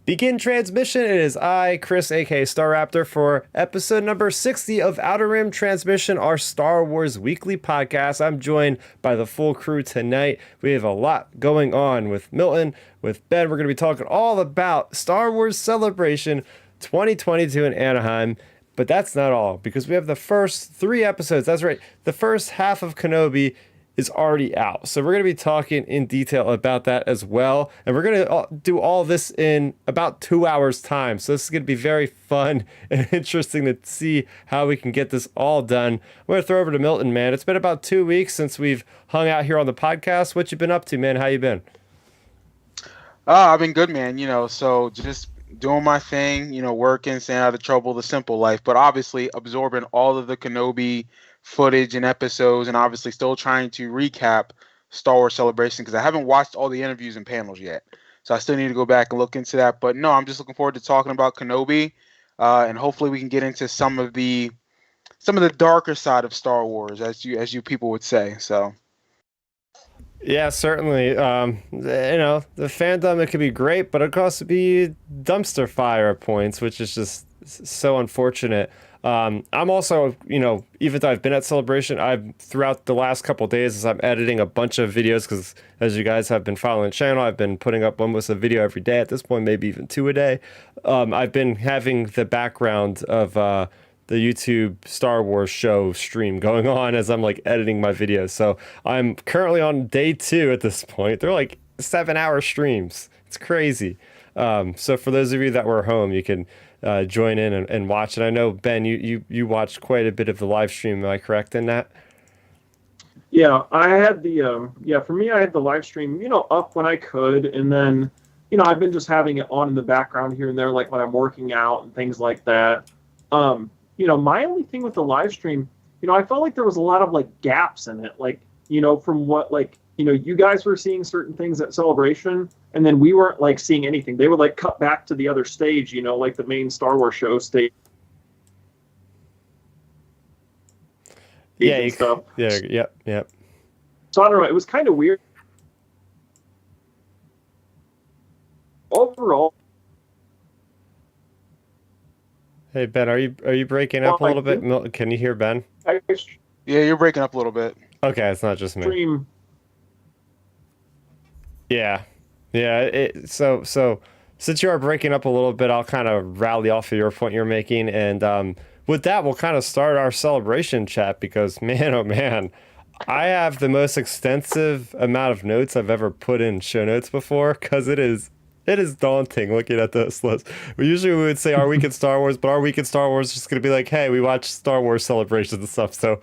Begin transmission. It is I, Chris, aka Starrapter, for episode number 60 of Outer Rim Transmission, our Star Wars weekly podcast. I'm joined by the full crew tonight. We have a lot going on with Milton, with Ben. We're going to be talking all about Star Wars Celebration 2022 in Anaheim. But that's not all, because we have the first 3 episodes. That's right. The first half of Kenobi is already out. So we're going to be talking in detail about that as well. And we're going to do all this in about 2 hours time. So this is going to be very fun and interesting to see how we can get this all done. I'm going to throw over to Milton, man. It's been about 2 weeks since we've hung out here on the podcast. What you been up to, man? How you been? I've been good, man. So just doing my thing, working, staying out of trouble, the simple life, but obviously absorbing all of the Kenobi footage and episodes, and obviously still trying to recap Star Wars Celebration because I haven't watched all the interviews and panels yet. So I still need to go back and look into that. But no, I'm just looking forward to talking about Kenobi, and hopefully we can get into some of the darker side of Star Wars, as you people would say. So. Yeah, certainly. The fandom, it could be great, but it could also be dumpster fire at points, which is just so unfortunate. I'm also, even though I've been at Celebration, I've throughout the last couple of days as I'm editing a bunch of videos, because as you guys have been following the channel, I've been putting up almost a video every day at this point, maybe even 2 a day. I've been having the background of the YouTube Star Wars show stream going on as I'm editing my videos. So I'm currently on day 2 at this point. They're 7-hour streams. It's crazy. So for those of you that were home, you can join in and watch it. I know, Ben, you watched quite a bit of the live stream. Am I correct in that? Yeah, I had for me, I had the live stream, up when I could. And then, I've been just having it on in the background here and there, like when I'm working out and things like that. My only thing with the live stream, I felt like there was a lot of gaps in it, from what you guys were seeing certain things at Celebration, and then we weren't seeing anything. They would cut back to the other stage, the main Star Wars show stage. Yeah, stuff. Yeah, yep. So I don't know. It was kind of weird. Overall. Hey Ben, are you breaking up a little bit? Can you hear Ben? Yeah, you're breaking up a little bit. Okay, it's not just me. Stream. Yeah. So since you are breaking up a little bit, I'll kind of rally off of your point you're making, and with that, we'll kind of start our celebration chat because man, oh man, I have the most extensive amount of notes I've ever put in show notes before because it is daunting looking at this list. We would say our week in Star Wars, but our week in Star Wars is just going to be hey, we watch Star Wars celebrations and stuff. So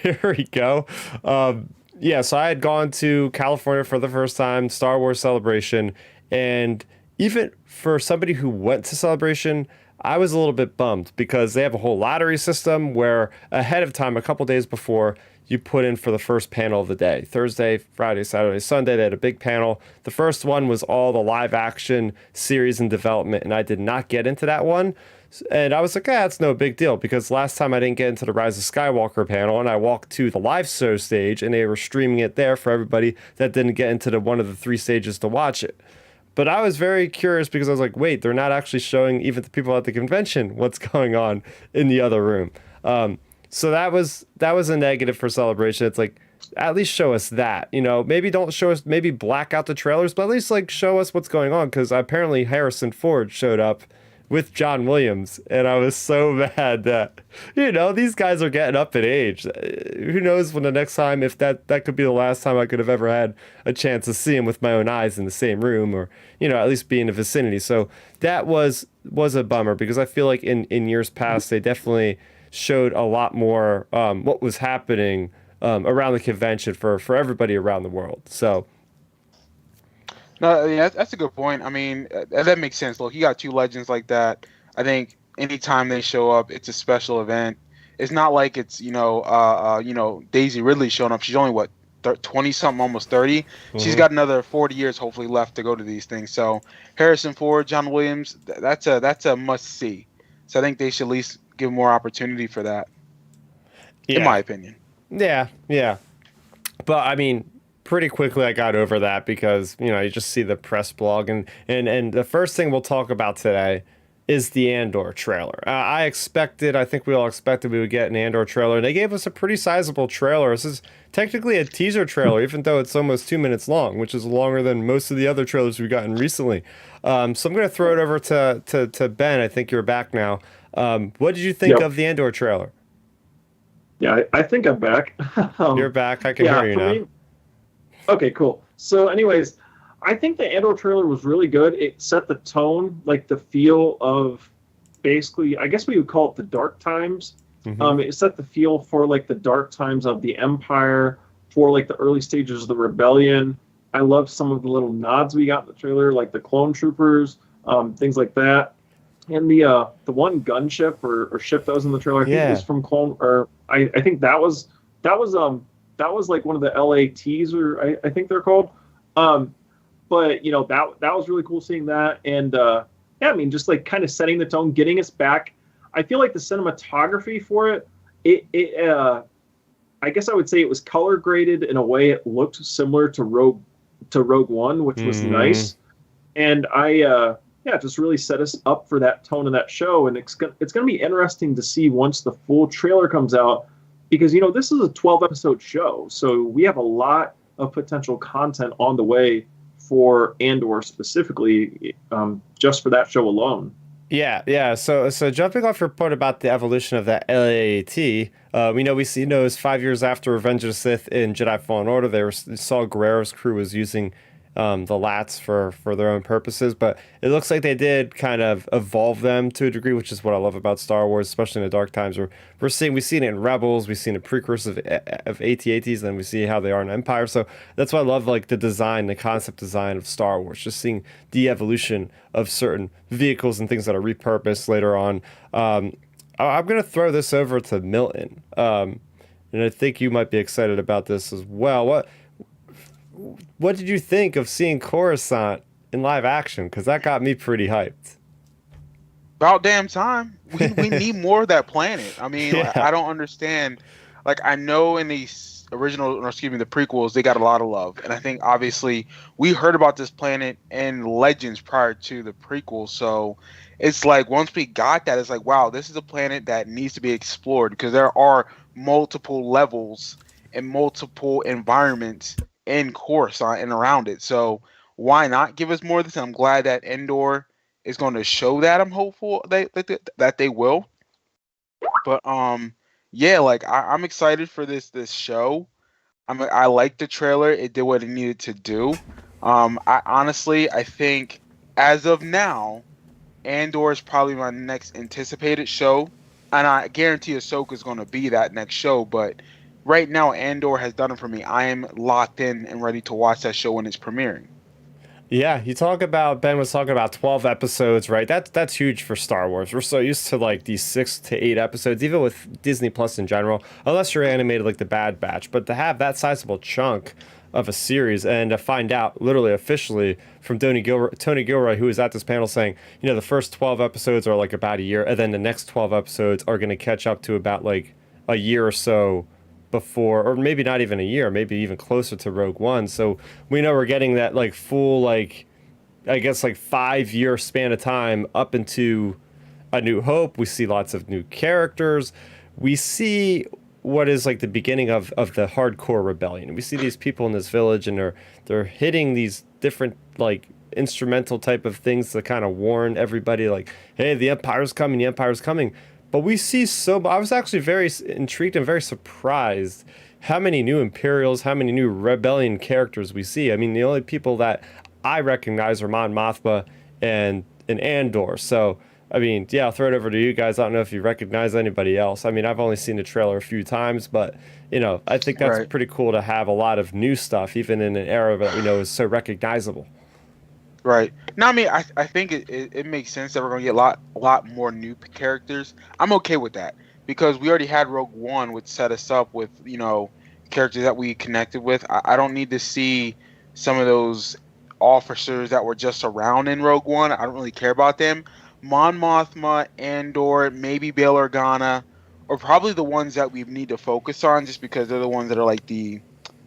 here we go. So I had gone to California for the first time, Star Wars Celebration. And even for somebody who went to Celebration, I was a little bit bummed because they have a whole lottery system where ahead of time, a couple days before, you put in for the first panel of the day. Thursday, Friday, Saturday, Sunday, they had a big panel. The first one was all the live action series in development, and I did not get into that one. And I was like, that's no big deal, because last time I didn't get into the Rise of Skywalker panel, and I walked to the live show stage, and they were streaming it there for everybody that didn't get into one of the 3 stages to watch it. But I was very curious because I was like, wait, they're not actually showing even the people at the convention what's going on in the other room. So that was a negative for Celebration. It's at least show us that, maybe don't show us, maybe black out the trailers, but at least show us what's going on. Because apparently Harrison Ford showed up with John Williams, and I was so mad that, these guys are getting up in age. Who knows when the next time, if that could be the last time I could have ever had a chance to see him with my own eyes in the same room, or, at least be in the vicinity. So that was a bummer, because I feel like in years past, they definitely showed a lot more what was happening around the convention for everybody around the world. So No, yeah, that's a good point. I mean, that makes sense. Look, you got 2 legends like that. I think anytime they show up, it's a special event. It's not like it's Daisy Ridley showing up. She's only 20 something, almost 30. Mm-hmm. She's got another 40 years hopefully left to go to these things. So Harrison Ford, John Williams, that's a must see. So I think they should at least give more opportunity for that. Yeah. In my opinion. Yeah. But I mean, pretty quickly I got over that because, you just see the press blog and the first thing we'll talk about today is the Andor trailer. I think we all expected we would get an Andor trailer, and they gave us a pretty sizable trailer. This is technically a teaser trailer, even though it's almost 2 minutes long, which is longer than most of the other trailers we've gotten recently. So I'm going to throw it over to Ben. I think you're back now. What did you think of the Andor trailer? Yeah, I think I'm back. You're back. I can hear you now. Okay, cool. So anyways, I think the Andor trailer was really good. It set the tone, like the feel of basically, I guess we would call it the dark times. Mm-hmm. It set the feel for like the dark times of the Empire, for like the early stages of the rebellion. I love some of the little nods we got in the trailer, like the clone troopers, things like that. And the one gunship or ship that was in the trailer, I think it was from Clone, or I think that was like one of the LATs, or I think they're called. But that was really cool seeing that, and I mean, just like kind of setting the tone, getting us back. I feel like the cinematography for it, I guess I would say it was color graded in a way. It looked similar to Rogue One, which was nice, and just really set us up for that tone of that show. And it's gonna be interesting to see once the full trailer comes out, because this is a 12-episode show, so we have a lot of potential content on the way for Andor specifically, just for that show alone. Yeah. So jumping off your point about the evolution of that LAAT, we see it was 5 years after Revenge of the Sith in Jedi Fallen Order. Saw Gerrera's crew was using the Lats for their own purposes, but it looks like they did kind of evolve them to a degree, which is what I love about Star Wars, especially in the dark times. We've seen it in Rebels, we've seen the precursors of AT-ATs, and we see how they are in Empire. So that's why I love like the concept design of Star Wars, just seeing the evolution of certain vehicles and things that are repurposed later on. I'm going to throw this over to Milton, and I think you might be excited about this as well. What did you think of seeing Coruscant in live action? Because that got me pretty hyped. About damn time. We need more of that planet. I mean, I don't understand. Like, I know in the prequels, they got a lot of love. And I think, obviously, we heard about this planet in Legends prior to the prequel. So it's like, once we got that, it's like, wow, this is a planet that needs to be explored, because there are multiple levels and multiple environments in Coruscant and around it. So why not give us more of this? And I'm glad that Andor is going to show that. I'm hopeful that they will. But I'm excited for this show. I like the trailer. It did what it needed to do. I think as of now, Andor is probably my next anticipated show, and I guarantee Ahsoka is going to be that next show. But right now, Andor has done it for me. I am locked in and ready to watch that show when it's premiering. Yeah, Ben was talking about 12 episodes, right? That's huge for Star Wars. We're so used to like these 6 to 8 episodes, even with Disney Plus in general, unless you're animated like the Bad Batch. But to have that sizable chunk of a series and to find out literally officially from Tony Gilroy, who was at this panel, saying, the first 12 episodes are like about a year, and then the next 12 episodes are going to catch up to about like a year or so before, or maybe not even a year, maybe even closer to Rogue One. So we know we're getting that like full, like, I guess like 5-year span of time up into A New Hope. We see lots of new characters. We see what is like the beginning of the hardcore rebellion. We see these people in this village, and they're hitting these different like instrumental type of things to kind of warn everybody like, hey, the Empire's coming. But we see I was actually very intrigued and very surprised how many new Imperials, how many new Rebellion characters we see. I mean, the only people that I recognize are Mon Mothma and Andor. So, I mean, yeah, I'll throw it over to you guys. I don't know if you recognize anybody else. I mean, I've only seen the trailer a few times, but, I think that's pretty cool to have a lot of new stuff, even in an era that we know is so recognizable. Right. No, I mean, I think it makes sense that we're going to get a lot more new characters. I'm okay with that, because we already had Rogue One, which set us up with, characters that we connected with. I don't need to see some of those officers that were just around in Rogue One. I don't really care about them. Mon Mothma, Andor, maybe Bail Organa, are probably the ones that we need to focus on, just because they're the ones that are like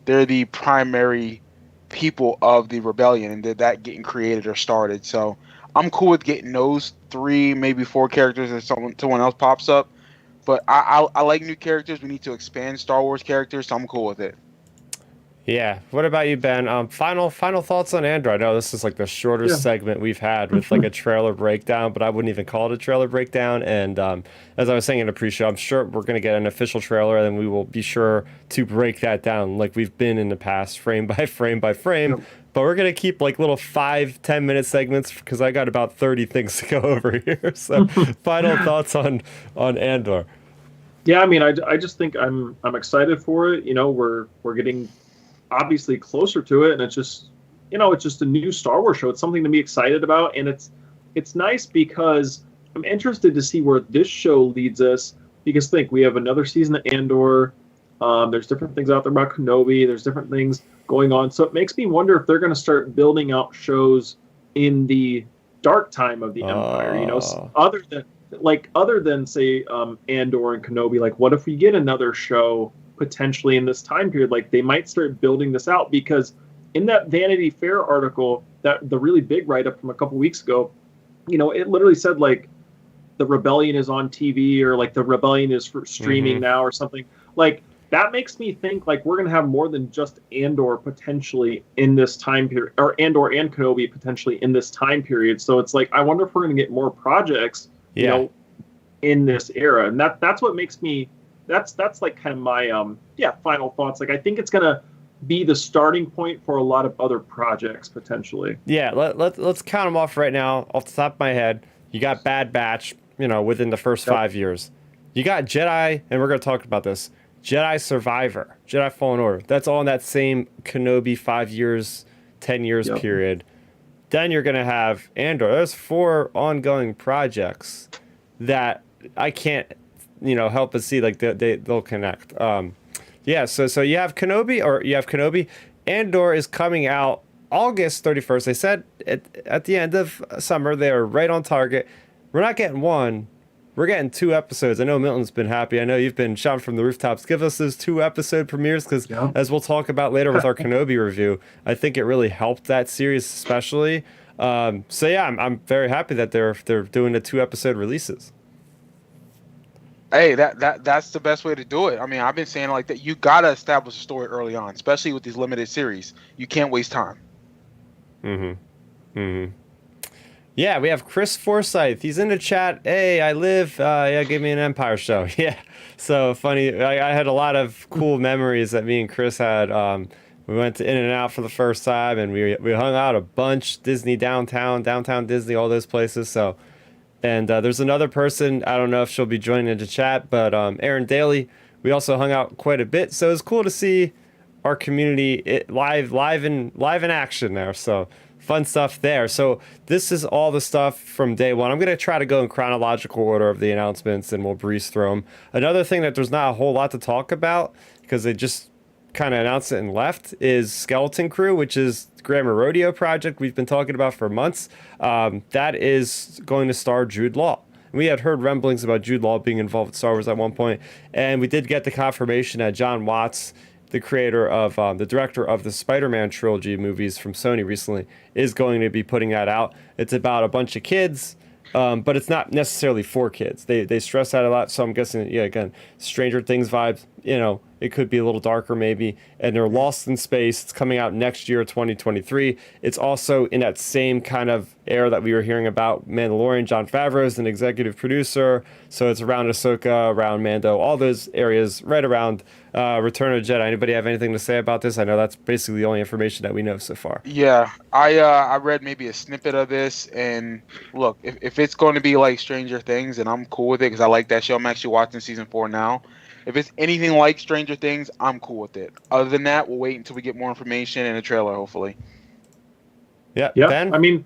they're the primary people of the rebellion and did that getting created or started. So I'm cool with getting those 3, maybe 4 characters if someone else pops up. But I like new characters. We need to expand Star Wars characters, so I'm cool with it. Yeah. What about you, Ben? Final thoughts on Andor. I know this is like the shortest segment we've had with like a trailer breakdown, but I wouldn't even call it a trailer breakdown. And as I was saying in the pre-show, I'm sure we're going to get an official trailer, and then we will be sure to break that down like we've been in the past, frame by frame by frame. Yep. But we're going to keep like little 5-10 minute segments because I got about 30 things to go over here. So final thoughts on Andor. Yeah, I mean, I just think I'm excited for it. You know, we're getting obviously closer to it, and it's just, you know, it's just a new Star Wars show. It's something to be excited about, and it's nice because I'm interested to see where this show leads us, because think we have another season of Andor. There's different things out there about Kenobi. There's different things going on, so it makes me wonder if they're going to start building out shows in the dark time of the Empire. You know, other than say Andor and Kenobi. Like, what if we get another show potentially in this time period? Like, they might start building this out, because in that Vanity Fair article, that the really big write-up from a couple weeks ago, you know, it literally said like the rebellion is on TV, or like the rebellion is for streaming now, or something. Like, that makes me think like we're going to have more than just Andor potentially in this time period, or Andor and Kenobi potentially in this time period. So it's like, I wonder if we're going to get more projects, you know, in this era. And that's what makes me, that's like kind of my final thoughts. Like, I think it's gonna be the starting point for a lot of other projects potentially. Yeah, let's count them off right now off the top of my head. You got Bad Batch, you know, within the first 5 years. You got Jedi, and we're gonna talk about this. Jedi Survivor, Jedi Fallen Order. That's all in that same Kenobi 5 years, 10 years period. Then you're gonna have Andor. There's 4 ongoing projects that I can't, you know, help but see like they'll connect. So you have Kenobi. Andor is coming out August 31st. They said at the end of summer. They're right on target. We're not getting 1, we're getting 2 episodes. I know Milton's been happy. I know you've been shouting from the rooftops. Give us those 2 episode premieres, because as we'll talk about later with our Kenobi review, I think it really helped that series especially. I'm very happy that they're doing the 2 episode releases. Hey, that's the best way to do it. I mean, I've been saying like that. You gotta establish a story early on, especially with these limited series. You can't waste time. Yeah, we have Chris Forsyth. He's in the chat. Hey, I live. Give me an Empire show. Yeah, so funny. I had a lot of cool memories that me and Chris had. We went to In-N-Out for the first time, and we hung out a bunch. Disney downtown Disney, all those places. So. And there's another person, I don't know if she'll be joining in the chat, but Erin Daly, we also hung out quite a bit. So it's cool to see our community live in action there. So fun stuff there. So this is all the stuff from day one. I'm going to try to go in chronological order of the announcements, and we'll breeze through them. Another thing that there's not a whole lot to talk about, because they just kind of announced it and left, is Skeleton Crew, which is the Grammar Rodeo project we've been talking about for months. That is going to star Jude Law. We had heard rumblings about Jude Law being involved with Star Wars at one point, and we did get the confirmation that John Watts, the creator of the director of the Spider-Man trilogy movies from Sony recently, is going to be putting that out. It's about a bunch of kids, but it's not necessarily for kids. They stress that a lot, so I'm guessing, again, Stranger Things vibes, it could be a little darker maybe, and they're lost in space. It's coming out next year, 2023. It's also in that same kind of era that we were hearing about Mandalorian. Jon Favreau is an executive producer, so it's around Ahsoka, around Mando, all those areas right around Return of the Jedi. Anybody have anything to say about this? I know that's basically the only information that we know so far. Yeah, I read maybe a snippet of this, and look, if it's going to be like Stranger Things, then I'm cool with it, because I like that show. I'm actually watching season 4 now. If it's anything like Stranger Things, I'm cool with it. Other than that, we'll wait until we get more information and a trailer, hopefully. Yeah. Ben? I mean,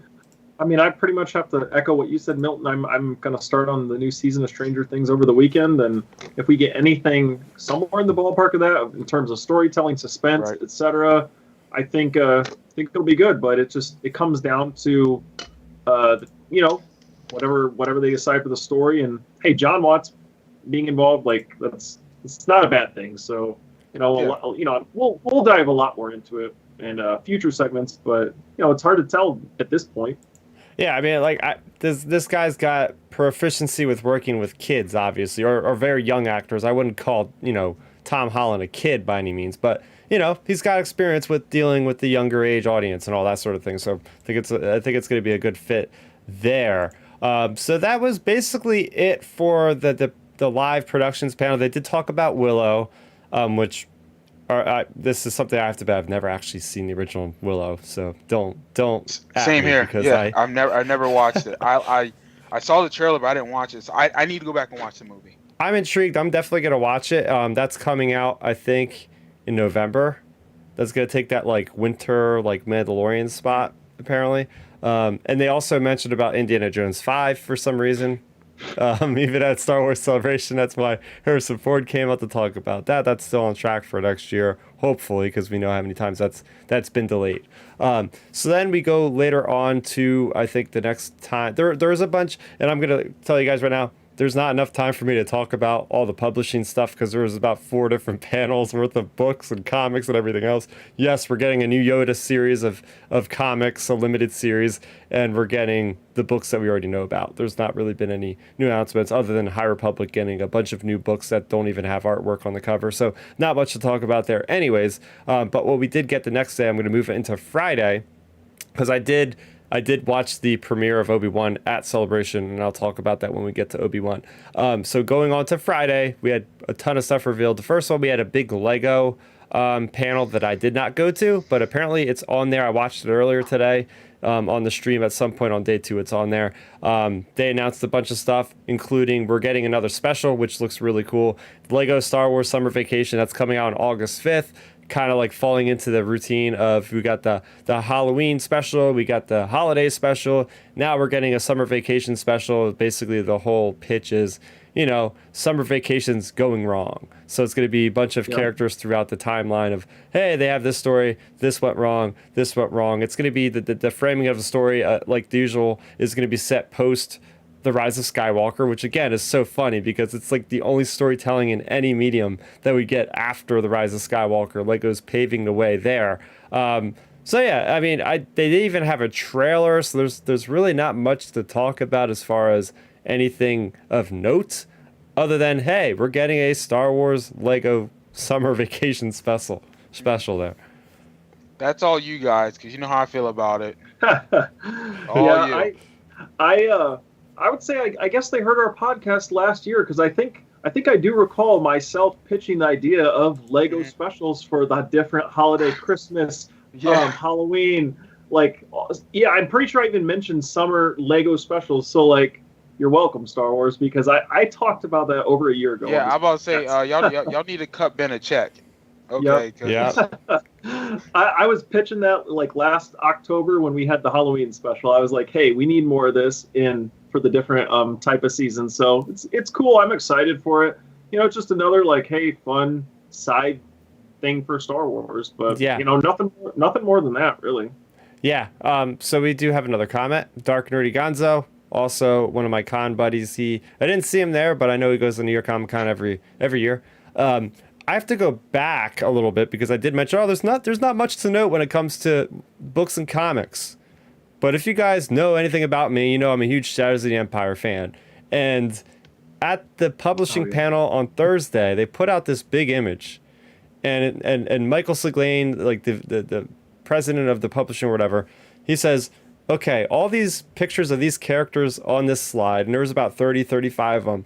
I pretty much have to echo what you said, Milton. I'm going to start on the new season of Stranger Things over the weekend, and if we get anything somewhere in the ballpark of that, in terms of storytelling, suspense, etc., I think it'll be good. But it comes down to, whatever they decide for the story. And hey, John Watts being involved, it's not a bad thing. So we'll dive a lot more into it in future segments, but it's hard to tell at this point. Yeah, I mean, like, this guy's got proficiency with working with kids, obviously, or very young actors. I wouldn't call, Tom Holland a kid by any means, but, he's got experience with dealing with the younger age audience and all that sort of thing. So I think it's going to be a good fit there. So that was basically it for the live productions panel. They did talk about Willow, which... this is something I have to bet. I've never actually seen the original Willow, so don't. Same here. Yeah, I never watched it. I saw the trailer, but I didn't watch it. So I need to go back and watch the movie. I'm intrigued. I'm definitely gonna watch it. That's coming out, I think, in November. That's gonna take that like winter like Mandalorian spot apparently. And they also mentioned about Indiana Jones 5 for some reason. Even at Star Wars Celebration, that's why Harrison Ford came out to talk about that. That's still on track for next year, hopefully, because we know how many times that's been delayed. So then we go later on to, I think, the next time. There's a bunch, and I'm going to tell you guys right now, there's not enough time for me to talk about all the publishing stuff because there was about 4 different panels worth of books and comics and everything else. Yes, we're getting a new Yoda series of comics, a limited series, and we're getting the books that we already know about. There's not really been any new announcements other than High Republic getting a bunch of new books that don't even have artwork on the cover. So not much to talk about there anyways. But what we did get the next day, I'm going to move it into Friday because I did watch the premiere of Obi-Wan at Celebration, and I'll talk about that when we get to Obi-Wan. So going on to Friday, we had a ton of stuff revealed. The first one, we had a big Lego panel that I did not go to, but apparently it's on there. I watched it earlier today on the stream at some point on day 2. It's on there. They announced a bunch of stuff, including we're getting another special, which looks really cool. Lego Star Wars Summer Vacation, that's coming out on August 5th. Kind of like falling into the routine of we got the Halloween special, we got the holiday special, now we're getting a summer vacation special. Basically the whole pitch is, summer vacations going wrong. So it's going to be a bunch of characters throughout the timeline of, hey, they have this story, this went wrong, this went wrong. It's going to be the framing of the story, like the usual, is going to be set post The Rise of Skywalker, which again is so funny because it's like the only storytelling in any medium that we get after The Rise of Skywalker. Lego's paving the way there. So yeah, I mean, they didn't even have a trailer, so there's really not much to talk about as far as anything of note, other than hey, we're getting a Star Wars Lego summer vacation special there. That's all you guys, because you know how I feel about it. I would say I guess they heard our podcast last year because I think I do recall myself pitching the idea of Lego specials for the different holiday, Christmas, Halloween. I'm pretty sure I even mentioned summer Lego specials. So you're welcome, Star Wars, because I talked about that over a year ago. Yeah, I'm about to say y'all need to cut Ben a check. Okay. Yep. Yeah. I was pitching that last October when we had the Halloween special. I was like, hey, we need more of this for the different type of seasons. So it's cool. I'm excited for it. It's just another hey, fun side thing for Star Wars. But nothing more than that, really. Yeah. So we do have another comment. Dark Nerdy Gonzo, also one of my con buddies. I didn't see him there, but I know he goes to New York Comic Con every year. I have to go back a little bit because I did mention, there's not much to note when it comes to books and comics. But if you guys know anything about me, I'm a huge Shadows of the Empire fan. And at the publishing panel on Thursday, they put out this big image. And Michael Siglain, the president of the publishing or whatever, he says, okay, all these pictures of these characters on this slide, and there was about 30, 35 of them,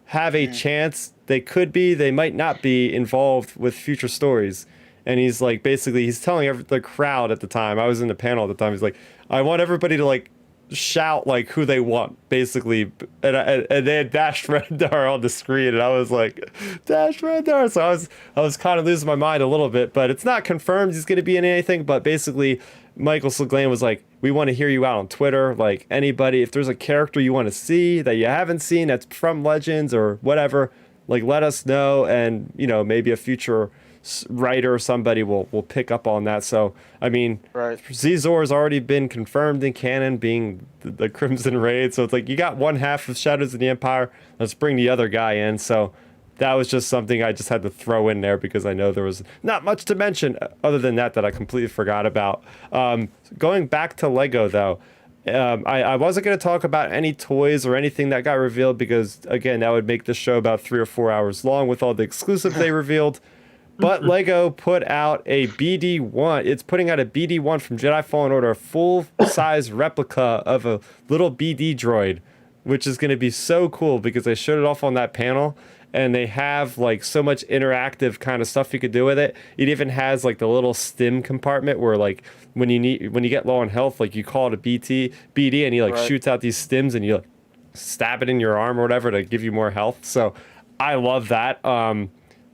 have a chance, they might not be involved with future stories. And he's basically, he's telling the crowd at the time, I was in the panel at the time, he's like, I want everybody to shout who they want, basically. And they had Dash Rendar on the screen, and I was like, Dash Rendar. So I was kind of losing my mind a little bit, but it's not confirmed he's going to be in anything. But basically, Michael Siglain was like, we want to hear you out on Twitter. Anybody, if there's a character you want to see that you haven't seen that's from Legends or whatever, let us know, and maybe a future writer or somebody will pick up on that. So I mean, Zizor has already been confirmed in canon being the Crimson Raid, so it's you got one half of Shadows of the Empire, let's bring the other guy in. So that was just something I just had to throw in there because I know there was not much to mention other than that I completely forgot about. Going back to Lego though, I wasn't going to talk about any toys or anything that got revealed because again that would make the show about 3 or 4 hours long with all the exclusives they revealed. But Lego put out a BD-1. It's putting out a BD-1 from Jedi Fallen Order, a full-size replica of a little BD droid, which is going to be so cool because they showed it off on that panel, and they have like so much interactive kind of stuff you could do with it. It even has like the little stim compartment where like when you get low on health, like you call it a BD, and he like shoots out these stims and you like, stab it in your arm or whatever to give you more health. So I love that.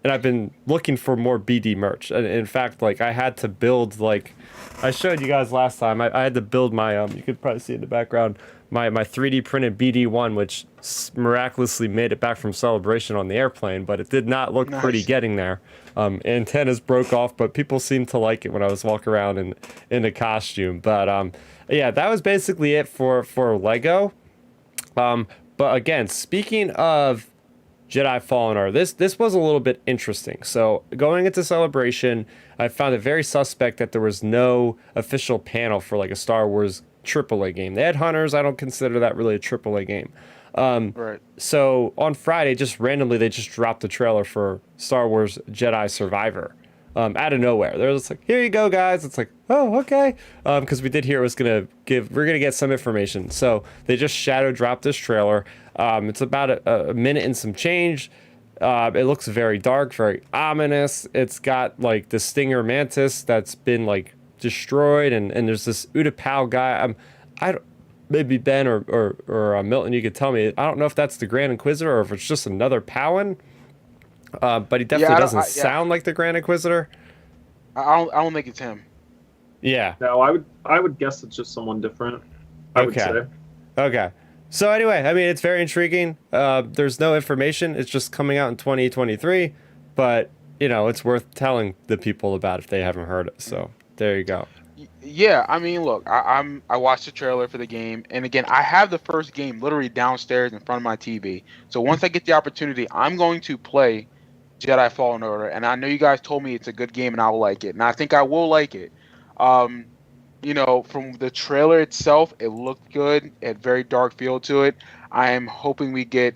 And I've been looking for more BD merch. And in fact, like I had to build, like I showed you guys last time, I had to build my, you could probably see in the background, my 3D printed BD-1, which miraculously made it back from Celebration on the airplane, but it did not look pretty getting there. Antennas broke off, but people seemed to like it when I was walking around in the costume. But yeah, that was basically it for Lego. But again, speaking of Jedi Fallen Order, this was a little bit interesting. So going into Celebration, I found it very suspect that there was no official panel for like a Star Wars AAA game. They had Hunters. I don't consider that really a AAA game. So on Friday, just randomly, they just dropped the trailer for Star Wars Jedi Survivor. Out of nowhere. They're just like, here you go, guys. It's like, oh, okay. Because we did hear we're going to get some information. So they just shadow dropped this trailer. It's about a minute and some change. It looks very dark, very ominous. It's got like the Stinger Mantis that's been like destroyed. And there's this Utapau guy. Maybe Ben or Milton, you could tell me. I don't know if that's the Grand Inquisitor or if it's just another Palin. But he definitely doesn't sound like the Grand Inquisitor. I don't think it's him. Yeah. No, I would guess it's just someone different. I would say. Okay. So anyway, I mean, it's very intriguing. There's no information. It's just coming out in 2023, but it's worth telling the people about if they haven't heard it. So there you go. Yeah, I mean, look, I watched the trailer for the game, and again, I have the first game literally downstairs in front of my TV. So once I get the opportunity, I'm going to play Jedi Fallen Order, and I know you guys told me it's a good game and I will like it, and I think I will like it. From the trailer itself, it looked good. It had very dark feel to it. I am hoping we get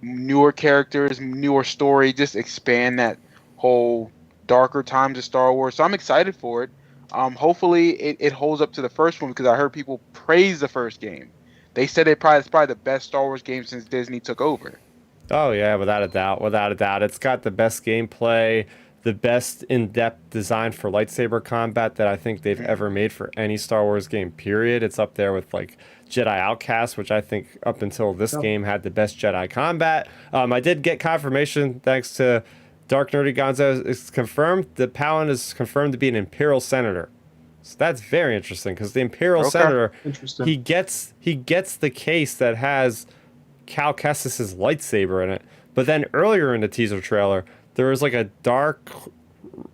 newer characters, newer story, just expand that whole darker times of Star Wars. So I'm excited for it. Hopefully it holds up to the first one because I heard people praise the first game. They said it's probably the best Star Wars game since Disney took over. Oh yeah, without a doubt. It's got the best gameplay, the best in-depth design for lightsaber combat that I think they've ever made for any Star Wars game, period. It's up there with like Jedi Outcast, which I think up until this game had the best Jedi combat. I did get confirmation thanks to Dark Nerdy Gonzo. It's confirmed that Palin is confirmed to be an Imperial senator. So that's very interesting because the Imperial senator, he gets the case that has Cal Kestis's lightsaber in it. But then earlier in the teaser trailer, there was like a dark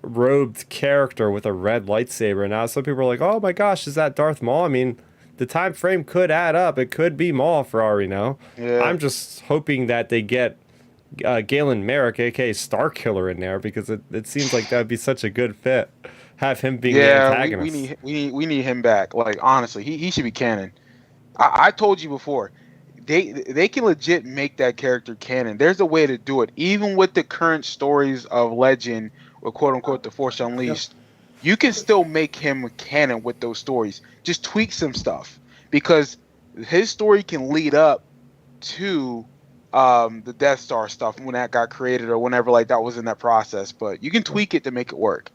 robed character with a red lightsaber. And now some people are like, oh my gosh, is that Darth Maul? I mean, the time frame could add up. It could be Maul for all we know. Yeah. I'm just hoping that they get Galen Merrick, aka Starkiller, in there because it seems like that would be such a good fit. Have him being the antagonist. We need him back. Like honestly, he should be canon. I told you before, they can legit make that character canon. There's a way to do it, even with the current stories of Legend or quote unquote the Force Unleashed. You can still make him canon with those stories. Just tweak some stuff because his story can lead up to the Death Star stuff when that got created or whenever like that was in that process. But you can tweak it to make it work.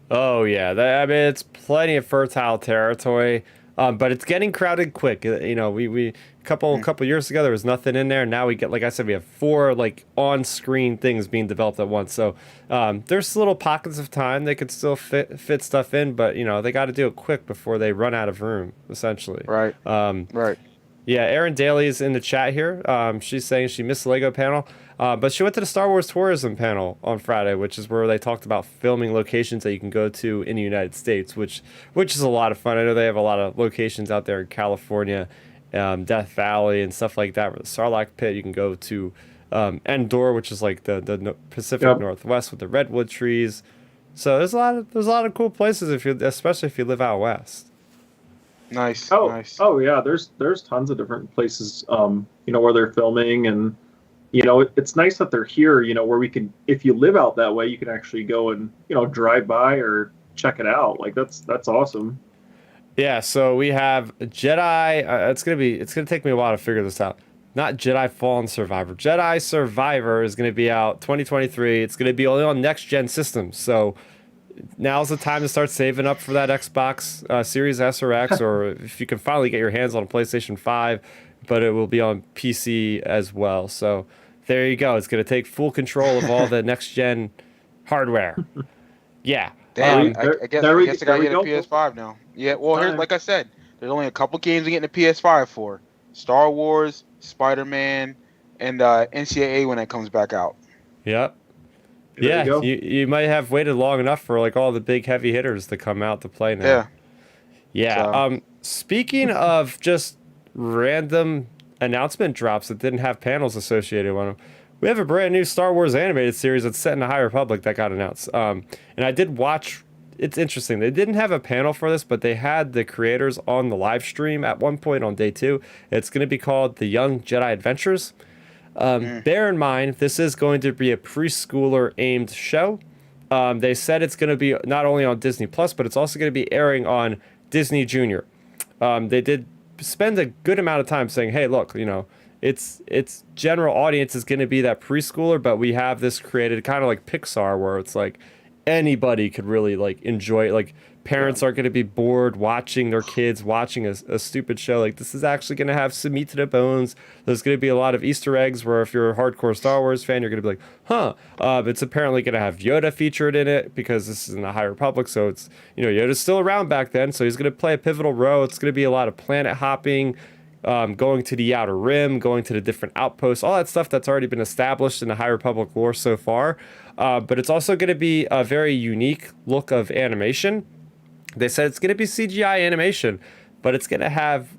Oh yeah, I mean it's plenty of fertile territory. But it's getting crowded quick. We a couple years ago there was nothing in there. Now we get, like I said, we have 4 like on-screen things being developed at once. So there's little pockets of time they could still fit stuff in, but they got to do it quick before they run out of room, essentially. Right. Right. Yeah, Erin Daly is in the chat here. She's saying she missed the Lego panel, but she went to the Star Wars tourism panel on Friday, which is where they talked about filming locations that you can go to in the United States, which is a lot of fun. I know they have a lot of locations out there in California, Death Valley and stuff like that. The Sarlacc Pit you can go to Andor, which is like the Pacific Northwest with the redwood trees. So there's a lot of cool places especially if you live out west. Nice. Oh yeah, there's tons of different places where they're filming, and it's nice that they're here, where we can, if you live out that way, you can actually go and drive by or check it out. Like that's awesome. Yeah, so we have Jedi. It's gonna take me a while to figure this out. Not Jedi Fallen Survivor. Jedi Survivor is gonna be out 2023. It's gonna be only on next gen systems. So now's the time to start saving up for that Xbox Series S or X, or if you can finally get your hands on a PlayStation 5. But it will be on PC as well. So there you go. It's gonna take full control of all the next gen hardware. Yeah. Damn, I guess I gotta get a PS5 now. Yeah, well, here's, like I said, there's only a couple games to get a PS5 for: Star Wars, Spider-Man, and NCAA when it comes back out. Yep. Yeah, you might have waited long enough for like all the big heavy hitters to come out to play now. Yeah. So. Speaking of just random announcement drops that didn't have panels associated with them, we have a brand new Star Wars animated series that's set in the High Republic that got announced. And I did watch. It's interesting. They didn't have a panel for this, but they had the creators on the live stream at one point on day 2. It's going to be called The Young Jedi Adventures. Bear in mind, this is going to be a preschooler aimed show. They said it's going to be not only on Disney Plus, but it's also going to be airing on Disney Junior. They did spend a good amount of time saying, hey, look, its general audience is going to be that preschooler, but we have this created kind of like Pixar, where it's like anybody could really like enjoy it. Like parents aren't going to be bored watching their kids watching a stupid show. Like this is actually going to have some meat to the bones. There's going to be a lot of Easter eggs where if you're a hardcore Star Wars fan, you're going to be like, huh. It's apparently going to have Yoda featured in it because this is in the High Republic. So it's, Yoda's still around back then. So he's going to play a pivotal role. It's going to be a lot of planet hopping, going to the Outer Rim, going to the different outposts, all that stuff that's already been established in the High Republic lore so far. But it's also going to be a very unique look of animation. They said it's going to be CGI animation, but it's going to have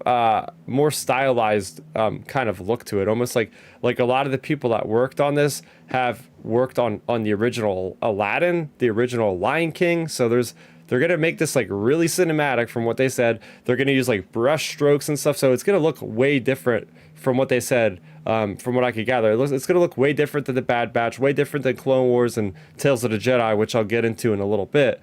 more stylized kind of look to it. Almost like a lot of the people that worked on this have worked on the original Aladdin, the original Lion King. So they're going to make this like really cinematic from what they said. They're going to use like brush strokes and stuff. So it's going to look way different from what they said, from what I could gather. It's going to look way different than the Bad Batch, way different than Clone Wars and Tales of the Jedi, which I'll get into in a little bit.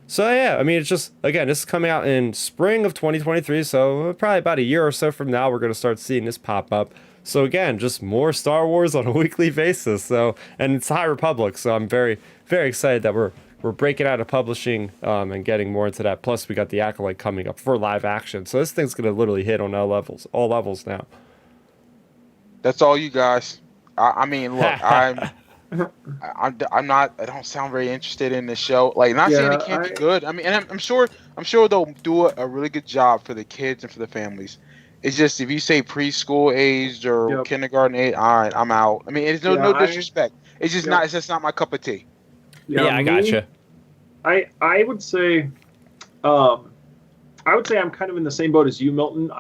So yeah, I mean, it's just, again, this is coming out in spring of 2023, so probably about a year or so from now, we're going to start seeing this pop up. So again, just more Star Wars on a weekly basis. So, and it's High Republic, so I'm very, very excited that we're breaking out of publishing and getting more into that. Plus, we got the Acolyte coming up for live action. So this thing's going to literally hit on all levels now. That's all you guys. I mean, look, I'm not. I don't sound very interested in the show. Like, not saying it can't be good. I mean, and I'm sure they'll do a really good job for the kids and for the families. It's just if you say preschool aged or kindergarten age, all right, I'm out. I mean, it's no disrespect. It's just not. It's just not my cup of tea. Yeah, I gotcha. I would say, I'm kind of in the same boat as you, Milton.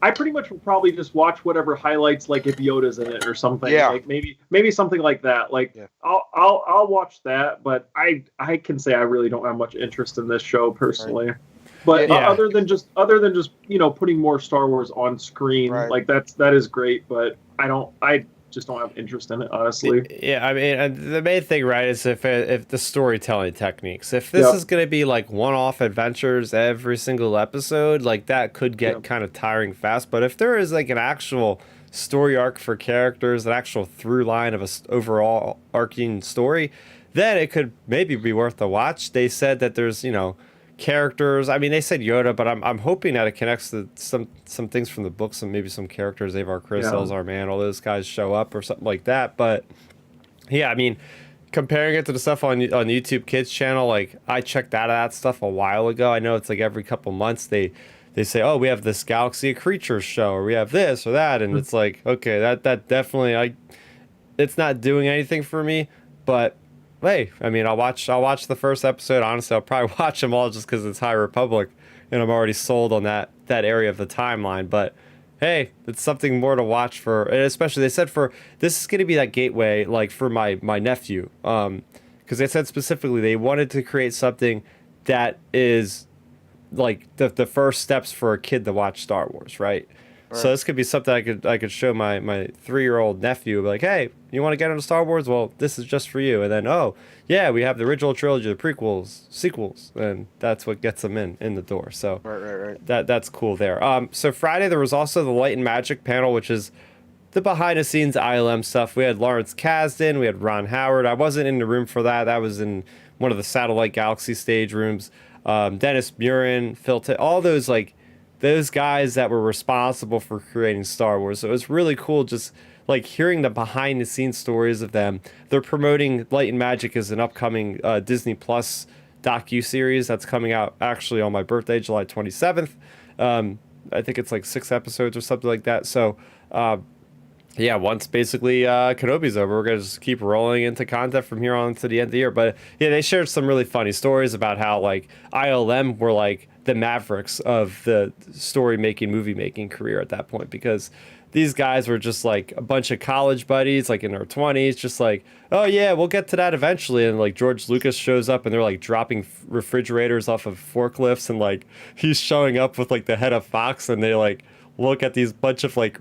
I pretty much will probably just watch whatever highlights, like if Yoda's in it or something. Yeah. Like maybe something like that. Like I'll watch that, but I can say I really don't have much interest in this show personally. Right. But other than just putting more Star Wars on screen, like that is great. But I just don't have interest in it, honestly. Yeah, I mean, the main thing, right, is if the storytelling techniques. If this is going to be like one-off adventures every single episode, like that could get kind of tiring fast. But if there is like an actual story arc for characters, an actual through line of a overall arcing story, then it could maybe be worth the watch. They said that there's, characters. I mean, they said Yoda, but I'm hoping that it connects to some things from the books and maybe some characters. Avar Kriss, Elzar Mann, all those guys show up or something like that. But yeah, I mean, comparing it to the stuff on YouTube Kids channel, like I checked out of that stuff a while ago. I know it's like every couple months they say, oh, we have this Galaxy of Creatures show, or we have this or that, and it's like, okay, that definitely it's not doing anything for me, but hey, I mean, I'll watch the first episode. Honestly, I'll probably watch them all just because it's High Republic, and I'm already sold on that area of the timeline. But hey, it's something more to watch for, and especially they said for this is going to be that gateway, like for my nephew, because they said specifically they wanted to create something that is like the first steps for a kid to watch Star Wars, right? So this could be something I could show my 3-year-old nephew, like, hey, you want to get into Star Wars? Well, this is just for you. And then, oh, yeah, we have the original trilogy, the prequels, sequels, and that's what gets them in the door. So Right. that's cool there. So Friday there was also the Light and Magic panel, which is the behind the scenes ILM stuff. We had Lawrence Kasdan, we had Ron Howard. I wasn't in the room for that. That was in one of the Satellite Galaxy stage rooms. Dennis Murin, Phil, all those like. Those guys that were responsible for creating Star Wars. So it was really cool just like hearing the behind the scenes stories of them. They're promoting Light and Magic as an upcoming Disney Plus docu-series that's coming out actually on my birthday, July 27th. I think it's like 6 episodes or something like that. So yeah, once basically Kenobi's over, we're going to just keep rolling into content from here on to the end of the year. But yeah, they shared some really funny stories about how like ILM were like the Mavericks of the story making, movie making career at that point, because these guys were just like a bunch of college buddies, like in their 20s, just like, oh yeah, we'll get to that eventually. And like George Lucas shows up and they're like dropping refrigerators off of forklifts, and like he's showing up with like the head of Fox, and they like look at these bunch of like,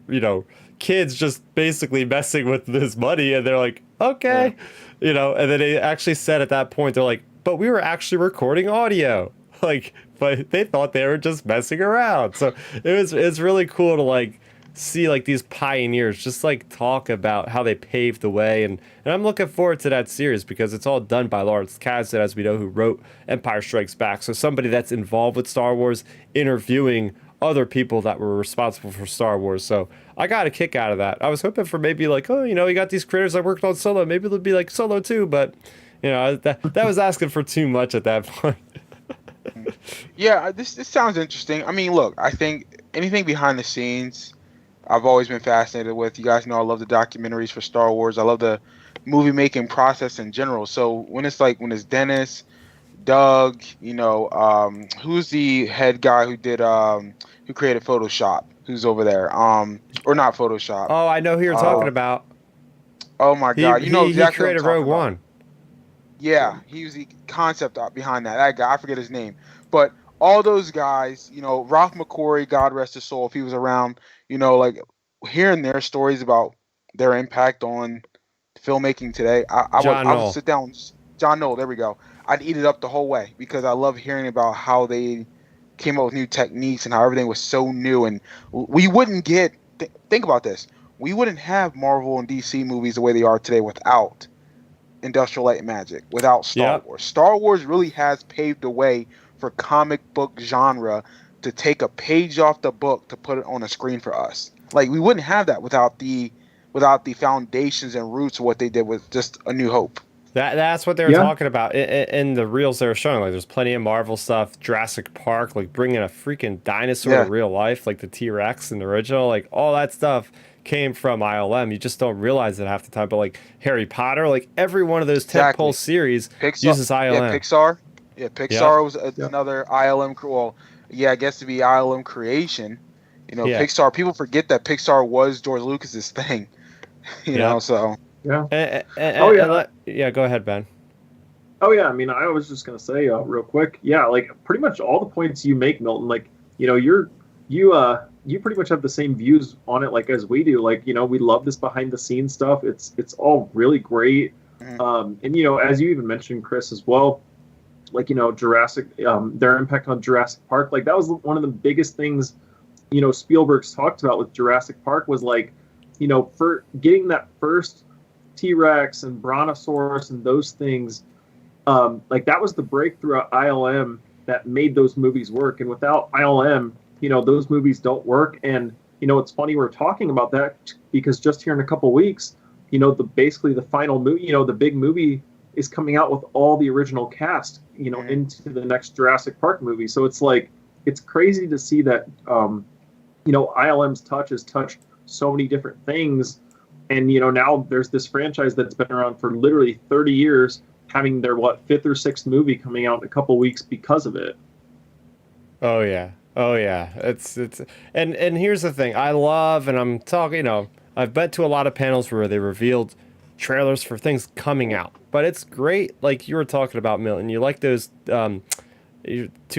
you know, kids just basically messing with this money, and they're like, okay, you know, and then they actually said at that point, they're like, but we were actually recording audio. Like, but they thought they were just messing around. So it's really cool to like see like these pioneers just like talk about how they paved the way, and I'm looking forward to that series because it's all done by Lawrence Kasdan, as we know, who wrote Empire Strikes Back. So somebody that's involved with Star Wars interviewing other people that were responsible for Star Wars. So I got a kick out of that. I was hoping for maybe like, oh, you know, you got these creators that worked on Solo, maybe they'll be like Solo too, but you know, that was asking for too much at that point. Yeah, this sounds interesting. I mean, look, I think anything behind the scenes, I've always been fascinated with. You guys know I love the documentaries for Star Wars. I love the movie making process in general. So when it's Dennis, Doug, you know, who's the head guy who did who created Photoshop? Who's over there? Or not Photoshop? Oh, I know who you're talking about. Oh my God, you know exactly he created what I'm Rogue talking One. about. Yeah, he was the concept behind that. That guy, I forget his name, but all those guys, you know, Ralph McQuarrie, God rest his soul, if he was around, you know, like hearing their stories about their impact on filmmaking today, I would sit down. John Knoll, there we go. I'd eat it up the whole way because I love hearing about how they came up with new techniques and how everything was so new. And we wouldn't get, think about this, we wouldn't have Marvel and DC movies the way they are today without Industrial Light and Magic, without Star Wars. Star Wars really has paved the way for comic book genre to take a page off the book to put it on a screen for us. Like we wouldn't have that without the foundations and roots of what they did with just A New Hope. That's what they were talking about in the reels they were showing. Like, there's plenty of Marvel stuff, Jurassic Park, like bringing a freaking dinosaur to real life, like the T-Rex in the original, like all that stuff came from ILM. You just don't realize it half the time. But like Harry Potter, like every one of those tentpole series uses ILM. Yeah, Pixar. Yeah, Pixar was another ILM. Well, yeah, I guess to be ILM creation. You know, Pixar. People forget that Pixar was George Lucas's thing. You know, so. Yeah. Yeah, go ahead, Ben. Oh yeah, I mean, I was just gonna say real quick. Yeah, like pretty much all the points you make, Milton. Like, you know, you pretty much have the same views on it, like as we do. Like, you know, we love this behind the scenes stuff. It's all really great. And you know, as you even mentioned, Chris, as well. Like, you know, Jurassic, their impact on Jurassic Park. Like that was one of the biggest things, you know, Spielberg's talked about with Jurassic Park was like, you know, for getting that first T-Rex and Brontosaurus and those things, like that was the breakthrough at ILM that made those movies work. And without ILM, you know, those movies don't work. And, you know, it's funny we're talking about that because just here in a couple weeks, you know, basically the final movie, you know, the big movie is coming out with all the original cast, you know, into the next Jurassic Park movie. So it's like, it's crazy to see that, you know, ILM's touch has touched so many different things. And, you know, now there's this franchise that's been around for literally 30 years having their, 5th or 6th movie coming out in a couple weeks because of it. Oh, yeah. Oh yeah, it's and here's the thing. I love, and I'm talking, I've been to a lot of panels where they revealed trailers for things coming out. But it's great, like you were talking about, Milton. You like those 2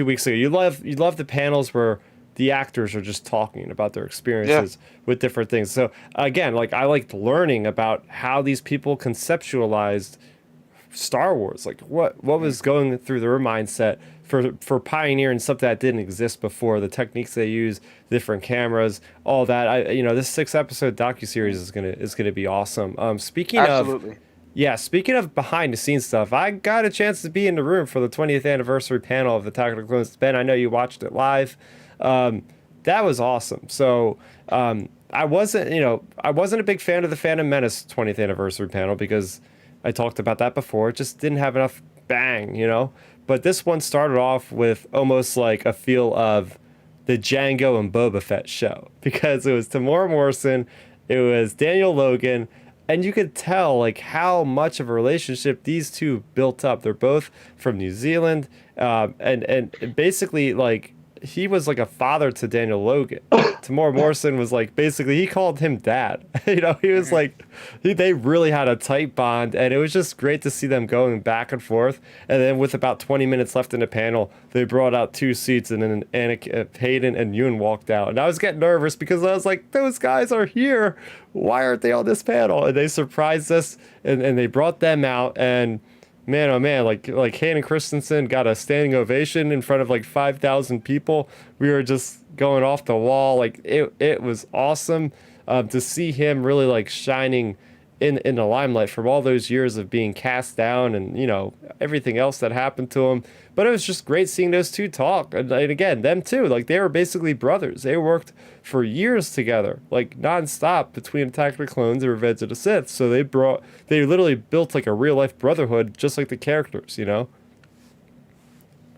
weeks ago. You love the panels where the actors are just talking about their Yeah. experiences with different things. So again, like I liked learning about how these people conceptualized Star Wars, like what was going through their mindset for pioneering something that didn't exist before, the techniques they use, different cameras, all that. This 6 episode docuseries is gonna be awesome. Absolutely. Speaking of behind the scenes stuff, I got a chance to be in the room for the 20th anniversary panel of Attack of the Clones. Ben, I know you watched it live. That was awesome. So I wasn't a big fan of the Phantom Menace 20th anniversary panel because I talked about that before. It just didn't have enough bang. But this one started off with almost like a feel of the Django and Boba Fett show because it was Tamora Morrison, it was Daniel Logan, and you could tell like how much of a relationship these two built up. They're both from New Zealand, and basically like he was like a father to Daniel Logan. Tamora Morrison was like basically he called him dad. He was like they really had a tight bond, and it was just great to see them going back and forth. And then with about 20 minutes left in the panel, they brought out 2 seats, and then Hayden and Yoon walked out. And I was getting nervous because I was like, those guys are here. Why aren't they on this panel? And they surprised us, and they brought them out. And man, oh man, like Hayden Christensen got a standing ovation in front of like 5,000 people. We were just going off the wall. Like it was awesome to see him really like shining in the limelight from all those years of being cast down and everything else that happened to him. But it was just great seeing those two talk. And again, them too, like they were basically brothers. They worked for years together, like nonstop between Attack of the Clones and Revenge of the Sith. So they literally built like a real life brotherhood, just like the characters.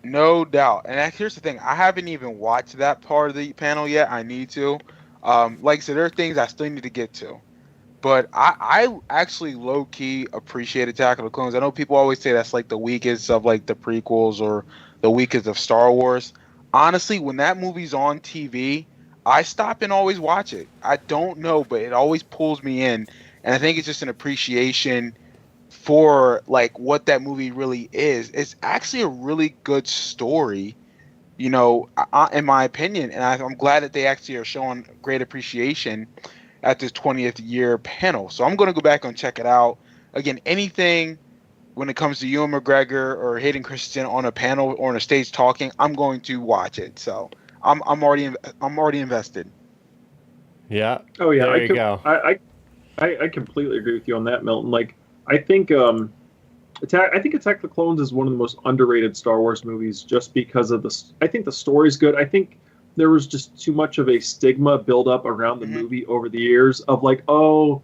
No doubt. And here's the thing. I haven't even watched that part of the panel yet. I need to. Like I said, there are things I still need to get to. But I actually low-key appreciate Attack of the Clones. I know people always say that's like the weakest of like the prequels or the weakest of Star Wars. Honestly, when that movie's on TV, I stop and always watch it. I don't know, but it always pulls me in. And I think it's just an appreciation for like what that movie really is. It's actually a really good story, in my opinion. And I'm glad that they actually are showing great appreciation at this 20th year panel. So I'm going to go back and check it out. Again, anything when it comes to Ewan McGregor or Hayden Christensen on a panel or on a stage talking, I'm going to watch it. So I'm already invested. Yeah. Oh yeah, There you go. I completely agree with you on that, Milton. Like I think Attack of the Clones is one of the most underrated Star Wars movies just because of I think the story's good. I think there was just too much of a stigma build up around the movie over the years of like, oh,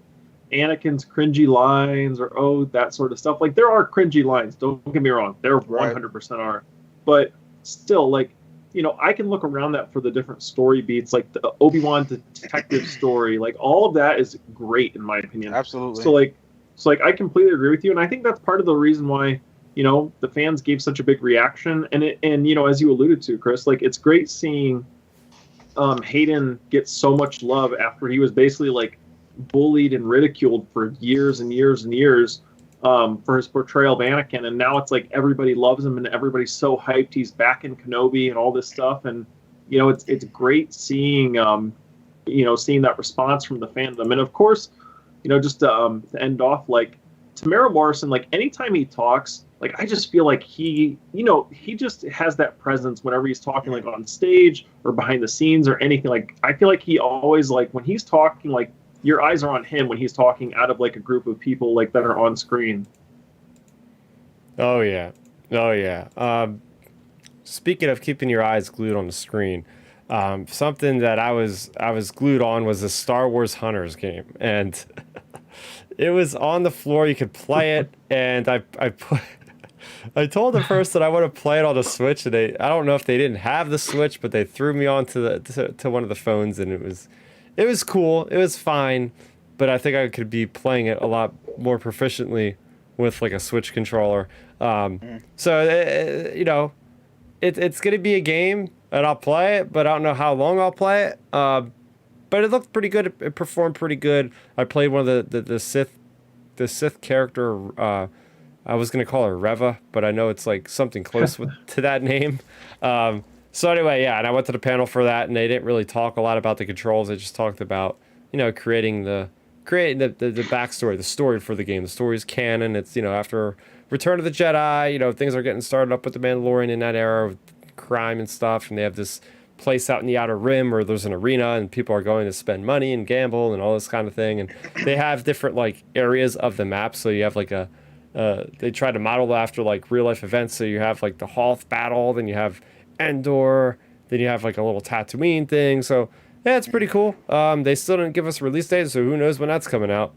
Anakin's cringy lines or oh, that sort of stuff. Like there are cringy lines, don't get me wrong. There 100% are. But still, like, I can look around that for the different story beats, like the Obi-Wan detective story, like all of that is great in my opinion. Absolutely. So I completely agree with you. And I think that's part of the reason why, the fans gave such a big reaction. And as you alluded to, Chris, like it's great seeing Hayden gets so much love after he was basically like bullied and ridiculed for years and years and years for his portrayal of Anakin, and now it's like everybody loves him and everybody's so hyped he's back in Kenobi and all this stuff. And it's great seeing seeing that response from the fandom. And of course, just to end off, like Tamara Morrison, like anytime he talks, like I just feel like he just has that presence whenever he's talking, like on stage or behind the scenes or anything. Like I feel like he always, like when he's talking, like your eyes are on him when he's talking out of like a group of people like that are on screen. Oh yeah. Speaking of keeping your eyes glued on the screen, something that I was glued on was the Star Wars Hunters game, and it was on the floor. You could play it, and I told the person I want to play it on the Switch, and I don't know if they didn't have the Switch, but they threw me on to one of the phones, and it was cool. It was fine, but I think I could be playing it a lot more proficiently with like a Switch controller. So it's gonna be a game and I'll play it, but I don't know how long I'll play it. But it looked pretty good. It performed pretty good. I played one of the Sith character. I was gonna call her Reva, but I know it's like something close to that name. So anyway, yeah, and I went to the panel for that, and they didn't really talk a lot about the controls. They just talked about, creating the backstory, the story for the game. The story's canon. It's, after Return of the Jedi, things are getting started up with the Mandalorian in that era with crime and stuff, and they have this place out in the Outer Rim where there's an arena and people are going to spend money and gamble and all this kind of thing, and they have different like areas of the map. So you have like they try to model after like real life events. So you have like the Hoth battle, then you have Andor, then you have like a little Tatooine thing. So yeah, it's pretty cool. They still didn't give us a release date, so who knows when that's coming out.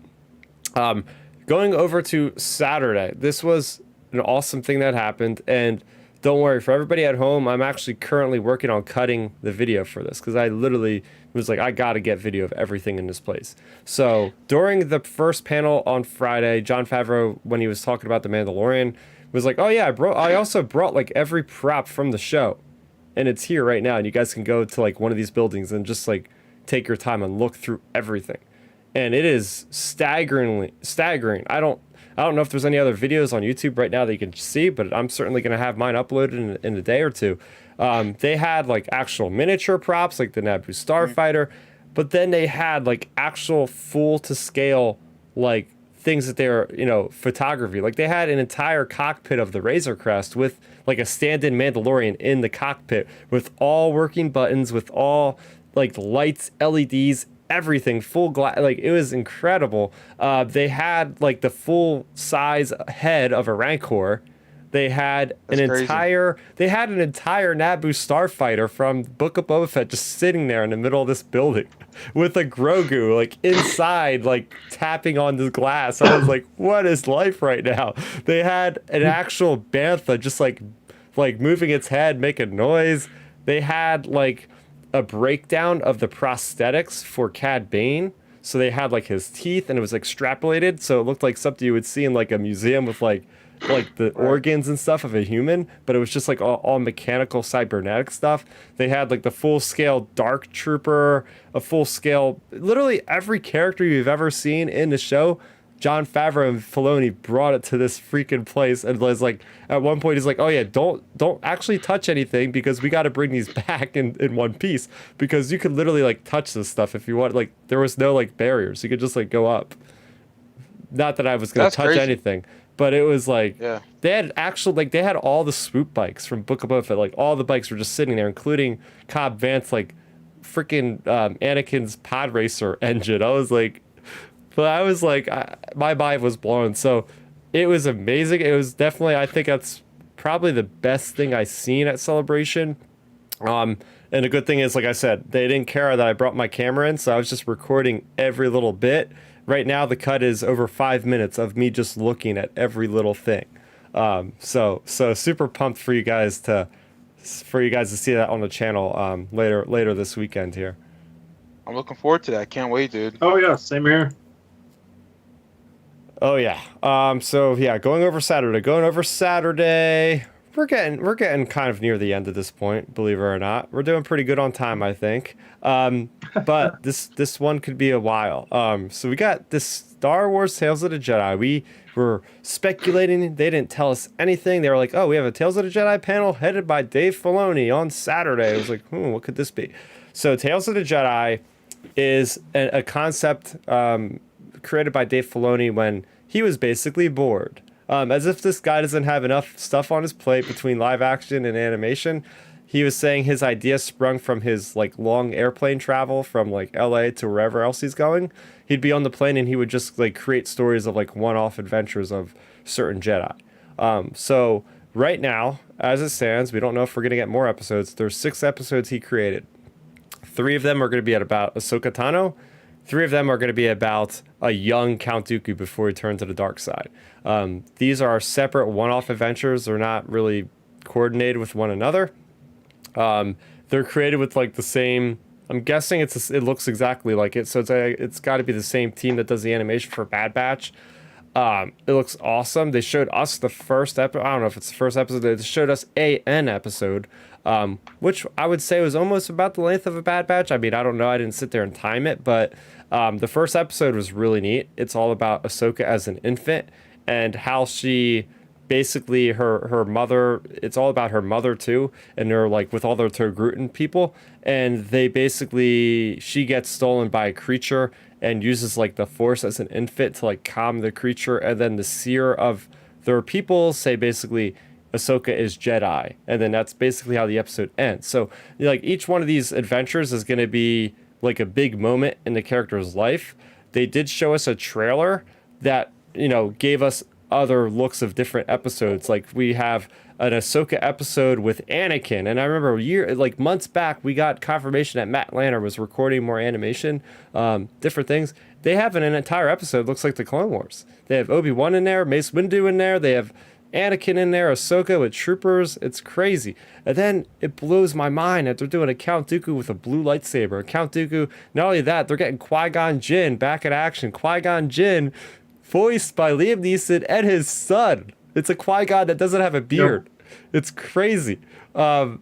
Going over to Saturday, this was an awesome thing that happened, and don't worry, for everybody at home, I'm actually currently working on cutting the video for this, because I literally was like, I gotta get video of everything in this place. So during the first panel on Friday, Jon Favreau, when he was talking about The Mandalorian, was like, oh yeah, I also brought like every prop from the show, and it's here right now, and you guys can go to like one of these buildings and just like take your time and look through everything. And it is staggering. I don't know if there's any other videos on YouTube right now that you can see, but I'm certainly going to have mine uploaded in a day or two. They had like actual miniature props, like the Naboo Starfighter, but then they had like actual full to scale like things that they were, photography. Like they had an entire cockpit of the Razor Crest with like a stand-in Mandalorian in the cockpit with all working buttons, with all like lights, LEDs, everything full glass. Like it was incredible. They had like the full size head of a Rancor. They had an entire Naboo starfighter from Book of Boba Fett just sitting there in the middle of this building with a Grogu like inside, like tapping on the glass. I was like, what is life right now? They had an actual bantha just like moving its head, making noise. They had like a breakdown of the prosthetics for Cad Bane. So they had like his teeth, and it was extrapolated, so it looked like something you would see in like a museum with like the organs and stuff of a human, but it was just like all mechanical cybernetic stuff. They had like the full scale Dark Trooper, a full scale, literally every character you've ever seen in the show. Jon Favreau and Filoni brought it to this freaking place, and was like, at one point he's like, oh yeah, don't actually touch anything, because we got to bring these back in one piece, because you could literally like touch this stuff if you want. Like there was no like barriers, you could just like go up. Not that I was gonna touch anything, but it was like, yeah. They had actual, like they had all the swoop bikes from Book of Boba Fett. Like all the bikes were just sitting there, including Cobb Vanth's like freaking Anakin's pod racer engine. I was like, my mind was blown. So it was amazing. It was definitely, I think that's probably the best thing I've seen at Celebration. And the good thing is, like I said, they didn't care that I brought my camera in, so I was just recording every little bit. Right now, the cut is over 5 minutes of me just looking at every little thing. So super pumped for you guys to see that on the channel later this weekend here. I'm looking forward to that. Can't wait, dude. Oh yeah, same here. Oh yeah. So yeah, going over Saturday. We're getting kind of near the end at this point, believe it or not. We're doing pretty good on time, I think. But this one could be a while. So we got this Star Wars Tales of the Jedi. We were speculating. They didn't tell us anything. They were like, oh, we have a Tales of the Jedi panel headed by Dave Filoni on Saturday. I was like, what could this be? So Tales of the Jedi is a concept created by Dave Filoni when he was basically bored. As if this guy doesn't have enough stuff on his plate between live action and animation. He was saying his idea sprung from his like long airplane travel from like LA to wherever else he's going. He'd be on the plane and he would just like create stories of like one-off adventures of certain Jedi. So right now, as it stands, we don't know if we're going to get more episodes. There's 6 episodes he created. 3 of them are going to be about Ahsoka Tano. 3 of them are going to be about a young Count Dooku before he turned to the dark side. These are separate one-off adventures. They're not really coordinated with one another. They're created with like the same. I'm guessing it looks exactly like it. So it's got to be the same team that does the animation for Bad Batch. It looks awesome. They showed us the first episode. I don't know if it's the first episode. They showed us an episode, which I would say was almost about the length of a Bad Batch. I mean, I don't know. I didn't sit there and time it, but the first episode was really neat. It's all about Ahsoka as an infant and how she basically her mother. It's all about her mother too, and they're like with all their Togrutan people, and they basically she gets stolen by a creature and uses like the Force as an infant to like calm the creature, and then the seer of their people say basically Ahsoka is Jedi, and then that's basically how the episode ends. So like each one of these adventures is going to be like a big moment in the character's life. They did show us a trailer that gave us other looks of different episodes. Like we have an Ahsoka episode with Anakin, and I remember months back we got confirmation that Matt Lanner was recording more animation, different things. They have an entire episode looks like the Clone Wars. They have Obi-Wan in there, Mace Windu in there, they have Anakin in there, Ahsoka with troopers. It's crazy. And then it blows my mind that they're doing a Count Dooku with a blue lightsaber. Count Dooku, not only that, they're getting Qui-Gon Jinn back in action. Qui-Gon Jinn voiced by Liam Neeson and his son. It's a Qui-Gon that doesn't have a beard. Yep. It's crazy. And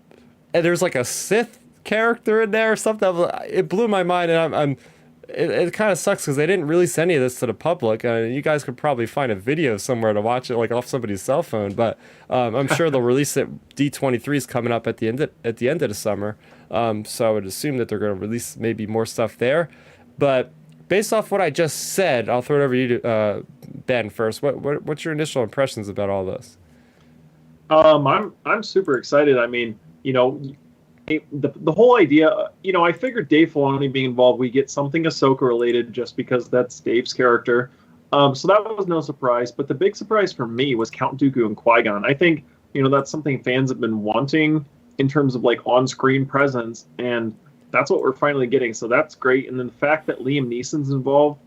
there's like a Sith character in there or something. It blew my mind, and it kind of sucks because they didn't release any of this to the public. You guys could probably find a video somewhere to watch it, like off somebody's cell phone. But I'm sure they'll release it. D23 is coming up at the end of the summer, so I would assume that they're going to release maybe more stuff there. But based off what I just said, I'll throw it over to you, Ben, first. What's your initial impressions about all this? I'm super excited. I mean, the whole idea, I figured Dave Filoni being involved, we get something Ahsoka related just because that's Dave's character. So that was no surprise. But the big surprise for me was Count Dooku and Qui-Gon. I think, that's something fans have been wanting in terms of like on-screen presence, and that's what we're finally getting. So that's great. And then the fact that Liam Neeson's involved,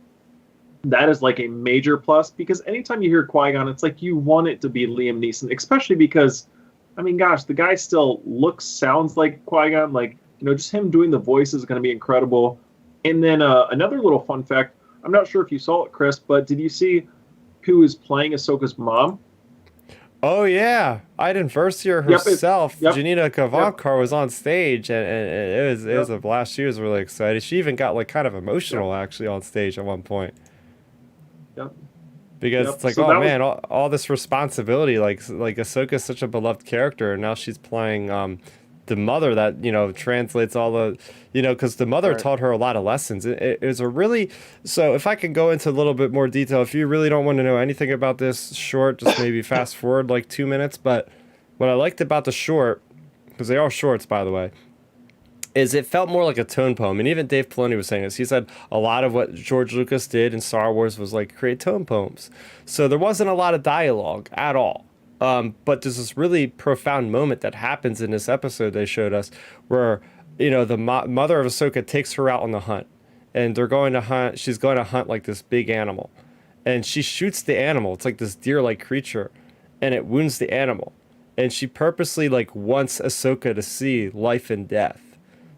that is like a major plus, because anytime you hear Qui-Gon, it's like you want it to be Liam Neeson, especially because, I mean, gosh, the guy still sounds like Qui-Gon. Like, just him doing the voice is going to be incredible. And then another little fun fact, I'm not sure if you saw it, Chris, but did you see who is playing Ahsoka's mom? Oh, yeah. Iden Versier herself, Janina Kavankar, was on stage, and it was a blast. She was really excited. She even got like kind of emotional actually on stage at one point. Yep. Because it's like, so man, all this responsibility, like Ahsoka's such a beloved character, and now she's playing the mother that translates all the because the mother taught her a lot of lessons. It was a really, so if I can go into a little bit more detail, if you really don't want to know anything about this short, just maybe fast forward like 2 minutes. But what I liked about the short, because they are shorts by the way, is it felt more like a tone poem. And even Dave Filoni was saying this. He said a lot of what George Lucas did in Star Wars was like create tone poems. So there wasn't a lot of dialogue at all. But there's this really profound moment that happens in this episode they showed us where, the mother of Ahsoka takes her out on the hunt. And they're going to hunt. She's going to hunt like this big animal. And she shoots the animal. It's like this deer-like creature. And it wounds the animal. And she purposely like wants Ahsoka to see life and death.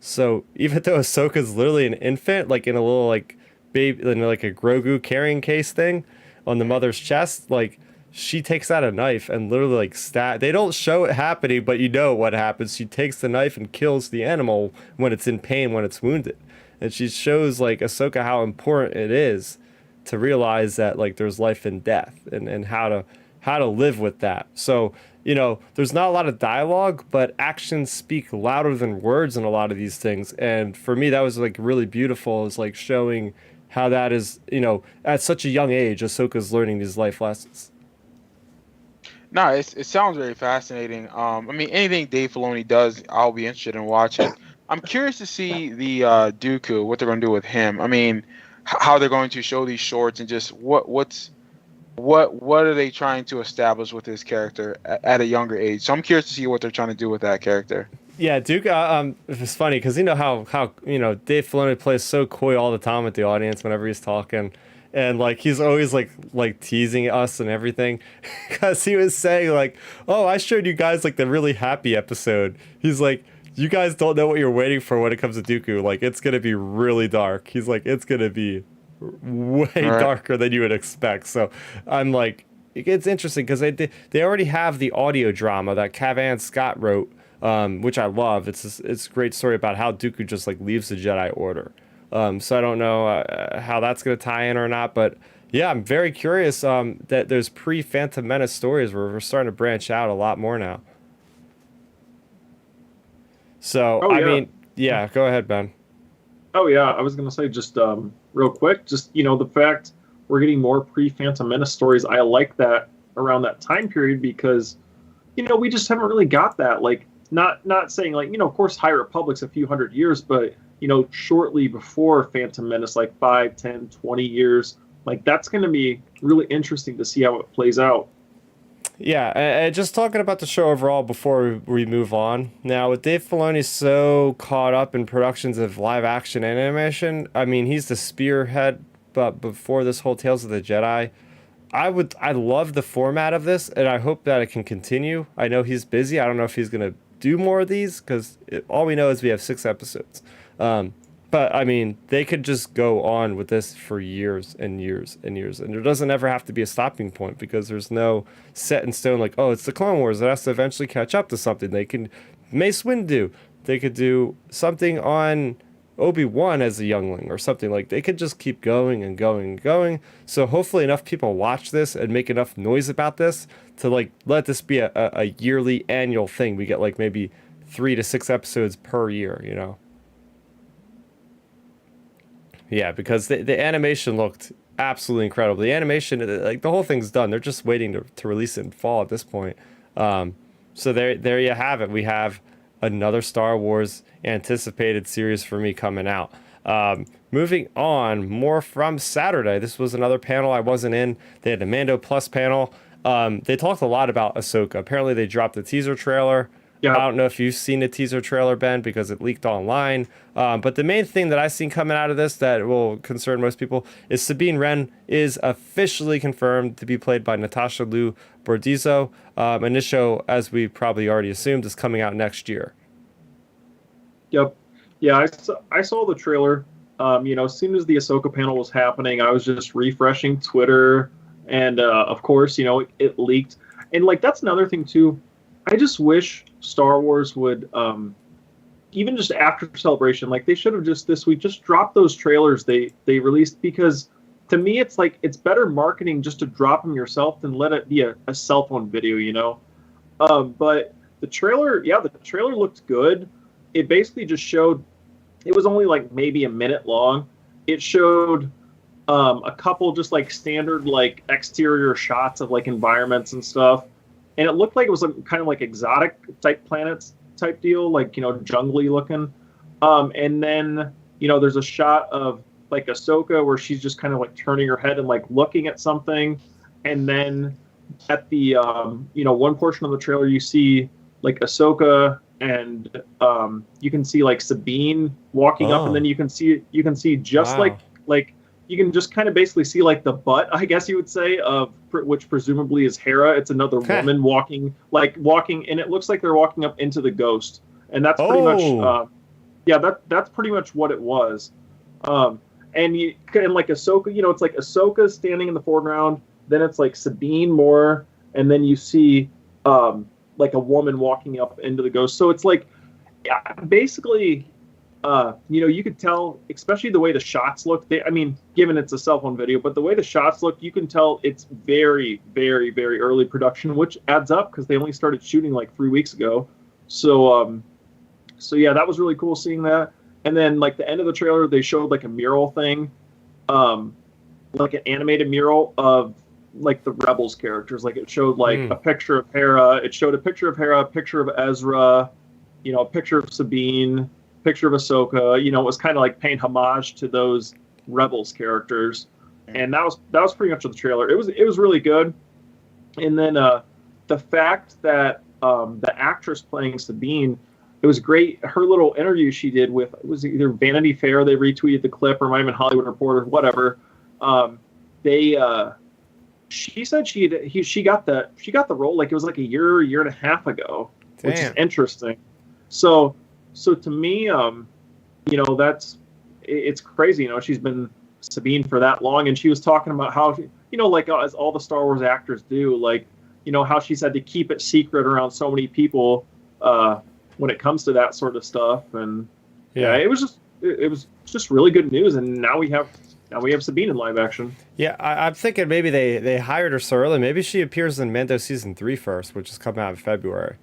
So even though Ahsoka's literally an infant, like in a little like baby, in like a Grogu carrying case thing on the mother's chest, like she takes out a knife and literally like stab. They don't show it happening, but what happens. She takes the knife and kills the animal when it's in pain, when it's wounded. And she shows like Ahsoka how important it is to realize that like there's life and death and how to live with that. So there's not a lot of dialogue, but actions speak louder than words in a lot of these things. And for me, that was like really beautiful. Is like showing how that is, at such a young age, Ahsoka's learning these life lessons. No, it sounds very fascinating. I mean, anything Dave Filoni does, I'll be interested in watching. I'm curious to see the Dooku, what they're going to do with him. I mean, how they're going to show these shorts and just what are they trying to establish with his character at a younger age? So I'm curious to see what they're trying to do with that character. Yeah, Duke. It's funny because how Dave Filoni plays so coy all the time with the audience whenever he's talking, and like he's always like teasing us and everything, because he was saying like, oh, I showed you guys like the really happy episode. He's like, you guys don't know what you're waiting for when it comes to Dooku. Like it's gonna be really dark. He's like, it's gonna be way Right. darker than you would expect. So I'm like, it's interesting because they already have the audio drama that Cavan Scott wrote, which I love. It's a great story about how Dooku just like leaves the Jedi Order. So I don't know how that's gonna tie in or not, but yeah, I'm very curious that there's pre-Phantom Menace stories where we're starting to branch out a lot more now. So Oh I yeah. mean, yeah, go ahead, Ben. Oh yeah, I was gonna say just real quick, just the fact we're getting more pre-Phantom Menace stories. I like that around that time period because we just haven't really got that. Like not saying like of course High Republic's a few hundred years, but shortly before Phantom Menace, like 5, 10, 20 years, like that's gonna be really interesting to see how it plays out. Yeah, and just talking about the show overall before we move on. Now, with Dave Filoni so caught up in productions of live action and animation, I mean, he's the spearhead. But before this whole Tales of the Jedi, I love the format of this, and I hope that it can continue. I know he's busy. I don't know if he's gonna do more of these because all we know is we have 6 episodes. But I mean, they could just go on with this for years and years and years, and there doesn't ever have to be a stopping point because there's no set in stone. Like, oh, it's the Clone Wars that has to eventually catch up to something. They can Mace Windu. They could do something on Obi-Wan as a youngling or something. Like they could just keep going and going and going. So hopefully enough people watch this and make enough noise about this to like let this be a yearly annual thing. We get like maybe 3 to 6 episodes per year. Yeah, because the animation looked absolutely incredible. The animation, like the whole thing's done. They're just waiting to release it in fall at this point. So there you have it. We have another Star Wars anticipated series for me coming out. Moving on, more from Saturday. This was another panel I wasn't in. They had a Mando Plus panel. They talked a lot about Ahsoka. Apparently they dropped the teaser trailer. Yeah. I don't know if you've seen the teaser trailer, Ben, because it leaked online. But the main thing that I've seen coming out of this that will concern most people is Sabine Wren is officially confirmed to be played by Natasha Burdiso. And this show, as we probably already assumed, is coming out next year. Yep. Yeah, I saw the trailer. As soon as the Ahsoka panel was happening, I was just refreshing Twitter, and of course, it leaked. And like that's another thing too. I just wish Star Wars would, even just after Celebration, like they should have just this week just dropped those trailers they released, because to me it's like it's better marketing just to drop them yourself than let it be a cell phone video. But the trailer looked good. It basically just showed, it was only like maybe a minute long. It showed a couple just like standard like exterior shots of like environments and stuff. And it looked like it was kind of like exotic type planets type deal, like, jungly looking. And then, there's a shot of like Ahsoka where she's just kind of like turning her head and like looking at something. And then at the, one portion of the trailer, you see like Ahsoka and you can see like Sabine walking up, and then you can see just Wow. like you can just kind of basically see like the butt, I guess you would say, of which presumably is Hera. It's another woman walking, and it looks like they're walking up into the ghost, and that's pretty much, that's pretty much what it was. And like Ahsoka, it's like Ahsoka standing in the foreground, then it's like Sabine more, and then you see like a woman walking up into the ghost. So it's like basically. You could tell, especially the way the shots look. Given it's a cell phone video, but the way the shots look, you can tell it's very, very, very early production, which adds up because they only started shooting like 3 weeks ago. So yeah, that was really cool seeing that. And then like the end of the trailer, they showed like a mural thing, like an animated mural of like the Rebels characters. Like it showed like a picture of Hera. It showed a picture of Hera, a picture of Ezra, a picture of Sabine. Picture of Ahsoka, it was kind of like paying homage to those Rebels characters, and that was pretty much the trailer. It was really good. And then the fact that the actress playing Sabine, it was great. Her little interview she did with, it was either Vanity Fair, they retweeted the clip, or might have been Hollywood Reporter, whatever. She said she got the role like it was like a year and a half ago. Damn. Which is interesting. So to me, it's crazy. She's been Sabine for that long, and she was talking about how, like as all the Star Wars actors do, like, how she's had to keep it secret around so many people when it comes to that sort of stuff. And yeah, it was just really good news. And now we have Sabine in live action. Yeah, I'm thinking maybe they hired her so early. Maybe she appears in Mando season 3 first, which is coming out in February.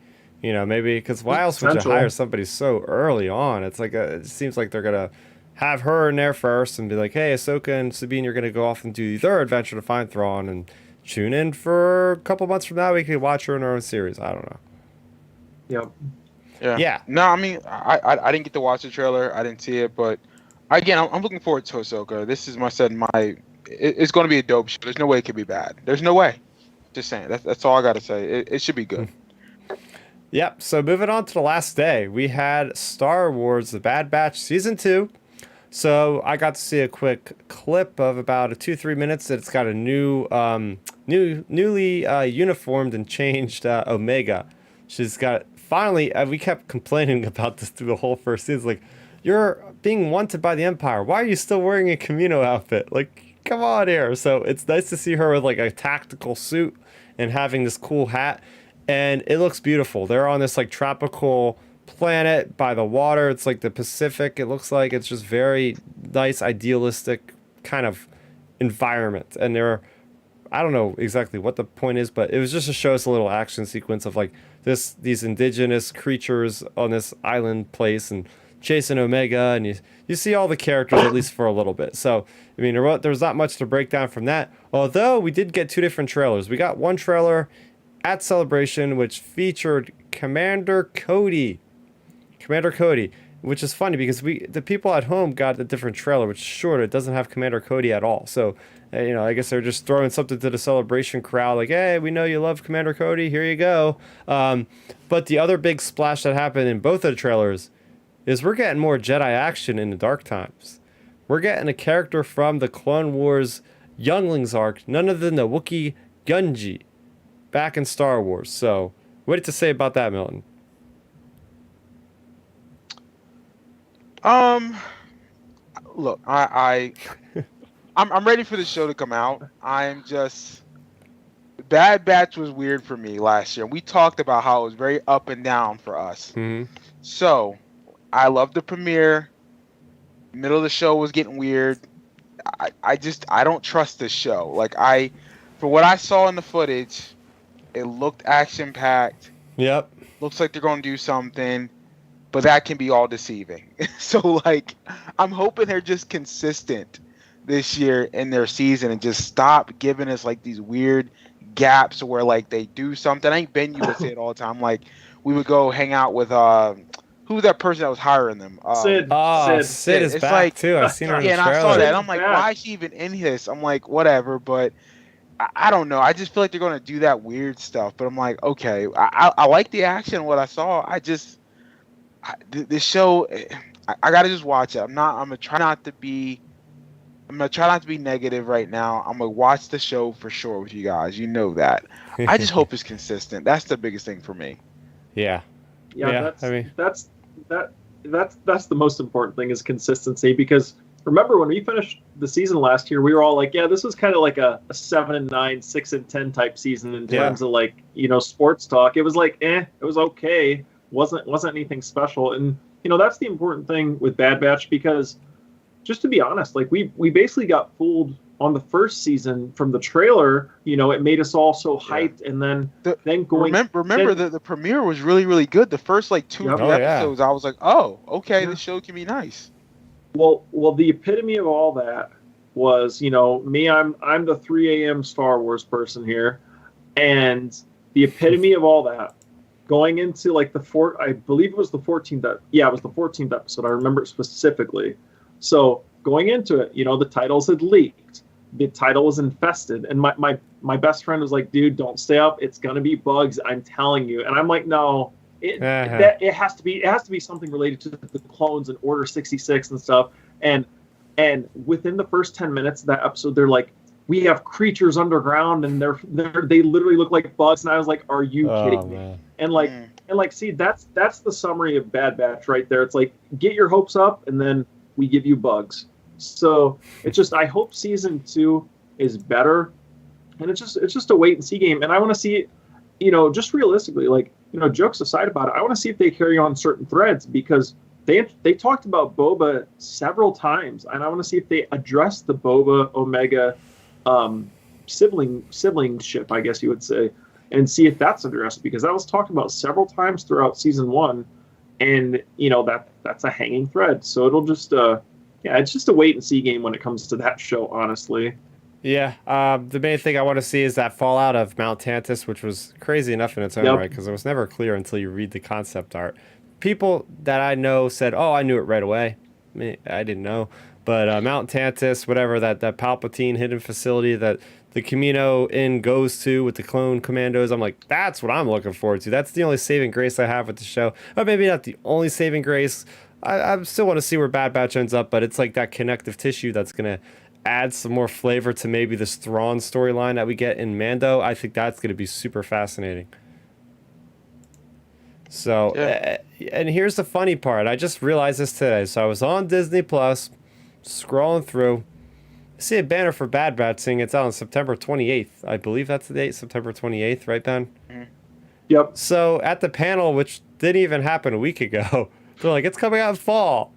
Maybe because why else would you hire somebody so early on? It's like it seems like they're gonna have her in there first and be like, hey, Ahsoka and Sabine, you're gonna go off and do their adventure to find Thrawn, and tune in for a couple months from now. We can watch her in her own series. I don't know. Yep. Yeah. No, I mean, I didn't get to watch the trailer. I didn't see it, but again, I'm looking forward to Ahsoka. This is it's going to be a dope show. There's no way it could be bad. There's no way. Just saying. That's all I got to say. It should be good. Yep. So moving on to the last day, we had Star Wars: The Bad Batch Season 2. So I got to see a quick clip of about 2-3 minutes that it's got a newly uniformed and changed Omega. She's got finally. We kept complaining about this through the whole first season. Like, you're being wanted by the Empire. Why are you still wearing a Camino outfit? Like, come on here. So it's nice to see her with like a tactical suit and having this cool hat. And it looks beautiful. They're on this like tropical planet by the water. It's like the Pacific. It looks like it's just very nice, idealistic kind of environment. And I don't know exactly what the point is, but it was just to show us a little action sequence of like these indigenous creatures on this island place and chasing Omega, and you see all the characters at least for a little bit. So I mean, there's not much to break down from that. Although we did get 2 different trailers. We got one trailer at Celebration which featured Commander Cody, which is funny because the people at home got a different trailer, which is short. It doesn't have Commander Cody at all. So I guess they're just throwing something to the Celebration crowd, like, hey, we know you love Commander Cody, here you go. But the other big splash that happened in both of the trailers is we're getting more Jedi action in the Dark Times. We're getting a character from the Clone Wars Younglings arc, none other than the Wookiee Gunji, back in Star Wars. So what did you say about that, Milton? Look, I'm ready for the show to come out. I'm just Bad Batch was weird for me last year. We talked about how it was very up and down for us. Mm-hmm. So I loved the premiere. Middle of the show was getting weird. I don't trust this show. Like, for what I saw in the footage, it looked action packed. Yep. Looks like they're going to do something, but that can be all deceiving. So like, I'm hoping they're just consistent this year in their season and just stop giving us like these weird gaps where like they do something. I think Ben, you would say it all the time. Like, we would go hang out with who was that person that was hiring them? Sid. Sid is it's back like, too. I've seen her in the and trailer. I saw that. I'm like, why is she even in this? I'm like, whatever, but I don't know. I just feel like they're going to do that weird stuff. But I'm like, okay, I like the action. What I saw, this show, I got to just watch it. I'm gonna try not to be negative right now. I'm gonna watch the show for sure with you guys. You know that. I just hope it's consistent. That's the biggest thing for me. Yeah. That's the most important thing is consistency, because remember when we finished the season last year, we were all like, yeah, this was kind of like a 7-9, 6-10 type season in terms of like, sports talk. It was like, it was okay. Wasn't anything special. And, that's the important thing with Bad Batch, because just to be honest, like we basically got fooled on the first season from the trailer. It made us all so hyped, and then going. Remember that the premiere was really, really good. The first like 2 episodes, I was like, oh, okay, this show can be nice. Well, the epitome of all that was, me. I'm the 3 a.m. Star Wars person here, and the epitome of all that, going into like I believe it was the 14th. Yeah, it was the 14th episode. I remember it specifically. So going into it, the titles had leaked. The title was infested, and my best friend was like, "Dude, don't stay up. It's gonna be bugs. I'm telling you." And I'm like, "No, it has to be something related to the clones and Order 66 and stuff." And within the first 10 minutes of that episode, they're like, "We have creatures underground, and they literally look like bugs." And I was like, "Are you kidding me?" And like, see, that's the summary of Bad Batch right there. It's like, get your hopes up, and then we give you bugs. So it's just, I hope season 2 is better, and it's just a wait and see game. And I want to see, just realistically, like, jokes aside about it, I want to see if they carry on certain threads, because they talked about Boba several times, and I want to see if they address the Boba Omega siblingship, I guess you would say, and see if that's addressed, because that was talked about several times throughout season 1, and that's a hanging thread. So it'll just it's just a wait and see game when it comes to that show, honestly. Yeah, the main thing I want to see is that fallout of Mount Tantus, which was crazy enough in its own right, because it was never clear until you read the concept art. People that I know said, "Oh, I knew it right away." I mean, I didn't know, but Mount Tantus, whatever, that Palpatine hidden facility that the Camino Inn goes to with the clone commandos, I'm like, that's what I'm looking forward to. That's the only saving grace I have with the show. Or maybe not the only saving grace. I still want to see where Bad Batch ends up, but it's like that connective tissue that's gonna add some more flavor to maybe this Thrawn storyline that we get in Mando. I think that's gonna be super fascinating. So, and here's the funny part. I just realized this today. So I was on Disney Plus, scrolling through. I see a banner for Bad Batch saying it's out on September 28th. I believe that's the date, September 28th, right, Ben? Mm-hmm. Yep. So at the panel, which didn't even happen a week ago, they're like, it's coming out in fall.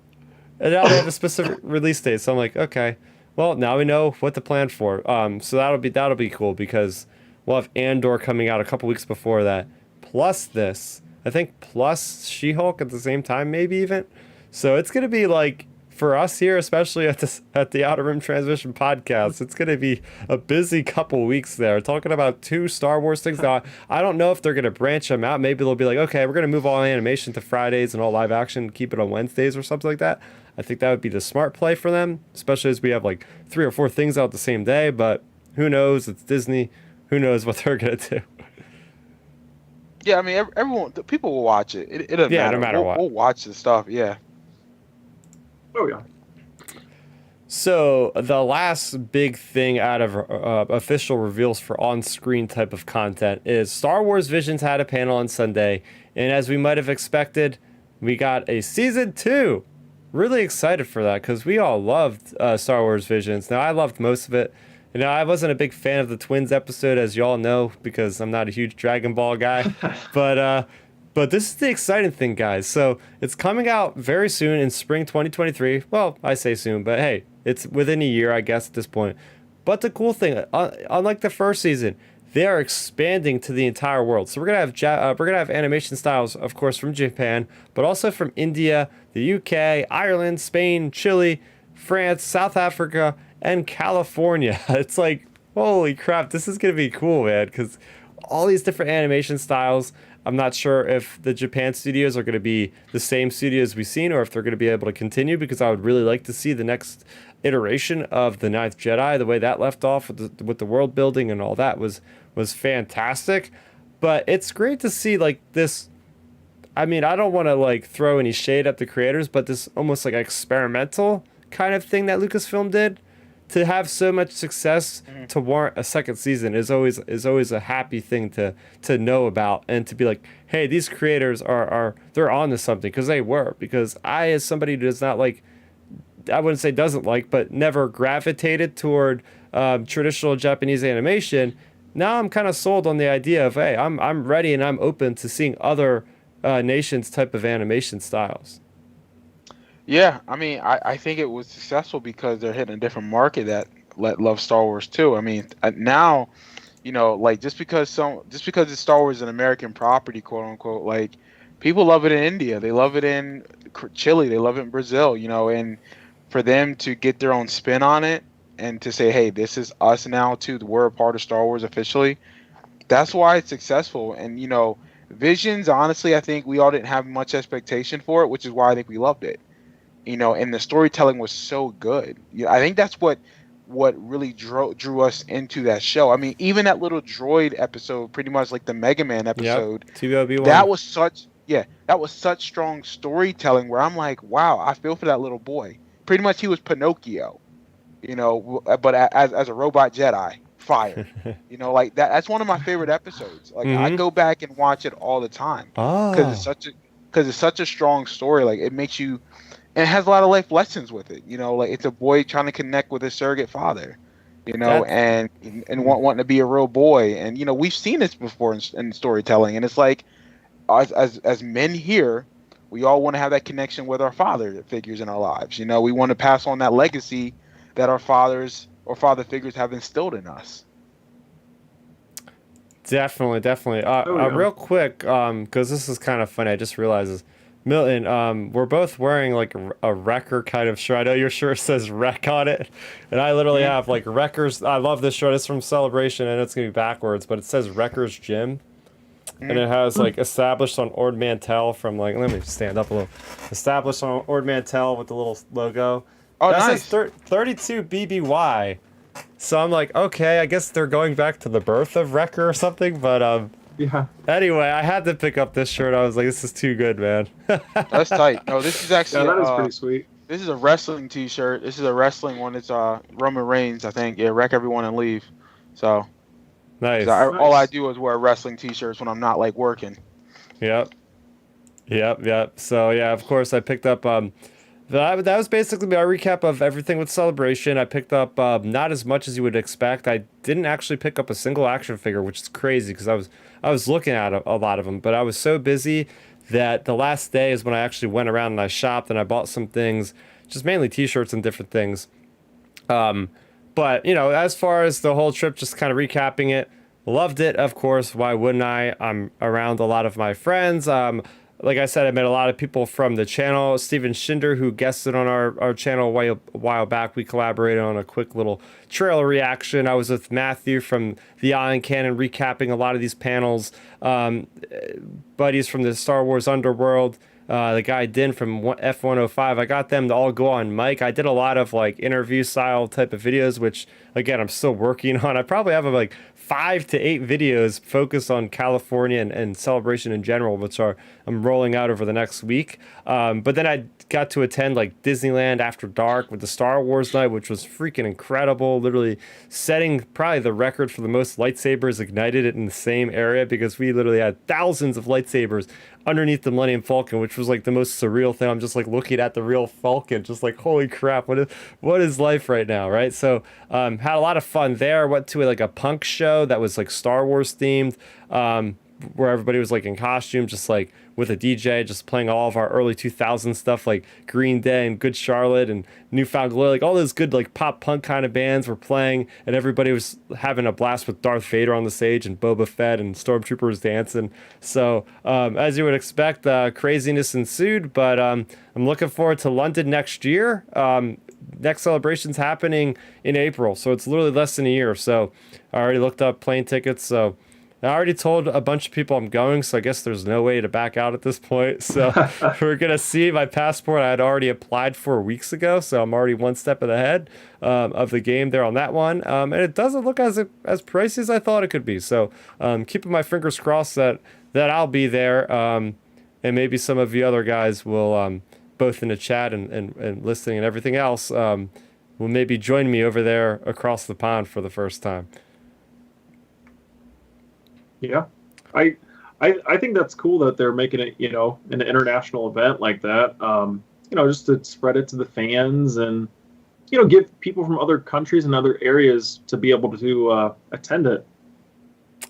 And now they have a specific release date. So I'm like, okay, well, now we know what to plan for. So that'll be cool, because we'll have Andor coming out a couple weeks before that, plus this. I think plus She-Hulk at the same time, maybe even. So it's going to be like, for us here, especially at the Outer Rim Transmission podcast, it's going to be a busy couple weeks there. Talking about 2 Star Wars things. Now, I don't know if they're going to branch them out. Maybe they'll be like, okay, we're going to move all animation to Fridays and all live action, keep it on Wednesdays or something like that. I think that would be the smart play for them, especially as we have like 3 or 4 things out the same day. But who knows? It's Disney. Who knows what they're going to do? Yeah, I mean, the people will watch it. It doesn't matter. No matter what. We'll watch the stuff, yeah. Oh, yeah. So the last big thing out of official reveals for on-screen type of content is Star Wars Visions had a panel on Sunday, and as we might have expected, we got a season 2. Really excited for that, because we all loved Star Wars Visions. Now, I loved most of it. I wasn't a big fan of the Twins episode, as you all know, because I'm not a huge Dragon Ball guy. But this is the exciting thing, guys. So it's coming out very soon in spring 2023. Well, I say soon, but hey, it's within a year, I guess, at this point. But the cool thing, unlike the first season, they are expanding to the entire world. So we're gonna have animation styles, of course, from Japan, but also from India, the UK, Ireland, Spain, Chile, France, South Africa, and California. It's like, holy crap, this is gonna be cool, man, because all these different animation styles. I'm not sure if the Japan studios are going to be the same studios we've seen, or if they're going to be able to continue, because I would really like to see the next iteration of The Ninth Jedi. The way that left off with the world building and all that was fantastic. But it's great to see like this. I mean, I don't want to like throw any shade at the creators, but this almost like experimental kind of thing that Lucasfilm did, to have so much success to warrant a second season is always a happy thing to know about, and to be like, hey, these creators they're on to something, because they were. Because I, as somebody who does not like, I wouldn't say doesn't like, but never gravitated toward traditional Japanese animation, now I'm kind of sold on the idea of, hey, I'm ready and I'm open to seeing other nations type of animation styles. Yeah, I mean, I think it was successful because they're hitting a different market that love Star Wars too. I mean, now, like just because it's Star Wars is an American property, quote unquote, like people love it in India, they love it in Chile, they love it in Brazil, and for them to get their own spin on it and to say, hey, this is us now too, we're a part of Star Wars officially. That's why it's successful. And Visions, honestly, I think we all didn't have much expectation for it, which is why I think we loved it. And the storytelling was so good. I think that's what really drew us into that show. I mean, even that little droid episode, pretty much like the Mega Man episode, Obi-Wan. that was such strong storytelling where I'm like, wow, I feel for that little boy. Pretty much he was Pinocchio, but as a robot Jedi, fire. Like that's one of my favorite episodes. Like I go back and watch it all the time because it's such a strong story. Like it makes you and it has a lot of life lessons with it. You know, like it's a boy trying to connect with his surrogate father. You know, That and wanting to be a real boy, and you know we've seen this before in storytelling, and it's like as men here, we all want to have that connection with our father figures in our lives. You know, we want to pass on that legacy that our fathers or father figures have instilled in us. definitely. Yeah. Real quick, because this is kind of funny. I just realized this. Milton, we're both wearing like a Wrecker kind of shirt. I know your shirt says Wreck on it, and I literally have like Wreckers. I love this shirt. It's from Celebration, and it's gonna be backwards, but it says Wreckers Gym, and it has like established on Ord Mantell from like. Let me stand up a little. Established on Ord Mantell with the little logo. Oh, That nice. says 32 BBY. So I'm like, okay, I guess they're going back to the birth of Wrecker or something, but Yeah. anyway, I had to pick up this shirt. I was like, this is too good, man. That's tight. No, this is Yeah, actually that is pretty sweet. this is a wrestling T-shirt. This is a wrestling one. It's Roman Reigns, I think. Yeah, wreck everyone and leave. So, Nice. all I do is wear wrestling T-shirts when I'm not like working. Yep. So yeah, of course I picked up that was basically my recap of everything with Celebration. I picked up not as much as you would expect. I didn't actually pick up a single action figure, which is crazy because I was looking at a lot of them, but I was so busy that the last day is when I actually went around and I shopped and I bought some things, just mainly t-shirts and different things. But you know, as far as the whole trip, just kind of recapping it, loved it, of course. Why wouldn't I? I'm around a lot of my friends. Like I said, I met a lot of people from the channel. Steven Schinder, who guested on our channel a while back, we collaborated on a quick little trailer reaction. I was with Matthew from the Ion Cannon recapping a lot of these panels. Buddies from the Star Wars Underworld. The guy Din from F105, I got them to all go on mic. I did a lot of like interview style type of videos, which again I'm still working on. I probably have like 5 to 8 videos focused on California and Celebration in general, which I'm rolling out over the next week. But then I got to attend like Disneyland After Dark with the Star Wars night, which was freaking incredible. Literally setting probably the record for the most lightsabers ignited in the same area, because we literally had thousands of lightsabers underneath the Millennium Falcon, which was like the most surreal thing. I'm just like looking at the real Falcon, just like, holy crap, what is life right now, right? So had a lot of fun there. Went to like a punk show that was like Star Wars themed, where everybody was like in costume, just like with a DJ, just playing all of our early 2000s stuff like Green Day and Good Charlotte and Newfound Glory, like all those good like pop punk kind of bands were playing, and everybody was having a blast with Darth Vader on the stage and Boba Fett and Stormtroopers dancing. So as you would expect, craziness ensued, but I'm looking forward to London next year. Next celebration's happening in April, so it's literally less than a year. So I already looked up plane tickets, so I already told a bunch of people I'm going, so I guess there's no way to back out at this point. So we're going to see. My passport I had already applied for weeks ago, so I'm already one step ahead of the game there on that one. And it doesn't look as pricey as I thought it could be. So keeping my fingers crossed that I'll be there, and maybe some of the other guys will, both in the chat and listening and everything else, will maybe join me over there across the pond for the first time. Yeah, I think that's cool that they're making it, you know, an international event like that. You know, just to spread it to the fans and, you know, give people from other countries and other areas to be able to attend it.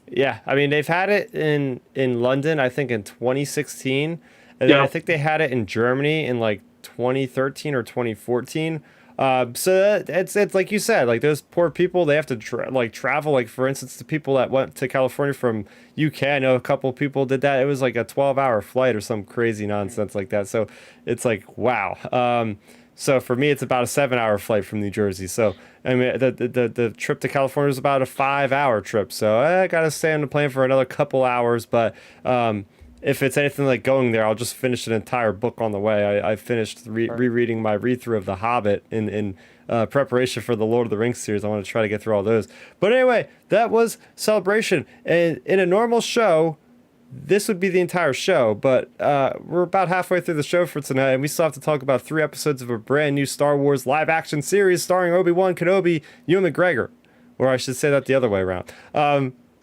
Yeah, I mean they've had it in London, I think in 2016, and then I think they had it in Germany in like 2013 or 2014. So it's like you said, like those poor people, they have to travel. Like for instance, the people that went to California from UK, I know a couple of people did that. It was like a 12-hour flight or some crazy nonsense like that. So it's like, wow. So for me, it's about a 7-hour flight from New Jersey. So I mean, the trip to California is about a 5-hour trip. So I gotta stay on the plane for another couple hours. But if it's anything like going there, I'll just finish an entire book on the way. I finished rereading my read-through of The Hobbit in preparation for the Lord of the Rings series. I want to try to get through all those. But anyway, that was Celebration. And in a normal show, this would be the entire show. But we're about halfway through the show for tonight, and we still have to talk about 3 episodes of a brand new Star Wars live-action series starring Obi-Wan Kenobi, Ewan McGregor. Or I should say that the other way around.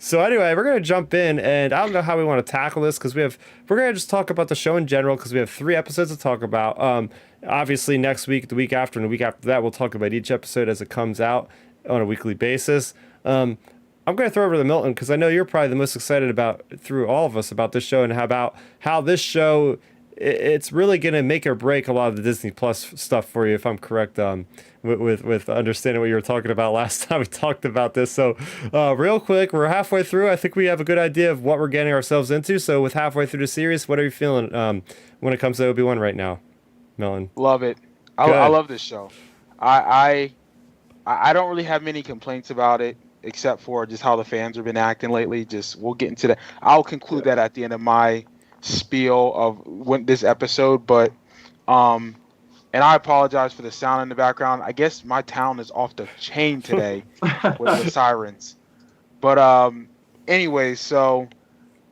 So anyway, we're gonna jump in, and I don't know how we want to tackle this because we're gonna just talk about the show in general because we have 3 episodes to talk about. Obviously next week, the week after, and the week after that, we'll talk about each episode as it comes out on a weekly basis. I'm gonna throw over to Milton because I know you're probably the most excited about through all of us about this show and how this show it's really gonna make or break a lot of the Disney Plus stuff for you, if I'm correct. With understanding what you were talking about last time we talked about this. So, real quick, we're halfway through. I think we have a good idea of what we're getting ourselves into. So, with halfway through the series, what are you feeling when it comes to Obi-Wan right now, Melon? Love it. I love this show. I don't really have many complaints about it, except for just how the fans have been acting lately. We'll get into that. I'll conclude that at the end of my spiel of this episode, but and I apologize for the sound in the background. I guess my town is off the chain today with the sirens. But anyway, so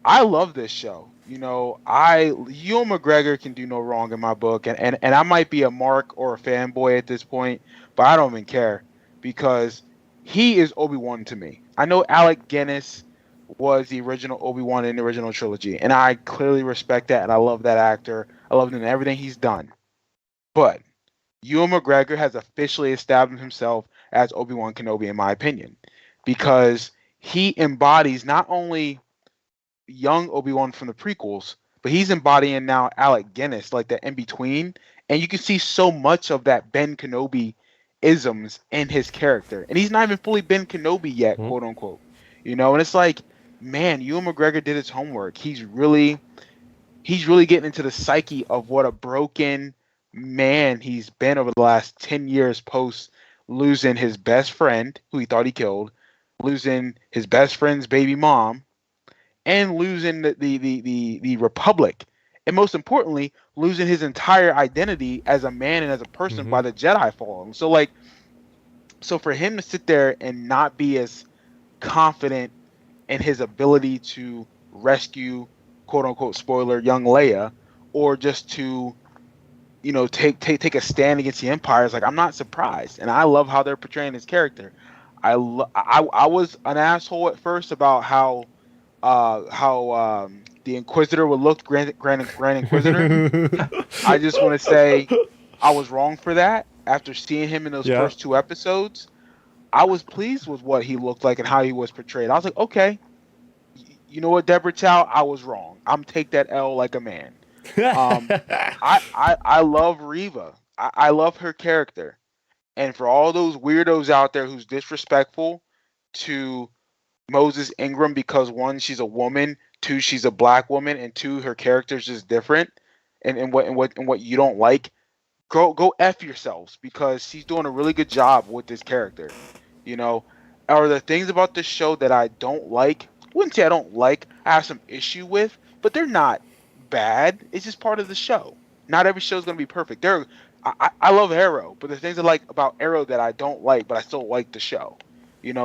I love this show. Ewan McGregor can do no wrong in my book, and I might be a mark or a fanboy at this point, but I don't even care because he is Obi-Wan to me. I know Alec Guinness was the original Obi-Wan in the original trilogy, and I clearly respect that, and I love that actor. I love him in everything he's done. But Ewan McGregor has officially established himself as Obi-Wan Kenobi, in my opinion, because he embodies not only young Obi-Wan from the prequels, but he's embodying now Alec Guinness, like the in-between, and you can see so much of that Ben Kenobi isms in his character. And he's not even fully Ben Kenobi yet, quote unquote. And it's like, man, Ewan McGregor did his homework. He's really getting into the psyche of what a broken man he's been over the last 10 years post losing his best friend, who he thought he killed, losing his best friend's baby mom, and losing the Republic. And most importantly, losing his entire identity as a man and as a person by the Jedi falling. So for him to sit there and not be as confident in his ability to rescue, quote unquote, spoiler, young Leia, or just to, take a stand against the Empire, is like, I'm not surprised. And I love how they're portraying his character. I was an asshole at first about how the Inquisitor would look, Grand Inquisitor. I just want to say I was wrong for that. After seeing him in those first 2 episodes, I was pleased with what he looked like and how he was portrayed. I was like, okay, you know what, Deborah Chow, I was wrong. I'm take that L like a man. I love Reva. I love her character. And for all those weirdos out there who's disrespectful to Moses Ingram because 1, she's a woman, 2, she's a black woman, and 2, her character's just different, and what you don't like, go F yourselves, because she's doing a really good job with this character. Are there things about this show that I don't like? I wouldn't say I don't like. I have some issue with, but they're not bad. It's just part of the show. Not every show is going to be perfect. I love Arrow, but there's things I like about Arrow that I don't like, but I still like the show.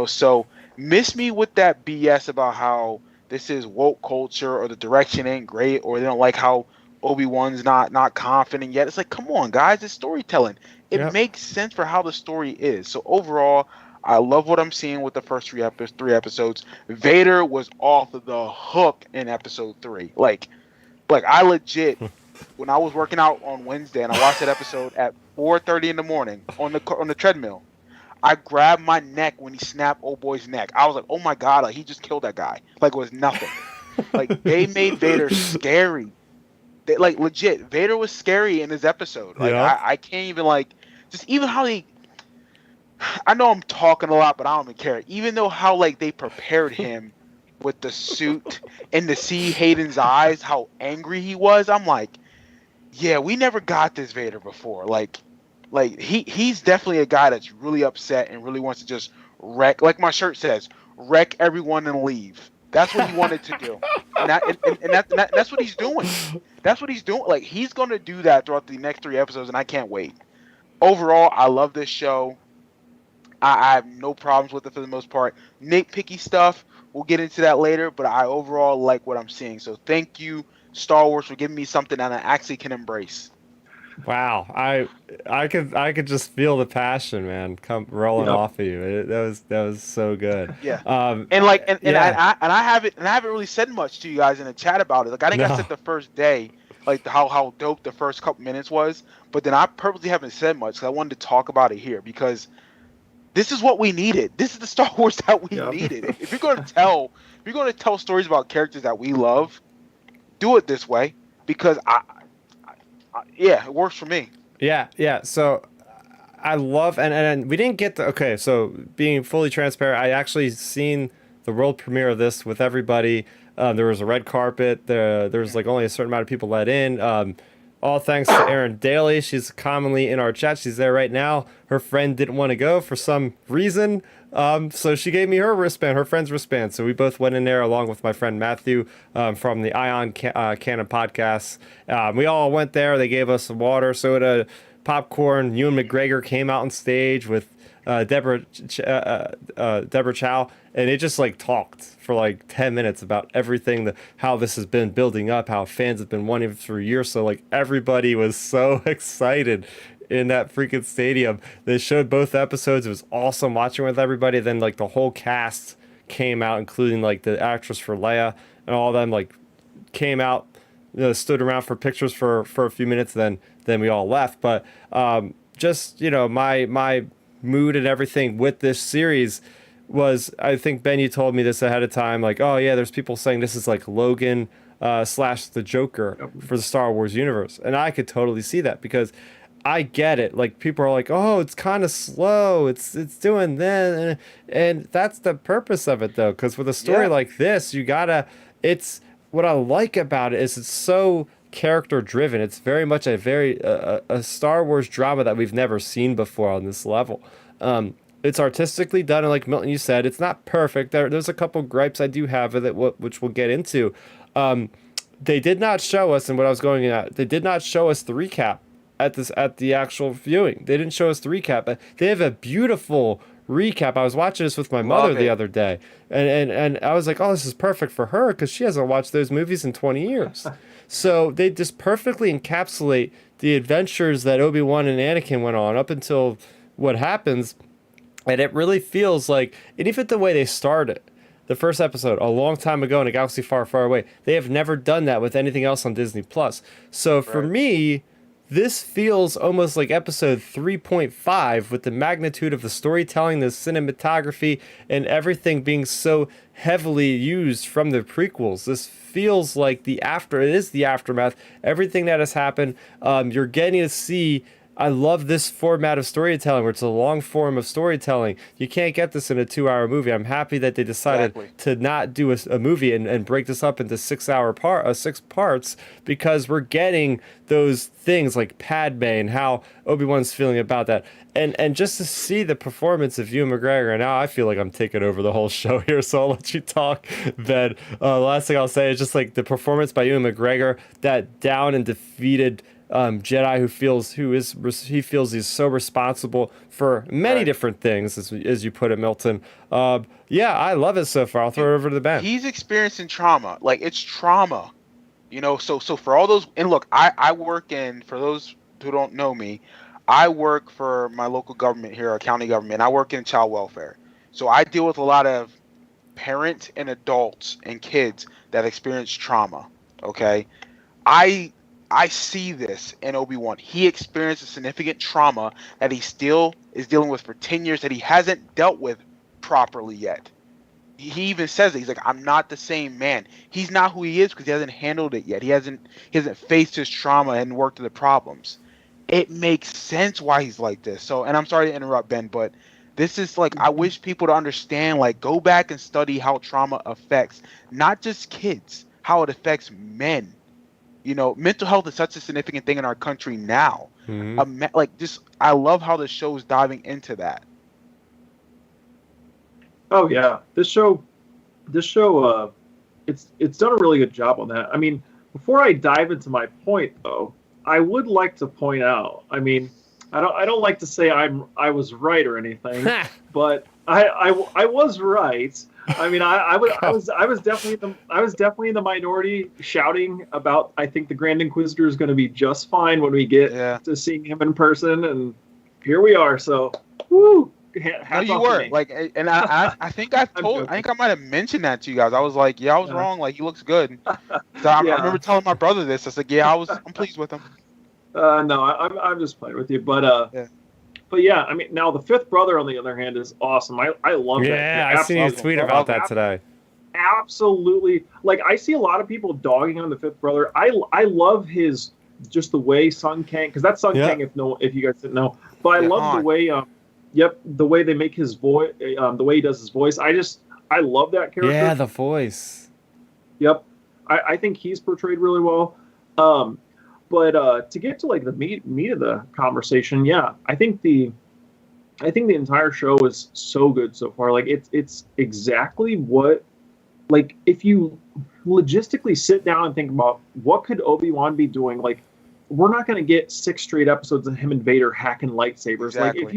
So miss me with that BS about how this is woke culture or the direction ain't great or they don't like how Obi-Wan's not confident yet. It's like, come on, guys, it's storytelling. It makes sense for how the story is. So overall, I love what I'm seeing with the first 3 episodes. Vader was off the hook in episode 3. Like I legit, when I was working out on Wednesday and I watched that episode at 4:30 in the morning on the treadmill, I grabbed my neck when he snapped old boy's neck. I was like, oh my God, like he just killed that guy. Like it was nothing. Like they made Vader scary. Legit, Vader was scary in his episode. Like I can't even just even how he. I know I'm talking a lot, but I don't even care. Even though how they prepared him with the suit and to see Hayden's eyes, how angry he was. I'm like, yeah, we never got this Vader before. He's definitely a guy that's really upset and really wants to just wreck, like my shirt says, wreck everyone and leave. That's what he wanted to do. And that's what he's doing. That's what he's doing. Like, he's going to do that throughout the next 3 episodes, and I can't wait. Overall, I love this show. I have no problems with it for the most part. Nitpicky stuff, we'll get into that later, but I overall like what I'm seeing. So thank you, Star Wars, for giving me something that I actually can embrace. Wow, I could just feel the passion, man, come rolling Yep. off of you. That was so good. Yeah. Um, And like yeah, I haven't really said much to you guys in the chat about it. Like I think I no, said the first day, like how dope the first couple minutes was, but then I purposely haven't said much because I wanted to talk about it here because this is what we needed. This is the Star Wars that we Yep. needed. If you're going to tell stories about characters that we love, do it this way because yeah, it works for me. yeah. So I love and we didn't get the okay. So being fully transparent, I actually seen the world premiere of this with everybody. There was a red carpet. There was like only a certain amount of people let in. All thanks to Erin Daly. She's commonly in our chat. She's there right now. Her friend didn't want to go for some reason. So she gave me her wristband, her friend's wristband. So we both went in there along with my friend Matthew from the Canon podcast. We all went there. They gave us some water, soda, popcorn. Ewan McGregor came out on stage with Deborah Chow, and it just like talked for like 10 minutes about everything, how this has been building up, how fans have been wanting it for years. So like everybody was so excited in that freaking stadium. They showed both episodes. It was awesome watching with everybody. Then like the whole cast came out, including like the actress for Leia and all of them like came out, stood around for pictures for a few minutes. Then we all left. But just my mood and everything with this series was, I think Ben, you told me this ahead of time, like, oh yeah, there's people saying this is like Logan slash the Joker for the Star Wars universe, and I could totally see that because I get it. Like people are like, oh, it's kind of slow. It's doing that, and that's the purpose of it though. Because with a story Yeah. like this, you gotta. It's what I like about it is it's so character driven. It's very much a Star Wars drama that we've never seen before on this level. It's artistically done, and like Milton, you said, it's not perfect. There's a couple gripes I do have with it, which we'll get into. They did not show us, and what I was going at, they did not show us the recap at the actual viewing. They didn't show us the recap, but they have a beautiful recap. I was watching this with my mother Love the it. other day, and I was like, oh, this is perfect for her because she hasn't watched those movies in 20 years. So they just perfectly encapsulate the adventures that Obi-Wan and Anakin went on up until what happens, and it really feels like, and even the way they started the first episode a long time ago in a galaxy far, far away, they have never done that with anything else on Disney Plus. So for Right. me, this feels almost like episode 3.5 with the magnitude of the storytelling, the cinematography, and everything being so heavily used from the prequels. This feels like it is the aftermath. Everything that has happened, you're getting to see. I love this format of storytelling where it's a long form of storytelling. You can't get this in a 2-hour movie. I'm happy that they decided Exactly. to not do a movie and break this up into 6 parts because we're getting those things like Padme and how Obi-Wan's feeling about that. And just to see the performance of Ewan McGregor, and now I feel like I'm taking over the whole show here, so I'll let you talk, Ben. The last thing I'll say is just like the performance by Ewan McGregor, that down and defeated Jedi who feels he's so responsible for many Right. different things, as you put it, Milton. Yeah, I love it so far. I'll throw it over to the Ben. He's experiencing trauma. Like it's trauma. So for all those, and look, I work in, for those who don't know me, I work for my local government here, our county government. I work in child welfare. So I deal with a lot of parents and adults and kids that experience trauma. Okay. I see this in Obi-Wan. He experienced a significant trauma that he still is dealing with for 10 years that he hasn't dealt with properly yet. He even says it. He's like, I'm not the same man. He's not who he is because he hasn't handled it yet. He hasn't faced his trauma and worked through the problems. It makes sense why he's like this. So, and I'm sorry to interrupt, Ben, but this is like, I wish people to understand, like, go back and study how trauma affects not just kids, how it affects men. Mental health is such a significant thing in our country now. I love how the show is diving into that. Oh yeah, this show, it's done a really good job on that. I mean, before I dive into my point though, I would like to point out. I mean, I don't like to say I was right or anything, but I was right. I mean, I was definitely in the minority shouting about. I think the Grand Inquisitor is going to be just fine when we get to seeing him in person, and here we are. So, woo! No, you were like, and I think I think I might have mentioned that to you guys. I was like, yeah, I was wrong. Like, he looks good. So I remember telling my brother this. I said, yeah, I'm pleased with him. No, I'm just playing with you, but But yeah, I mean, now the fifth brother, on the other hand, is awesome. I love that. Yeah, I seen you tweet about that today. Absolutely. Like, I see a lot of people dogging on the fifth brother. I love his, just the way Sun Kang, because that's Sun Kang, if you guys didn't know. But I love the way, the way they make his voice, the way he does his voice. I love that character. Yeah, the voice. Yep. I think he's portrayed really well. But to get to like the meat of the conversation, I think the entire show is so good so far. Like, it's exactly what, like, if you logistically sit down and think about what could Obi-Wan be doing, like, we're not going to get 6 straight episodes of him and Vader hacking lightsabers. Exactly. Like,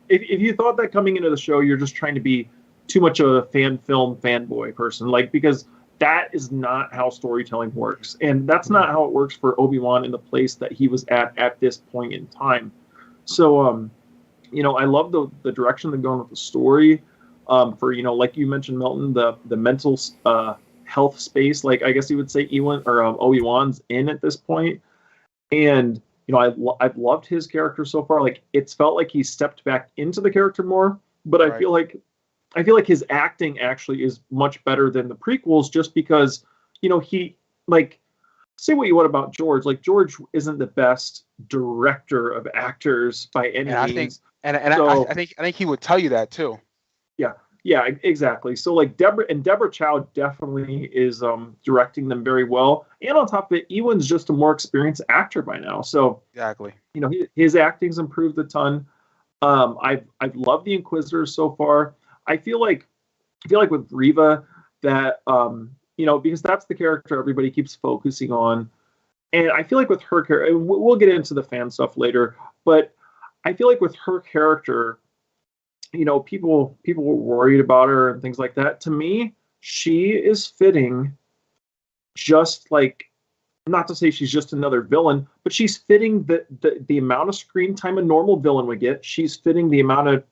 if you thought that coming into the show, you're just trying to be too much of a fanboy person, like, because that is not how storytelling works. And that's not how it works for Obi-Wan in the place that he was at this point in time. So, I love the direction they're going with the story. For, like you mentioned, Milton, the mental health space, like, I guess you would say Obi-Wan's in at this point. And, I've loved his character so far. Like, it's felt like he stepped back into the character more, but I feel like his acting actually is much better than the prequels, just because, he, like, say what you want about George. Like, George isn't the best director of actors by any means. I think he would tell you that too. Yeah, exactly. So, like, Deborah Chow definitely is directing them very well. And on top of it, Ewan's just a more experienced actor by now. So exactly, his acting's improved a ton. I've loved the Inquisitors so far. I feel like with Reva that because that's the character everybody keeps focusing on, and I feel like with her character, we'll get into the fan stuff later, but I feel like with her character, people were worried about her and things like that. To me, she is fitting, just like, not to say she's just another villain, but she's fitting the amount of screen time a normal villain would get. She's fitting the amount of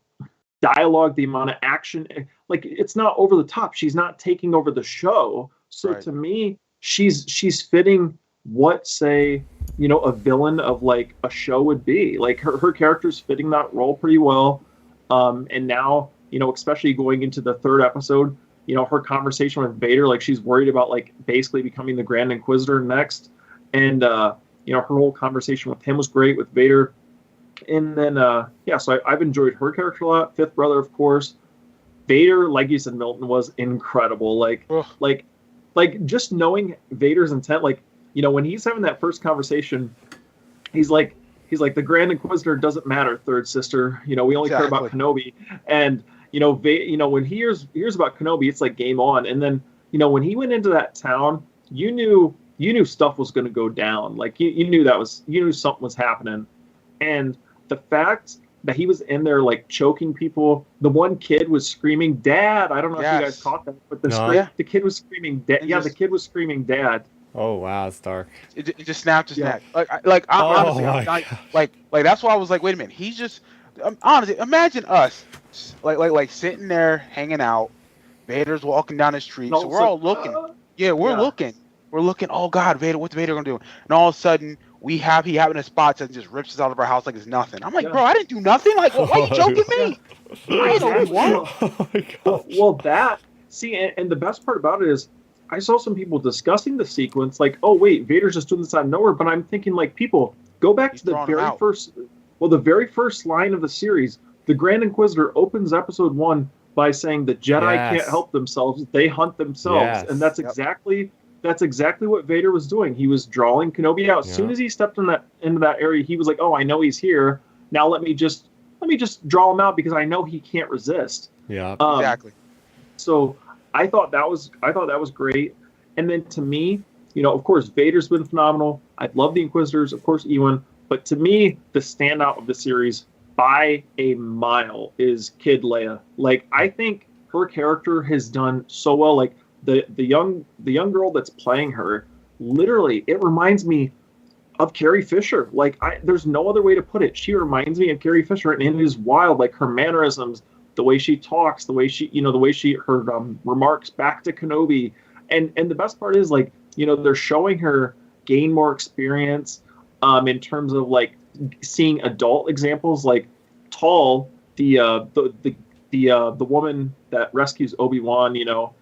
dialogue, the amount of action. Like, it's not over the top. She's not taking over the show. So to me, she's fitting what, say, a villain of like a show would be. Like, her character's fitting that role pretty well. And now, especially going into the third episode, her conversation with Vader, like, she's worried about, like, basically becoming the Grand Inquisitor next. And her whole conversation with him was great, with Vader. And then, so I've enjoyed her character a lot. Fifth brother, of course. Vader, like you said, Milton, was incredible. Like just knowing Vader's intent, like, when he's having that first conversation, he's like, the Grand Inquisitor doesn't matter, third sister. We only care about Kenobi. And, when he hears about Kenobi, it's like game on. And then, when he went into that town, you knew stuff was going to go down. Like, you knew something was happening. And the fact that he was in there, like, choking people, the one kid was screaming, "Dad!" I don't know if you guys caught that, but the kid was screaming, "Dad!" Yeah, the kid was screaming, "Dad!" Oh wow, it's dark. It just snapped his neck. Honestly, that's why I was like, wait a minute. He's just honestly, imagine us like sitting there hanging out. Vader's walking down the street, so we're all looking. We're looking. Oh God, Vader! What's Vader gonna do? And all of a sudden, he happened to spot and just rips us out of our house like it's nothing. I'm like, bro, I didn't do nothing. Like, why are you joking me? I ain't Obi-Wan. Oh my gosh. Well, and the best part about it is, I saw some people discussing the sequence, like, oh wait, Vader's just doing this out of nowhere. But I'm thinking, like, people, go back to the very first line of the series. The Grand Inquisitor opens episode 1 by saying the Jedi can't help themselves; they hunt themselves, and that's exactly what Vader was doing. He was drawing Kenobi out. As soon as he stepped into that area, he was like, "Oh, I know he's here. Now let me just draw him out because I know he can't resist." Yeah, exactly. So I thought that was great. And then to me, of course, Vader's been phenomenal. I love the Inquisitors, of course, Ewan. But to me, the standout of the series by a mile is Kid Leia. Like, I think her character has done so well. Like, the young girl that's playing her, literally, it reminds me of Carrie Fisher. Like, there's no other way to put it. She reminds me of Carrie Fisher, and it is wild. Like, her mannerisms, the way she talks, the way her remarks back to Kenobi, and the best part is, like, they're showing her gain more experience, in terms of like seeing adult examples, like Tall, the woman that rescues Obi-Wan,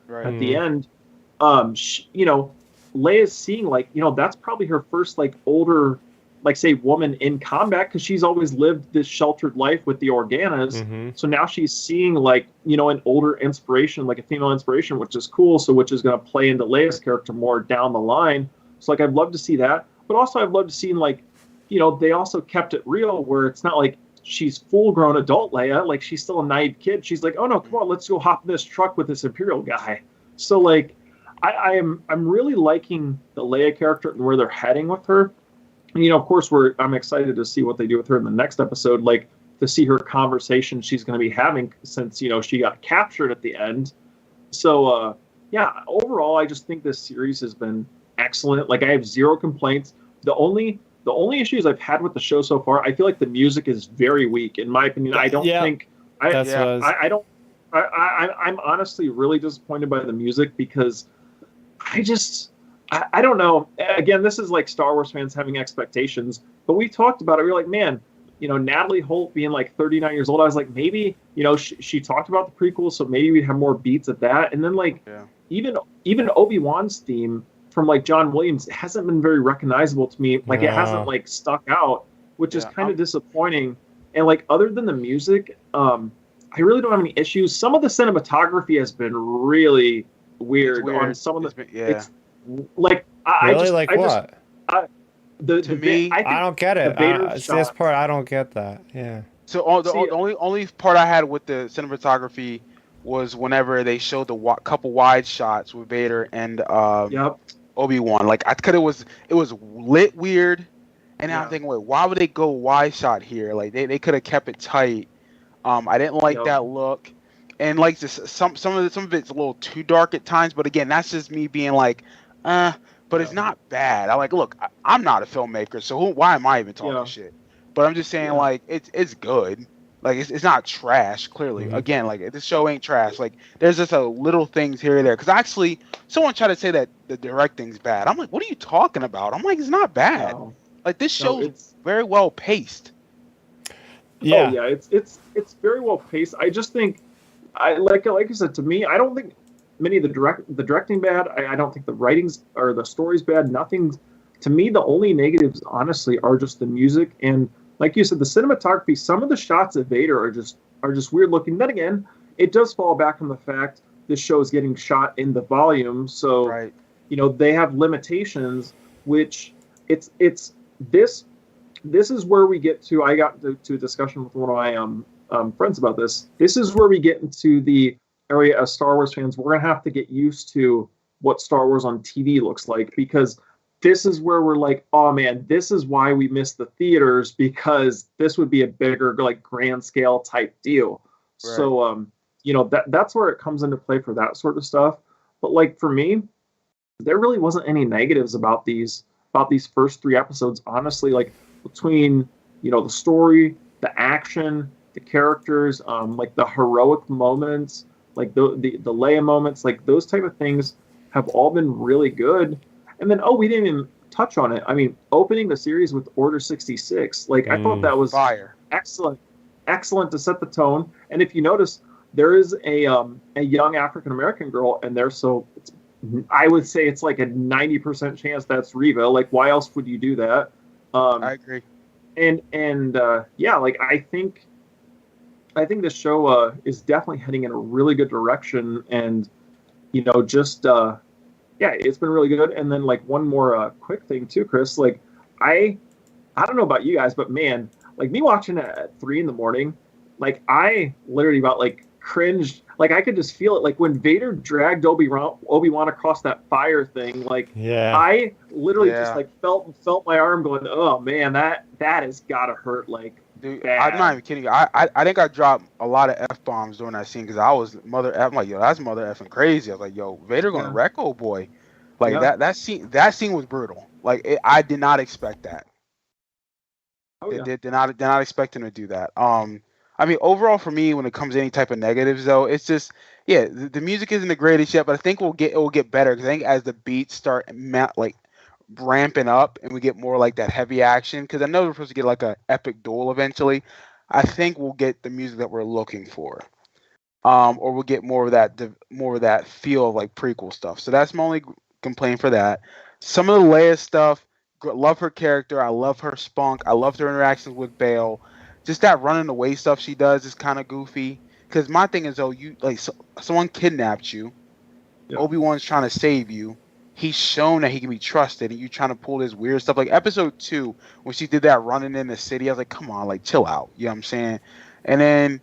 Right. at the end, Leia's seeing, like, that's probably her first, like, older, like, say, woman in combat, because she's always lived this sheltered life with the Organas. So now she's seeing, like, an older inspiration, like a female inspiration, which is cool. So which is going to play into Leia's character more down the line. So, like, I'd love to see that. But also I'd love to see, like, they also kept it real where it's not like she's full-grown adult Leia. Like, she's still a naive kid. She's like, oh, no, come on, let's go hop in this truck with this Imperial guy. So, like, I'm really liking the Leia character and where they're heading with her. And, of course, I'm excited to see what they do with her in the next episode, like, to see her conversation she's going to be having since, she got captured at the end. So, overall, I just think this series has been excellent. Like, I have zero complaints. The only issues I've had with the show so far, I feel like the music is very weak, in my opinion. I don't think... I'm honestly really disappointed by the music because I don't know. Again, this is like Star Wars fans having expectations, but we talked about it. We were like, man, Natalie Holt being like 39 years old, I was like, maybe, she talked about the prequel, so maybe we'd have more beats at that. And then, like, even Obi-Wan's theme from, like, John Williams hasn't been very recognizable to me. Like, it hasn't, like, stuck out, which is kind of disappointing. And, like, other than the music, I really don't have any issues. Some of the cinematography has been really weird. On some of the, it's like, I don't get it. This part, I don't get that. Yeah. So the only part I had with the cinematography was whenever they showed the couple wide shots with Vader and Obi-Wan. Like, it was lit weird, and I'm thinking, wait, why would they go wide shot here? Like, they could have kept it tight. I didn't like that look, and like just some of it's a little too dark at times. But again, that's just me being like, but it's not bad. I'm not a filmmaker, so why am I even talking shit? But I'm just saying, like, it's good. Like, it's not trash. Clearly, again, like, this show ain't trash. Like, there's just a little things here and there. Because actually, someone tried to say that the directing's bad. I'm like, what are you talking about? I'm like, it's not bad. No. Like, this show's very well paced. Yeah. Oh, yeah, it's very well paced. I just think, like I said, to me, I don't think many of the directing bad. I don't think the writings or the story's bad. Nothing. To me, the only negatives, honestly, are just the music and, like you said, the cinematography. Some of the shots of Vader are just weird looking. Then again, it does fall back on the fact this show is getting shot in the volume, so they have limitations. Which it's this. This is where we get to. I got to a discussion with one of my friends about this. This is where we get into the area as Star Wars fans. We're gonna have to get used to what Star Wars on TV looks like, because this is where we're like, oh man, this is why we miss the theaters, because this would be a bigger, like, grand scale type deal. Right. So that's where it comes into play for that sort of stuff. But, like, for me, there really wasn't any negatives about these first 3 episodes, honestly. Like, between the story, the action, the characters, like the heroic moments, like the Leia moments, like those type of things have all been really good. And then, we didn't even touch on it. I mean, opening the series with Order 66, like, I thought that was fire, excellent to set the tone. And if you notice, there is a young African American girl in there, so I would say it's like a 90% chance that's Reva. Like, why else would you do that? I agree. And like, I think this show is definitely heading in a really good direction, and it's been really good. And then, like, one more quick thing too, Chris. Like, I don't know about you guys, but man, like, me watching it at 3 a.m, like, I literally about like cringed. Like I could just feel it. Like when Vader dragged Obi-Wan across that fire thing. Like I literally just like felt my arm going. Oh man, that has gotta hurt. Like dude, bad. I'm not even kidding you. I think I dropped a lot of F-bombs during that scene because I was I'm like, yo, that's mother effing crazy. I was like, yo, Vader gonna wreck old boy. Like that scene was brutal. Like I did not expect that. Did not expect him to do that. I mean, overall for me, when it comes to any type of negatives, though, it's just the music isn't the greatest yet, but I think it will get better because I think as the beats start like ramping up and we get more like that heavy action, because I know we're supposed to get like a epic duel eventually. I think we'll get the music that we're looking for, or we'll get more of that feel of like prequel stuff. So that's my only complaint for that. Some of the Leia stuff. Love her character. I love her spunk. I love her interactions with Bail. Just that running away stuff she does is kind of goofy. Because my thing is, though, you like someone kidnapped you. Yeah. Obi-Wan's trying to save you. He's shown that he can be trusted, and you trying to pull this weird stuff. Like episode 2, when she did that running in the city, I was like, come on, like chill out. You know what I'm saying? And then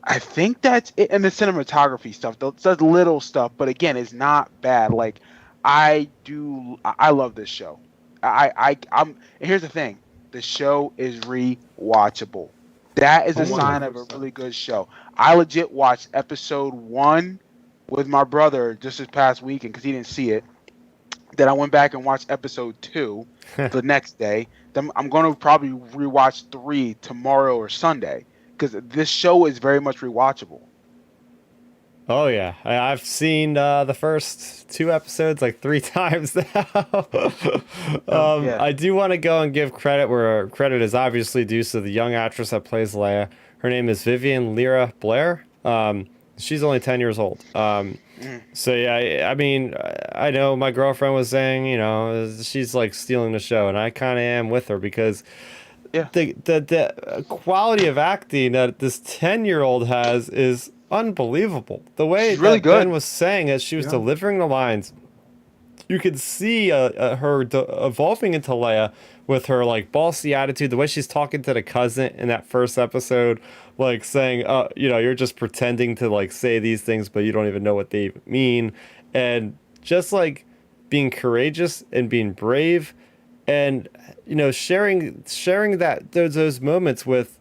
I think that's it. And the cinematography stuff, that's little stuff, but again, it's not bad. Like I love this show. And here's the thing, the show is rewatchable. That is a sign of a really good show. I legit watched episode 1 with my brother just this past weekend because he didn't see it. Then I went back and watched episode 2 the next day. Then I'm going to probably rewatch 3 tomorrow or Sunday because this show is very much rewatchable. Oh yeah, I've seen the first 2 episodes like 3 times now. I do want to go and give credit where credit is obviously due to the young actress that plays Leia. Her name is Vivian Lyra Blair. She's only 10 years old. So yeah, I mean, I know my girlfriend was saying, you know, she's like stealing the show, and I kind of am with her because the quality of acting that this 10-year-old has is unbelievable. The way she's really good. Ben was saying as she was delivering the lines, you could see her evolving into Leia with her like bossy attitude. The way she's talking to the cousin in that first episode, like saying, you know, you're just pretending to like say these things, but you don't even know what they mean, and just like being courageous and being brave, and you know, sharing that those moments with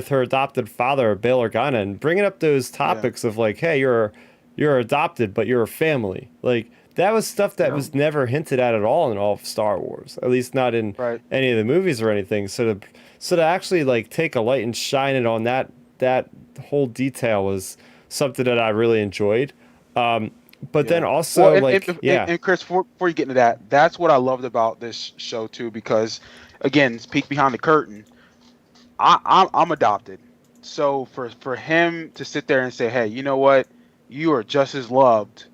her adopted father, Bail Organa, and bringing up those topics of like, hey, you're adopted, but you're a family. Like that was stuff that was never hinted at all in all of Star Wars, at least not in any of the movies or anything. So to actually like take a light and shine it on that whole detail was something that I really enjoyed. But then also and Chris, before you get into that, that's what I loved about this show too, because again, peek behind the curtain. I'm adopted, so for him to sit there and say, hey, you know what, you are just as loved,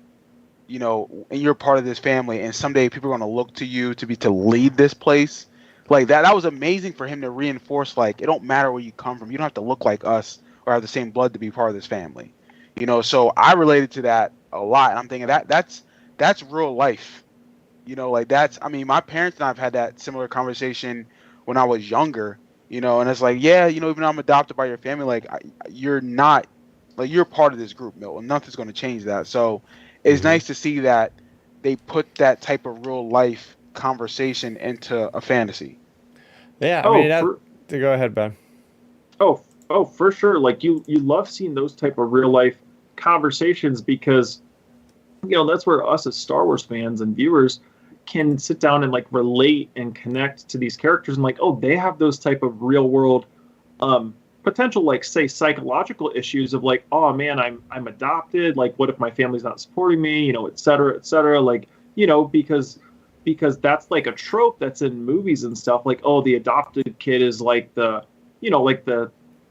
you know, and you're part of this family, and someday people are going to look to you to lead this place, like that was amazing for him to reinforce, like, it don't matter where you come from, you don't have to look like us or have the same blood to be part of this family, you know. So I related to that a lot, and I'm thinking that's real life, you know, like I mean, my parents and I have had that similar conversation when I was younger. You know, and it's like, yeah, you know, even though I'm adopted by your family, like you're not, like you're part of this group, Milton. Nothing's going to change that. So it's nice to see that they put that type of real life conversation into a fantasy. Yeah, I mean, go ahead, Ben. Oh, for sure. Like you love seeing those type of real life conversations because, you know, that's where us as Star Wars fans and viewers can sit down and like relate and connect to these characters and like, oh, they have those type of real world potential, like say psychological issues of like, oh man, I'm adopted, like what if my family's not supporting me, you know, et cetera, like, you know, because that's like a trope that's in movies and stuff, like, oh, the adopted kid is like the, you know, like the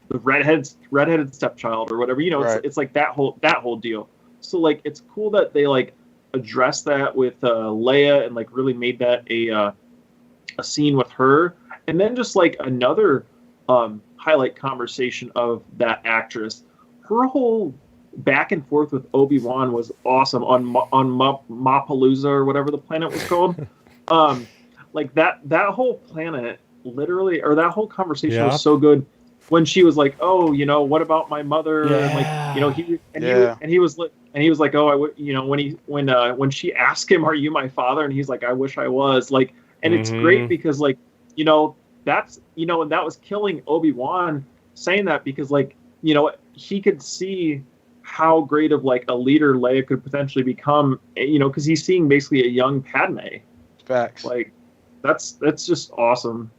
redheaded stepchild or whatever, you know. It's like that whole deal. So like it's cool that they like addressed that with Leia and like really made that a scene with her, and then just like another highlight conversation of that actress. Her whole back and forth with Obi-Wan was awesome on Mapalooza or whatever the planet was called. Like that whole planet literally, or that whole conversation was so good. when she was like, "Oh, what about my mother?" And like, he was like, "Oh, I would," when she asked him, "Are you my father?" And he's like, "I wish I was." Like, and it's great because like, that's and that was killing Obi-Wan saying that because like, he could see how great of like a leader Leia could potentially become, because he's seeing basically a young Padme. Facts. Like, that's just awesome.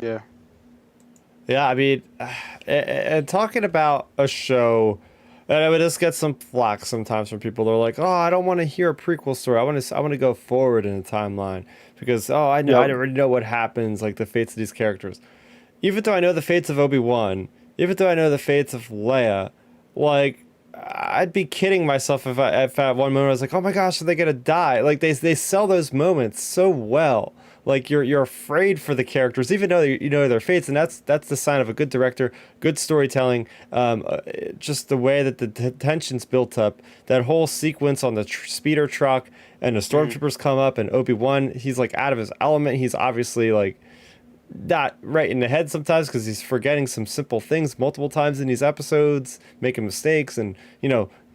Yeah. Yeah, I mean, and talking about a show, and I would just get some flack sometimes from people. They're like, "Oh, I don't want to hear a prequel story. I want to go forward in a timeline because I know I already know what happens, like the fates of these characters." Even though I know the fates of Obi-Wan, even though I know the fates of Leia, like I'd be kidding myself if at one moment I was like, "Oh my gosh, are they gonna die?" Like they sell those moments so well. Like you're afraid for the characters, even though you know their fates, and that's the sign of a good director, good storytelling. Just the way that the tension's built up, that whole sequence on the speeder truck, and the stormtroopers come up, and Obi-Wan, he's like out of his element. He's obviously like not right in the head sometimes because he's forgetting some simple things multiple times in these episodes, making mistakes, and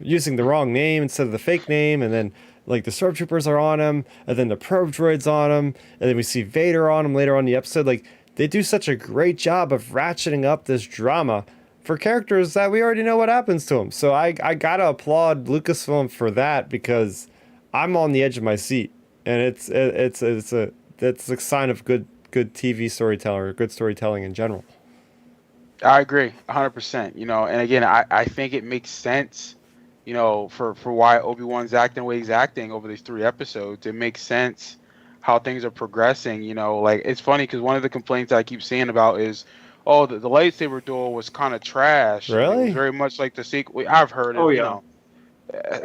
using the wrong name instead of the fake name, and then like the stormtroopers are on him, and then the probe droids on him, and then we see Vader on him later on in the episode. Like they do such a great job of ratcheting up this drama for characters that we already know what happens to them. So I gotta applaud Lucasfilm for that because I'm on the edge of my seat, and it's a sign of good TV storyteller, good storytelling in general. I agree 100%, and again, I think it makes sense, for why Obi-Wan's acting the way he's acting over these 3 episodes. It makes sense how things are progressing, like it's funny because one of the complaints I keep seeing about is, oh, the lightsaber duel was kind of trash. Really? It was very much like the sequel. I've heard it, Oh, yeah.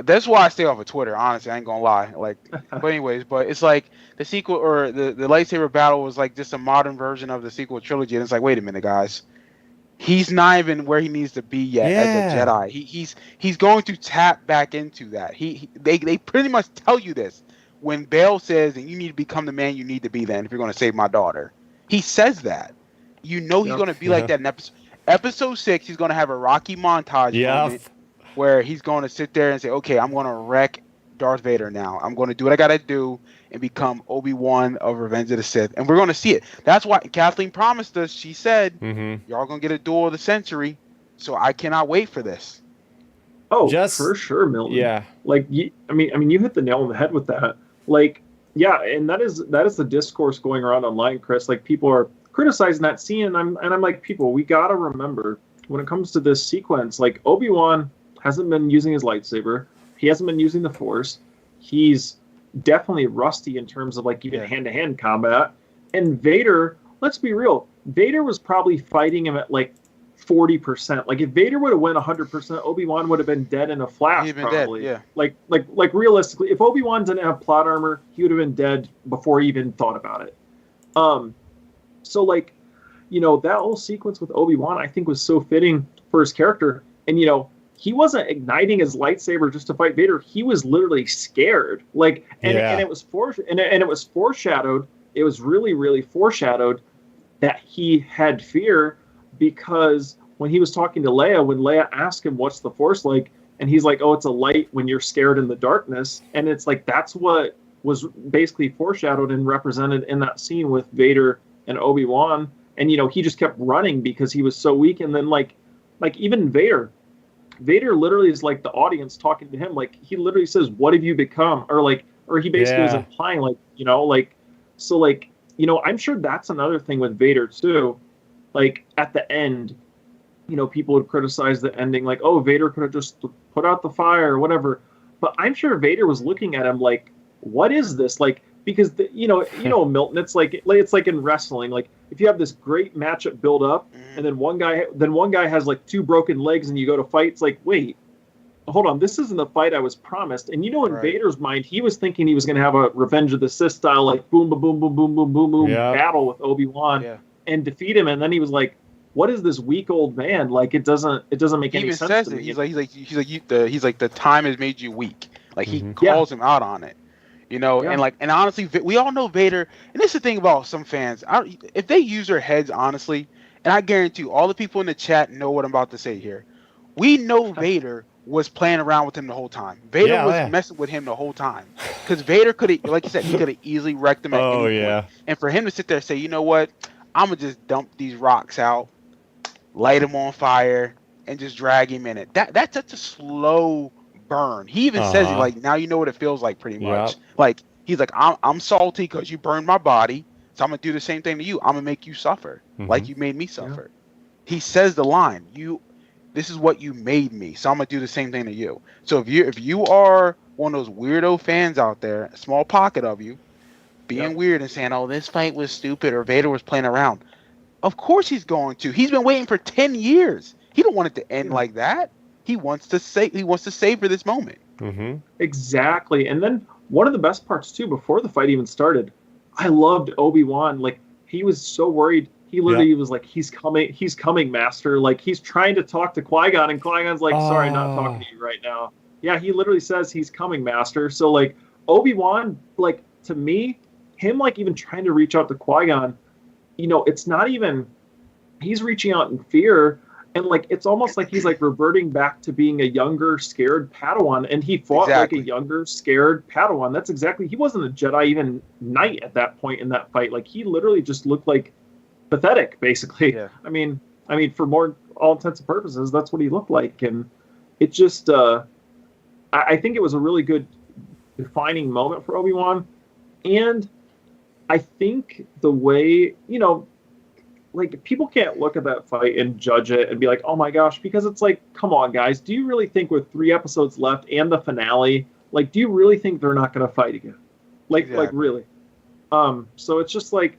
That's why I stay off of Twitter, honestly. I ain't gonna lie. Like, but anyways, but it's like the sequel or the lightsaber battle was like just a modern version of the sequel trilogy, and it's like, wait a minute, guys, he's not even where he needs to be yet as a Jedi. He's going to tap back into that. They pretty much tell you this when Bail says, "And you need to become the man you need to be then if you're going to save my daughter." He says that. He's going to be like that in episode 6. He's going to have a Rocky montage moment where he's going to sit there and say, "Okay, I'm going to wreck Darth Vader now. I'm going to do what I got to do and become Obi-Wan of Revenge of the Sith." And we're going to see it. That's why Kathleen promised us. She said, "Y'all going to get a duel of the century." So I cannot wait for this. Oh, for sure, Milton. Yeah. Like, I mean, you hit the nail on the head with that. Like, yeah, and that is the discourse going around online, Chris. Like, people are criticizing that scene, and I'm like, people, we gotta remember when it comes to this sequence, like Obi-Wan hasn't been using his lightsaber. He hasn't been using the Force. He's definitely rusty in terms of like even hand-to-hand combat. And Vader, let's be real, Vader was probably fighting him at like 40%. Like if Vader would have went 100%, Obi-Wan would have been dead in a flash. He'd been probably. dead, yeah. Like realistically, if Obi-Wan didn't have plot armor, he would have been dead before he even thought about it. So like, that whole sequence with Obi-Wan, I think was so fitting for his character. And he wasn't igniting his lightsaber just to fight Vader. He was literally scared. Like, and it was it was foreshadowed. It was really, really foreshadowed that he had fear because when he was talking to Leia, when Leia asked him, "What's the Force like?" and he's like, "Oh, it's a light when you're scared in the darkness." And it's like that's what was basically foreshadowed and represented in that scene with Vader and Obi-Wan. And he just kept running because he was so weak. And then like even Vader literally is like the audience talking to him. Like he literally says, "What have you become?" Or he basically was implying I'm sure that's another thing with Vader too. Like at the end, people would criticize the ending, like, "Oh, Vader could have just put out the fire or whatever." But I'm sure Vader was looking at him like, "What is this?" Like, because Milton, it's like in wrestling, like if you have this great matchup build up, and then one guy has like 2 broken legs, and you go to fight, it's like, wait, hold on, this isn't the fight I was promised. And in Vader's mind, he was thinking he was going to have a Revenge of the Sith style, like boom, boom, boom, boom, boom, boom, boom, boom battle with Obi-Wan and defeat him. And then he was like, "What is this weak old man? Like it doesn't make any sense." Says to me. He's like the time has made you weak. Like he calls him out on it. And honestly, we all know Vader. And this is the thing about some fans. If they use their heads honestly, and I guarantee you, all the people in the chat know what I'm about to say here. We know Vader was playing around with him the whole time. Vader Yeah, oh, was yeah. messing with him the whole time. Because Vader could have, like you said, he could have easily wrecked him at Oh, any yeah. point. And for him to sit there and say, you know what, I'm going to just dump these rocks out, light him on fire, and just drag him in it. That's such a slow burn. He even says it like, now you know what it feels like pretty much. Yep. Like, he's like, I'm salty because you burned my body. So I'm going to do the same thing to you. I'm going to make you suffer like you made me suffer. Yeah. He says the line, this is what you made me. So I'm going to do the same thing to you. So if you are one of those weirdo fans out there, a small pocket of you, being weird and saying, oh, this fight was stupid or Vader was playing around. Of course he's going to. He's been waiting for 10 years. He don't want it to end like that. He wants to savor this moment. Mm-hmm. Exactly. And then one of the best parts too, before the fight even started, I loved Obi-Wan. Like, he was so worried. He literally was like, he's coming, master. Like, he's trying to talk to Qui-Gon, and Qui-Gon's like, sorry, not talking to you right now. Yeah, he literally says he's coming, master. So, like, Obi-Wan, like, to me, him, like, even trying to reach out to Qui-Gon, you know, it's not even, he's reaching out in fear. And, like, it's almost like he's, like, reverting back to being a younger, scared Padawan. And he fought like a younger, scared Padawan. That's exactly, he wasn't a Jedi even knight at that point in that fight. Like, he literally just looked like pathetic, basically. Yeah. I mean, for more all intents and purposes, that's what he looked like. And it just, I think it was a really good defining moment for Obi-Wan. And I think the way, you know, like, people can't look at that fight and judge it and be like, oh my gosh, because it's like, come on, guys, do you really think with 3 episodes left and the finale, like, do you really think they're not going to fight again? Like, like, really? So it's just like,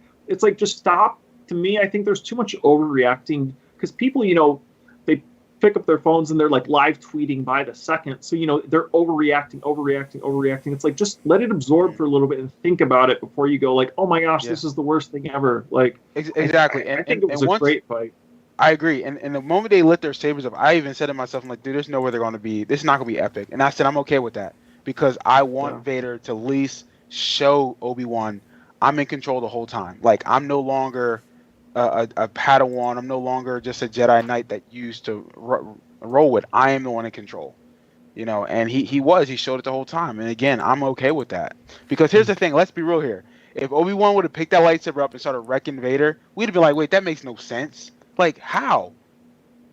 just stop. To me, I think there's too much overreacting, because people, you know, they pick up their phones and they're like live tweeting by the second. So, you know, they're overreacting. It's like, just let it absorb for a little bit and think about it before you go like, oh my gosh, this is the worst thing ever. Like, exactly. I think it was a great fight. I agree. And the moment they lit their sabers up, I even said to myself, I'm like, dude, there's no way they're going to be, this is not going to be epic. And I said, I'm okay with that, because I want Vader to at least show Obi-Wan I'm in control the whole time. Like, I'm no longer a Padawan. I'm no longer just a Jedi Knight that you used to roll with. I am the one in control. You know, and he showed it the whole time. And again, I'm okay with that. Because here's the thing, let's be real here. If Obi-Wan would have picked that lightsaber up and started wrecking Vader, we'd have been like, wait, that makes no sense. Like, how?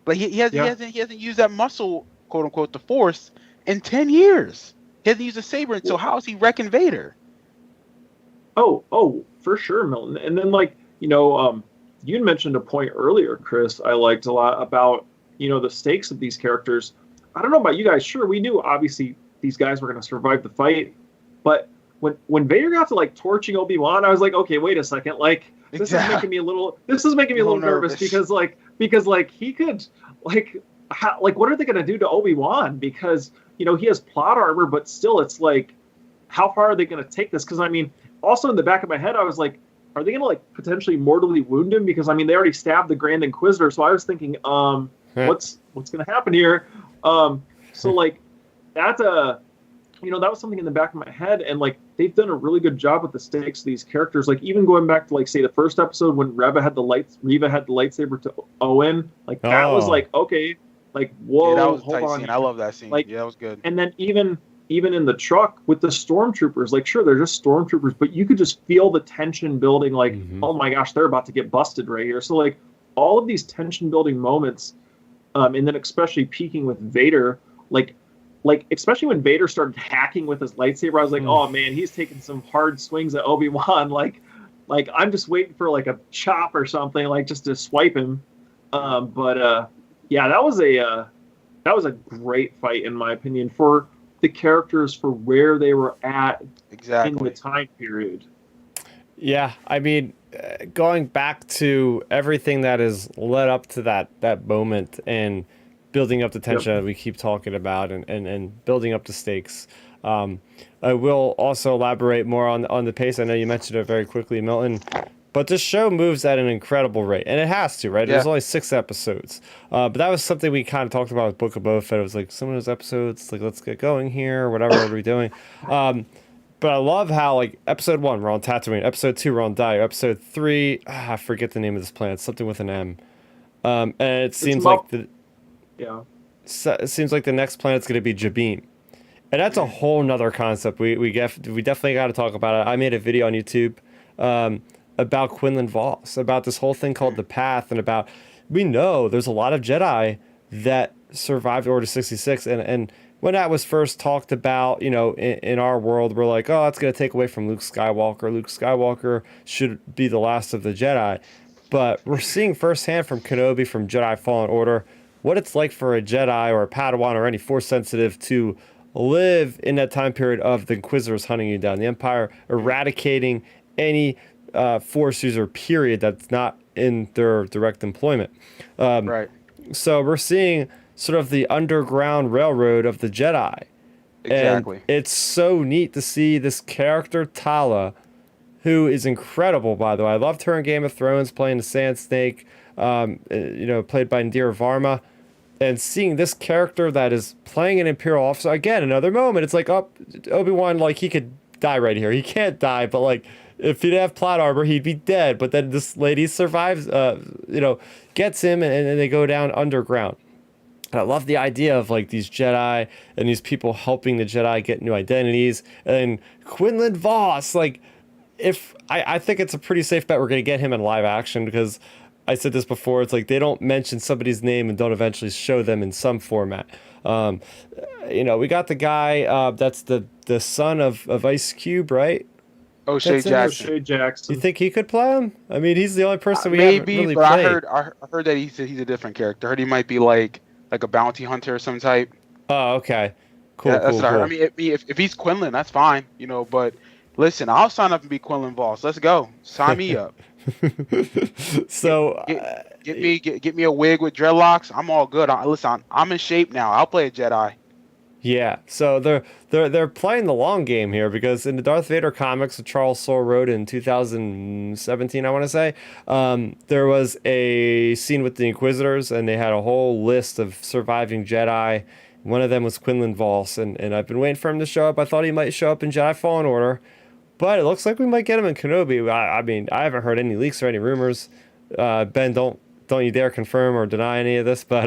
Like, he hasn't used that muscle, quote unquote, the Force, in 10 years. He hasn't used a saber, and so how is he wrecking Vader? Oh, for sure, Milton. And then, like, you know, you mentioned a point earlier, Chris, I liked a lot about, you know, the stakes of these characters. I don't know about you guys. Sure, we knew, obviously, these guys were going to survive the fight. But when Vader got to, like, torching Obi-Wan, I was like, okay, wait a second. Like, this is making me a little nervous because he could, like, what are they going to do to Obi-Wan? Because, you know, he has plot armor, but still, it's like, how far are they going to take this? Because, I mean, also in the back of my head, I was like, are they going to, like, potentially mortally wound him? Because, I mean, they already stabbed the Grand Inquisitor. So I was thinking, what's going to happen here? So, like, that, you know, that was something in the back of my head. And, like, they've done a really good job with the stakes of these characters. Like, even going back to, like, say, the first episode when Reva had the lightsaber to Owen. Like, that was, like, okay. Like, whoa, that was a hold tight on. Scene. I love that scene. Like, yeah, that was good. And then even in the truck with the stormtroopers, like, sure, they're just stormtroopers, but you could just feel the tension building, like, oh my gosh, they're about to get busted right here. So, like, all of these tension building moments, and then especially peaking with Vader, like especially when Vader started hacking with his lightsaber, I was like, oh man, he's taking some hard swings at Obi-Wan. Like I'm just waiting for, like, a chop or something, like, just to swipe him. Yeah, that was a great fight, in my opinion, for the characters, for where they were at in the time period. Yeah, I mean, going back to everything that has led up to that moment and building up the tension that we keep talking about and building up the stakes. I will also elaborate more on the pace. I know you mentioned it very quickly, Milton. But this show moves at an incredible rate, and it has to, right? Yeah. There's only 6 episodes. But that was something we kind of talked about with Book of Boba Fett. It was like, some of those episodes, like, let's get going here, or whatever, what are we doing? But I love how, like, episode 1, we're on Tatooine. Episode 2, we're on Daiyu. Episode 3, I forget the name of this planet. Something with an M. And it seems mo- like the Yeah. it seems like the next planet's going to be Jabin. And that's a whole nother concept. We definitely got to talk about it. I made a video on YouTube about Quinlan Voss, about this whole thing called the Path, and about we know there's a lot of Jedi that survived Order 66, and when that was first talked about, in our world, we're like, oh, that's going to take away from Luke Skywalker. Luke Skywalker should be the last of the Jedi. But we're seeing firsthand from Kenobi, from Jedi Fallen Order, what it's like for a Jedi or a Padawan or any Force sensitive to live in that time period of the Inquisitors hunting you down, the Empire eradicating any Force user, period, that's not in their direct employment. Right. So we're seeing sort of the underground railroad of the Jedi. Exactly. And it's so neat to see this character, Tala, who is incredible, by the way. I loved her in Game of Thrones, playing the Sand Snake, played by Indira Varma. And seeing this character that is playing an Imperial officer, again, another moment. It's like, oh, Obi-Wan, like, he could die right here. He can't die, but, like, if he didn't have plot armor, he'd be dead. But then this lady survives, gets him, and they go down underground. And I love the idea of, like, these Jedi and these people helping the Jedi get new identities. And Quinlan Voss, like, I think it's a pretty safe bet we're going to get him in live action, because I said this before, it's like they don't mention somebody's name and don't eventually show them in some format. We got the guy that's the son of Ice Cube, right? O'Shea Jackson. O'Shea Jackson. You think he could play him? I mean, he's the only person we maybe, haven't really but played. I heard that he's a different character. I heard he might be like a bounty hunter or some type. Oh, okay. Cool, Yeah, that's cool, what I heard. cool. I mean, if he's Quinlan, that's fine, but listen, I'll sign up and be Quinlan Voss. Let's go. Sign me up. So Get me a wig with dreadlocks. I'm all good. Listen, I'm in shape now. I'll play a Jedi. yeah, so they're playing the long game here, because in the Darth Vader comics that Charles Soule wrote in 2017, I want to say, there was a scene with the Inquisitors, and they had a whole list of surviving Jedi. One of them was Quinlan Voss, and I've been waiting for him to show up. I thought he might show up in Jedi Fallen Order, but it looks like we might get him in Kenobi. I mean, I haven't heard any leaks or any rumors. Ben, don't you dare confirm or deny any of this, but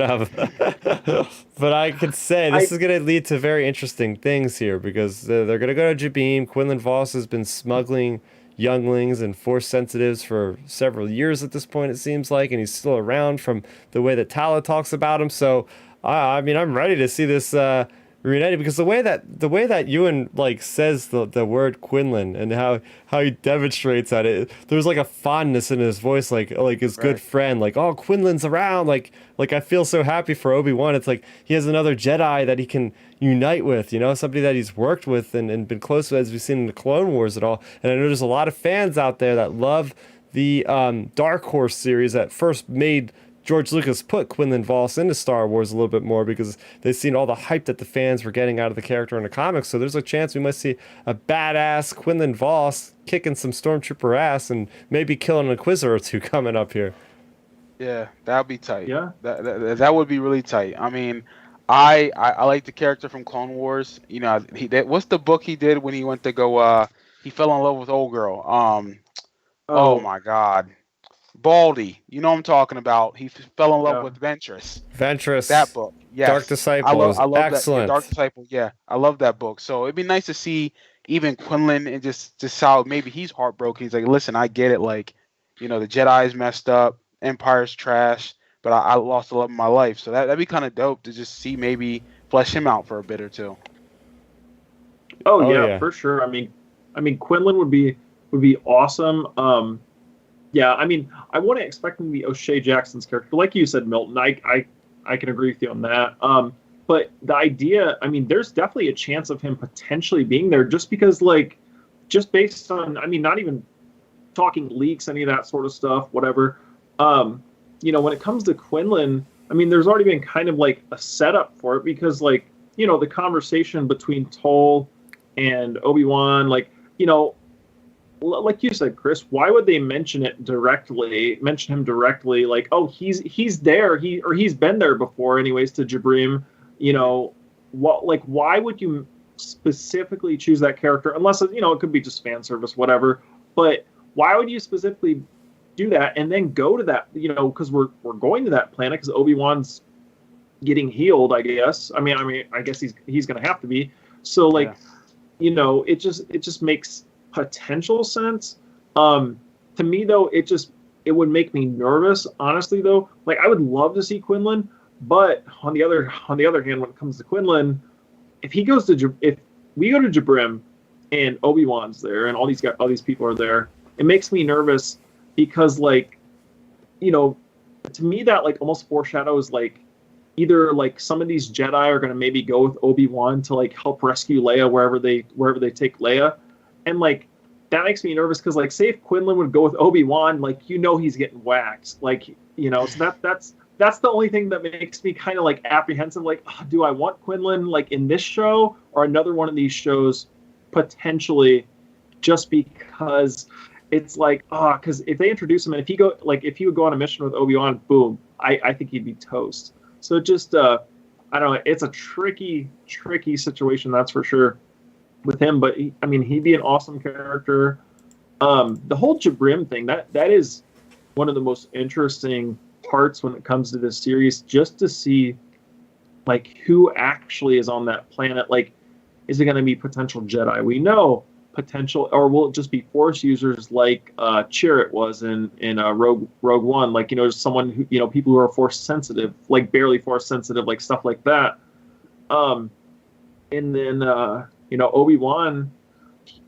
but I could say this is going to lead to very interesting things here, because they're going to go to Jabin. Quinlan Voss has been smuggling younglings and Force sensitives for several years at this point, it seems like, and he's still around from the way that Tala talks about him. So I mean, I'm ready to see this reunited, because the way that Ewan like says the word Quinlan, and how he demonstrates that, there's like a fondness in his voice, like his good friend, like, oh, Quinlan's around, like I feel so happy for Obi-Wan. It's like he has another Jedi that he can unite with, somebody that he's worked with and been close with, as we've seen in the Clone Wars and all. And I know there's a lot of fans out there that love the Dark Horse series that first made George Lucas put Quinlan Voss into Star Wars a little bit more, because they've seen all the hype that the fans were getting out of the character in the comics. So there's a chance we might see a badass Quinlan Voss kicking some Stormtrooper ass and maybe killing an Inquisitor or two coming up here. Yeah, that'd be tight. Yeah. That would be really tight. I mean, I like the character from Clone Wars. What's the book he did when he went to go? He fell in love with old girl. Oh my God. Baldy, you know what I'm talking about. He fell in love with Ventress. That book, yes. Dark Disciples, I love excellent. That. Dark Disciple, yeah, I love that book. So it'd be nice to see even Quinlan, and just how maybe he's heartbroken. He's like, listen, I get it. Like, the Jedi's messed up, Empire's trash, but I lost the love of my life. So that'd be kind of dope to just see, maybe flesh him out for a bit or two. Oh yeah, for sure. I mean, Quinlan would be awesome. Yeah, I mean, I wouldn't expect him to be O'Shea Jackson's character. Like you said, Milton, I can agree with you on that. But the idea, I mean, there's definitely a chance of him potentially being there, just because, like, just based on, I mean, not even talking leaks, any of that sort of stuff, whatever. When it comes to Quinlan, I mean, there's already been kind of like a setup for it, because, like, the conversation between Toll and Obi-Wan, like you said, Chris, why would they mention him directly? Like, oh, he's there. He's been there before, anyways, to Jabrim. Why would you specifically choose that character? Unless, it could be just fan service, whatever. But why would you specifically do that and then go to that, because we're going to that planet because Obi-Wan's getting healed, I guess. I guess he's going to have to be. So like, it just makes potential sense. To me though, it would make me nervous, honestly though. Like I would love to see Quinlan, but on the other hand, when it comes to Quinlan, if we go to Jabrim and Obi-Wan's there and all these people are there, it makes me nervous because like, to me that like almost foreshadows like either like some of these Jedi are going to maybe go with Obi-Wan to like help rescue Leia wherever they take Leia, and like that makes me nervous because like say if Quinlan would go with Obi-Wan, like he's getting waxed, like so that's the only thing that makes me kind of like apprehensive. Like, do I want Quinlan like in this show or another one of these shows potentially, just because it's like because if they introduce him and if he would go on a mission with Obi-Wan, boom, I think he'd be toast. So just I don't know, it's a tricky situation, that's for sure, with him. But he'd be an awesome character. The whole Jabrim thing, that is one of the most interesting parts when it comes to this series, just to see like who actually is on that planet. Like, is it going to be potential Jedi? We know potential, or will it just be Force users like Chirrut was in Rogue One? Like, someone who, people who are Force sensitive, like barely Force sensitive, like stuff like that. And then Obi-Wan,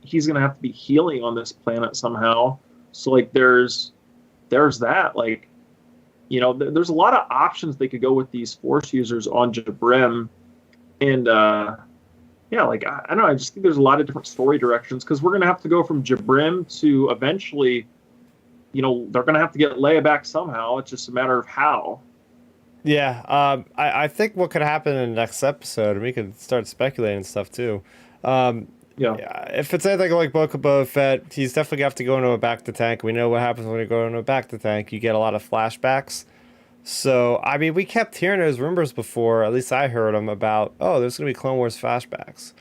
he's gonna have to be healing on this planet somehow. So like, there's that. Like, there's a lot of options they could go with these Force users on Jabrim, and like I don't know. I just think there's a lot of different story directions because we're going to have to go from Jabrim to eventually, they're going to have to get Leia back somehow. It's just a matter of how. Yeah, I think what could happen in the next episode, and we could start speculating stuff too. If it's anything like Book of Boba Fett, he's definitely going to have to go into a bacta tank. We know what happens when you go into a bacta tank. You get a lot of flashbacks. So, we kept hearing those rumors before, at least I heard them, about, there's going to be Clone Wars flashbacks.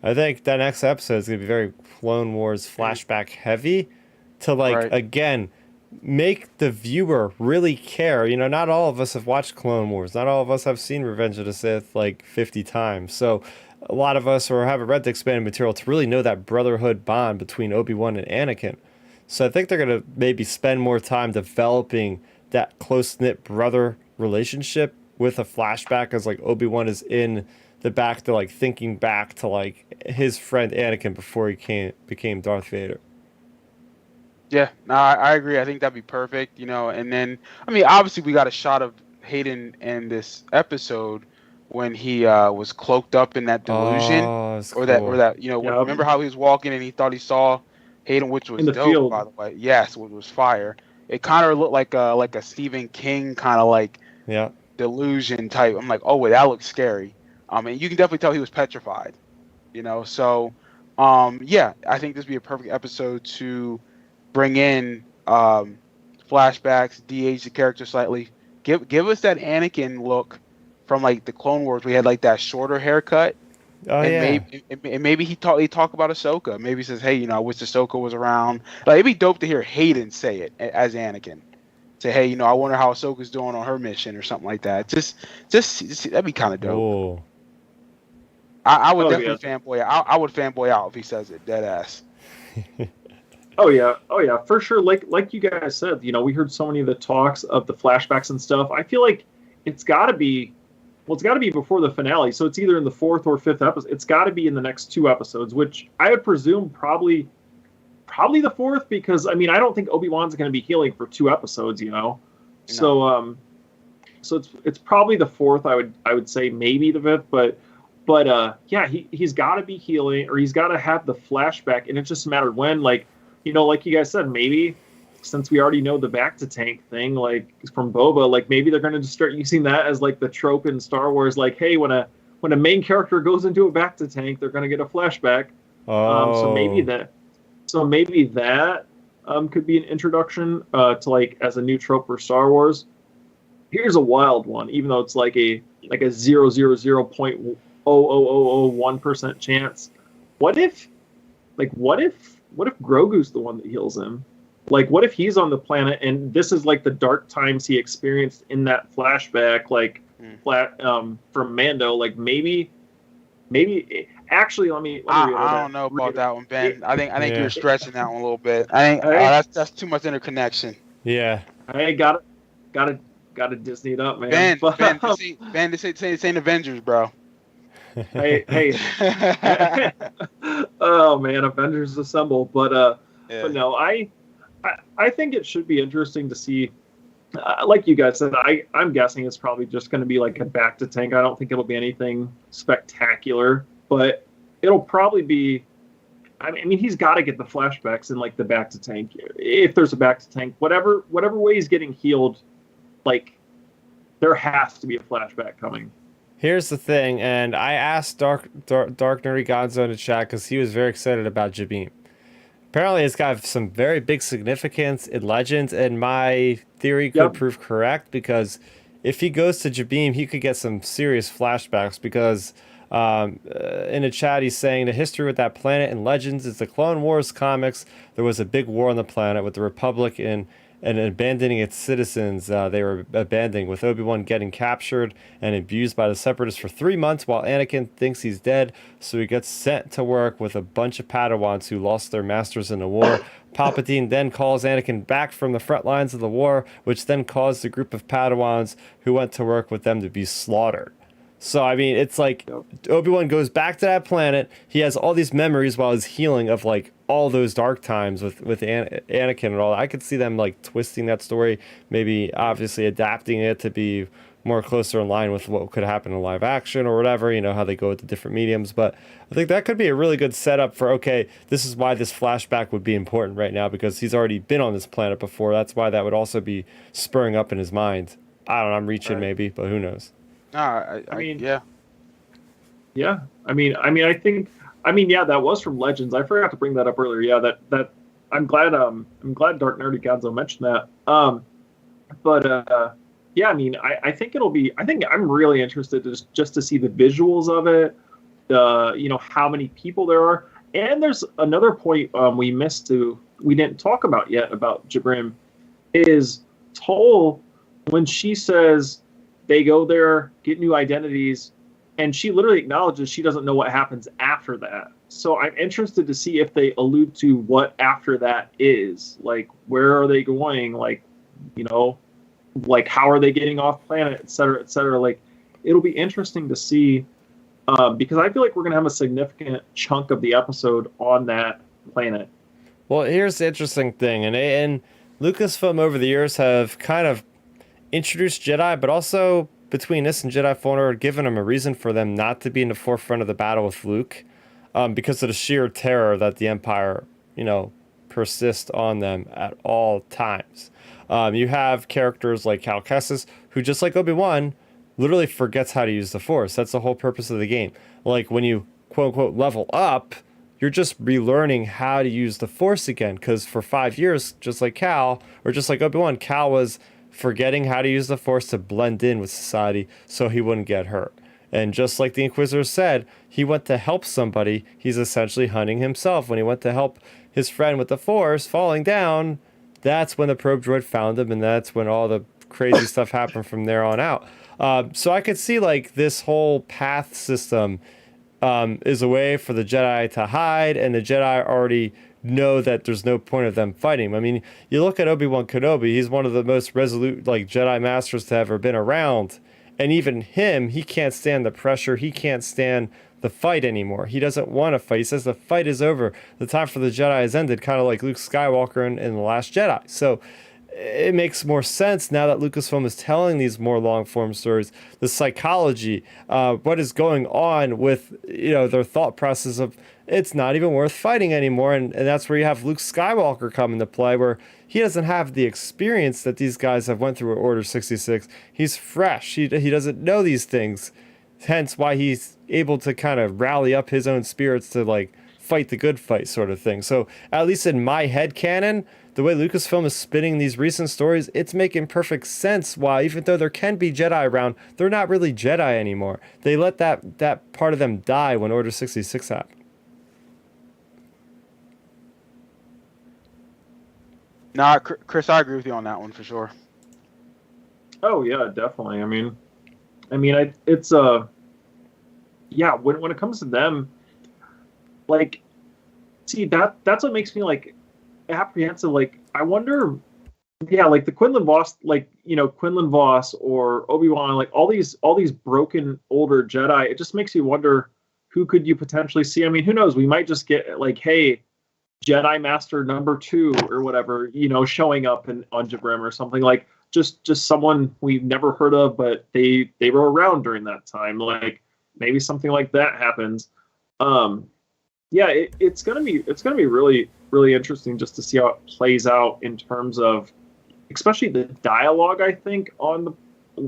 I think that next episode is going to be very Clone Wars flashback heavy to, again, make the viewer really care. Not all of us have watched Clone Wars. Not all of us have seen Revenge of the Sith 50 times. So, a lot of us haven't read the expanded material to really know that brotherhood bond between Obi-Wan and Anakin. So, I think they're going to maybe spend more time developing that close-knit brother relationship with a flashback as like Obi-Wan is in the back to like thinking back to like his friend Anakin before he became Darth Vader. Yeah, no, I agree. I think that'd be perfect, and then obviously we got a shot of Hayden in this episode when he was cloaked up in that delusion, remember how he was walking and he thought he saw Hayden, which was dope, field. By the way. Yes, which was fire. It kind of looked like a Stephen King kind of like delusion type. I'm like, oh wait, that looks scary. And you can definitely tell he was petrified. So I think this would be a perfect episode to bring in flashbacks, de-age the character slightly. Give us that Anakin look from like the Clone Wars. We had like that shorter haircut. Maybe he talk about Ahsoka. Maybe he says, hey, I wish Ahsoka was around. Like, it'd be dope to hear Hayden say it as Anakin. Say, hey, I wonder how Ahsoka's doing on her mission or something like that. Just that'd be kind of dope. Ooh. I would definitely fanboy. I would fanboy out if he says it, dead ass. Oh yeah, for sure. Like you guys said, we heard so many of the talks of the flashbacks and stuff. I feel like it's got to be before the finale. So it's either in the 4th or 5th episode. It's got to be in the next 2 episodes, which I would presume probably the 4th, because I don't think Obi-Wan's going to be healing for 2 episodes, No. So it's probably the 4th. I would say maybe the 5th, but he's got to be healing, or he's got to have the flashback, and it's just a matter of when. Like you guys said, maybe since we already know the bacta tank thing, like from Boba, like maybe they're going to just start using that as like the trope in Star Wars. Like, hey, when a main character goes into a bacta tank, they're going to get a flashback. So maybe that could be an introduction to like as a new trope for Star Wars. Here's a wild one, even though it's like a 0.00001% chance. What if Grogu's the one that heals him? Like, what if he's on the planet and this is like the dark times he experienced in that flashback, like from Mando? Like maybe actually, let me I don't know about that one, Ben. I think you're stretching that one a little bit. I think that's too much interconnection. Yeah. I gotta Disney it up, man. Ben, this ain't Avengers, bro. Hey. Oh man, Avengers Assemble. But no, I think it should be interesting to see. Like you guys said, I'm guessing it's probably just going to be like a back to tank. I don't think it'll be anything spectacular, but it'll probably be. I mean, he's got to get the flashbacks in like the back to tank. If there's a back to tank, whatever way he's getting healed, like there has to be a flashback coming. Here's the thing, and I asked Dark Nerdy Gonzo in the chat because he was very excited about Sabine. Apparently, it's got some very big significance in Legends, and my theory could prove correct because if he goes to Sabine, he could get some serious flashbacks because in the chat he's saying the history with that planet in Legends is the Clone Wars comics. There was a big war on the planet with the Republic and abandoning its citizens. They were abandoning with Obi-Wan getting captured and abused by the Separatists for 3 months while Anakin thinks he's dead. So he gets sent to work with a bunch of Padawans who lost their masters in the war. Palpatine then calls Anakin back from the front lines of the war, which then caused a group of Padawans who went to work with them to be slaughtered. So, I mean, it's like Obi-Wan goes back to that planet. He has all these memories while he's healing of, like, all those dark times with Anakin and all that. I could see them, like, twisting that story, maybe obviously adapting it to be more closer in line with what could happen in live action or whatever, you know, how they go with the different mediums. But I think that could be a really good setup for, okay, this is why this flashback would be important right now because he's already been on this planet before. That's why that would also be spurring up in his mind. I don't know, I'm reaching maybe, but who knows? I mean, yeah. I think that was from Legends. I forgot to bring that up earlier. Yeah, that I'm glad Dark Nerdy Gonzo mentioned that. I mean, I think I'm really interested just to see the visuals of it. You know, how many people there are, and there's another point we didn't talk about yet about Jabrim is Toll when she says they go there, get new identities, and she literally acknowledges she doesn't know what happens after that. So I'm interested to see if they allude to what after that is. Like, where are they going? Like, you know, like how are they getting off planet, et cetera, et cetera. Like, it'll be interesting to see because I feel like we're going to have a significant chunk of the episode on that planet. Well, here's the interesting thing. And Lucasfilm over the years have kind of introduced Jedi, but also between this and Jedi Fallen Order, given them a reason for them not to be in the forefront of the battle with Luke, because of the sheer terror that the Empire, you know, persists on them at all times. You have characters like Cal Kestis, who just like Obi-Wan, literally forgets how to use the Force. That's the whole purpose of the game. Like when you quote unquote level up, you're just relearning how to use the Force again. Because for 5 years, just like Cal, or just like Obi-Wan, Cal was forgetting how to use the Force to blend in with society so he wouldn't get hurt. And just like the Inquisitor said, he went to help somebody. He's essentially hunting himself. When he went to help his friend with the Force falling down, that's when the probe droid found him, and that's when all the crazy stuff happened from there on out. So I could see like this whole path system is a way for the Jedi to hide, and the Jedi already know that there's no point of them fighting. I mean, you look at Obi-Wan Kenobi, he's one of the most resolute like Jedi masters to ever been around. And even him, he can't stand the pressure. He can't stand the fight anymore. He doesn't want to fight. He says the fight is over. The time for the Jedi has ended, kind of like Luke Skywalker in The Last Jedi. So it makes more sense now that Lucasfilm is telling these more long-form stories, the psychology, what is going on with, you know, their thought process of it's not even worth fighting anymore. And that's where you have Luke Skywalker come into play, where he doesn't have the experience that these guys have went through at Order 66. He's fresh. He doesn't know these things. Hence why he's able to kind of rally up his own spirits to like fight the good fight sort of thing. So at least in my head canon, the way Lucasfilm is spinning these recent stories, it's making perfect sense why, even though there can be Jedi around, they're not really Jedi anymore. They let that part of them die when Order 66 happened. Nah, Chris, I agree with you on that one for sure. Oh yeah, definitely. It's yeah. When it comes to them, like, see that's what makes me like apprehensive. Like, I wonder, yeah, like the Quinlan Voss, like Quinlan Voss or Obi-Wan, like all these broken older Jedi. It just makes you wonder who could you potentially see. I mean, who knows? We might just get like, hey, Jedi Master number 2 or whatever, showing up on Jabrim or something, like just someone we've never heard of, but they were around during that time. Like maybe something like that happens. Yeah, it's gonna be really really interesting just to see how it plays out in terms of especially the dialogue. I think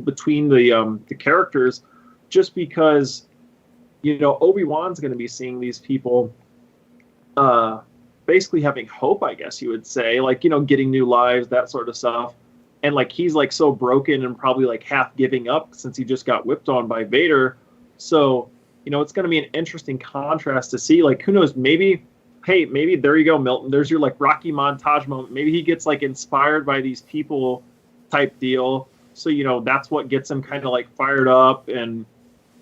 between the characters, just because Obi-Wan's going to be seeing these people basically having hope, I guess you would say, like, getting new lives, that sort of stuff. And like, he's like so broken and probably like half giving up since he just got whipped on by Vader. So, it's going to be an interesting contrast to see, like, who knows, maybe there you go, Milton. There's your like Rocky montage moment. Maybe he gets like inspired by these people type deal. So, that's what gets him kind of like fired up, and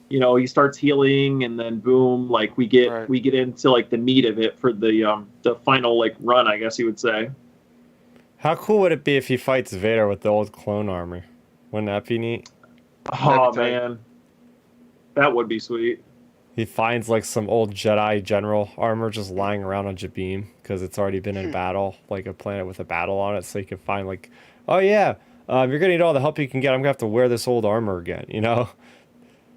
he starts healing, and then boom, like we get into like the meat of it for the final like run, I guess you would say. How cool would it be if he fights Vader with the old clone armor? Wouldn't that be neat? Oh man, that would be sweet. He finds like some old Jedi general armor just lying around on Jabim because it's already been in battle, like a planet with a battle on it. So you can find like, oh yeah, you're gonna need all the help you can get. I'm gonna have to wear this old armor again,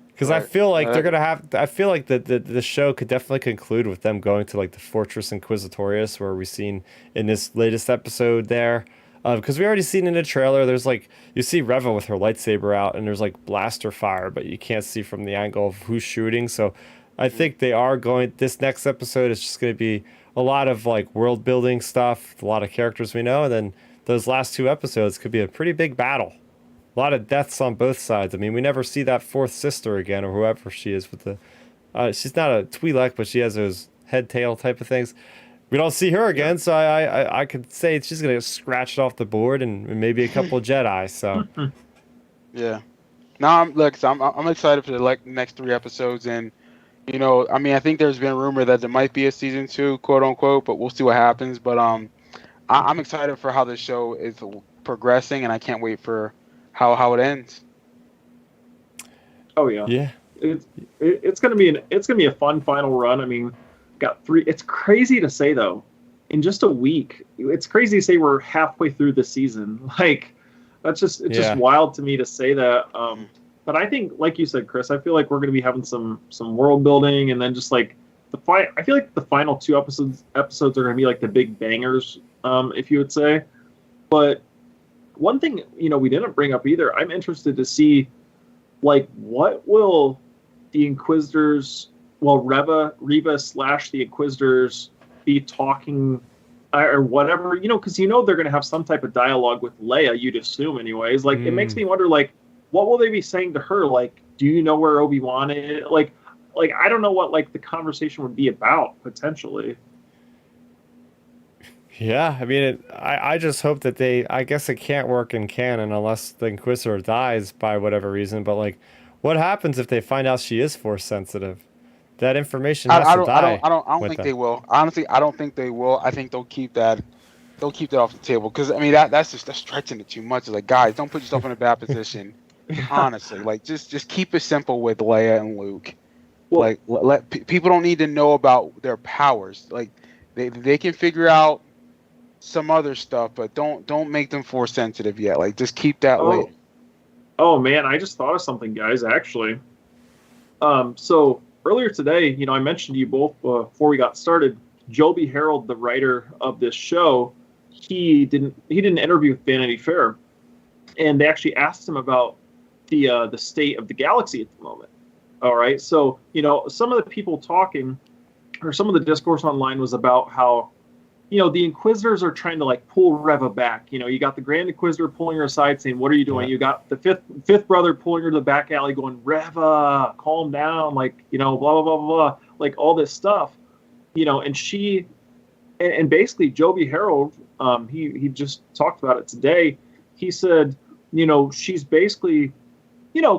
Because I feel like they're gonna have. I feel like the show could definitely conclude with them going to like the Fortress Inquisitorius, where we've seen in this latest episode there. Because we already seen in the trailer, there's like you see Reva with her lightsaber out, and there's like blaster fire, but you can't see from the angle of who's shooting. So I think they are going. This next episode is just going to be a lot of like world building stuff, a lot of characters we know, and then those last 2 episodes could be a pretty big battle. A lot of deaths on both sides. I mean, we never see that fourth sister again, or whoever she is with the. She's not a Twi'lek, but she has those head tail type of things. We don't see her again, so I could say she's gonna get scratched off the board, and maybe a couple Jedi. So. Yeah. No, I'm excited for the like next 3 episodes, and I think there's been rumor that there might be a season 2, quote unquote, but we'll see what happens. But I'm excited for how the show is progressing, and I can't wait for how it ends. Oh yeah. Yeah. It's gonna be a fun final run. I mean, got 3. It's crazy to say though, in just a week. It's crazy to say we're halfway through the season. Like, that's just just wild to me to say that. But I think, like you said, Chris, I feel like we're gonna be having some world building, and then just like I feel like the final 2 episodes are gonna be like the big bangers, if you would say. But one thing, we didn't bring up either. I'm interested to see, like, what will the Inquisitors, Reva / the Inquisitors be talking, or whatever, because they're going to have some type of dialogue with Leia, you'd assume anyways. Like, it makes me wonder, like, what will they be saying to her? Like, do you know where Obi-Wan is? Like I don't know what, like, the conversation would be about, potentially. Yeah, I mean, I just hope that I guess it can't work in canon unless the Inquisitor dies by whatever reason, but, like, what happens if they find out she is Force sensitive? That information has to die. I don't think they will. Honestly, I don't think they will. I think they'll keep that off the table, because, I mean, that's stretching it too much. It's like, guys, don't put yourself in a bad position. Honestly, like, just keep it simple with Leia and Luke. Well, like, people don't need to know about their powers. Like, they can figure out some other stuff, but don't make them Force sensitive yet. Like, just keep that late. Oh man, I just thought of something, guys, actually. So earlier today, I mentioned to you both before we got started, Joby Harold, the writer of this show, he didn't interview with Vanity Fair, and they actually asked him about the state of the galaxy at the moment. All right, so some of the people talking, or some of the discourse online, was about how the Inquisitors are trying to, like, pull Reva back. You got the Grand Inquisitor pulling her aside, saying, "What are you doing?" Yeah. You got the fifth brother pulling her to the back alley, going, "Reva, calm down," like, blah blah blah blah, like all this stuff, and she and basically Joby Harold, he just talked about it today. He said, she's basically,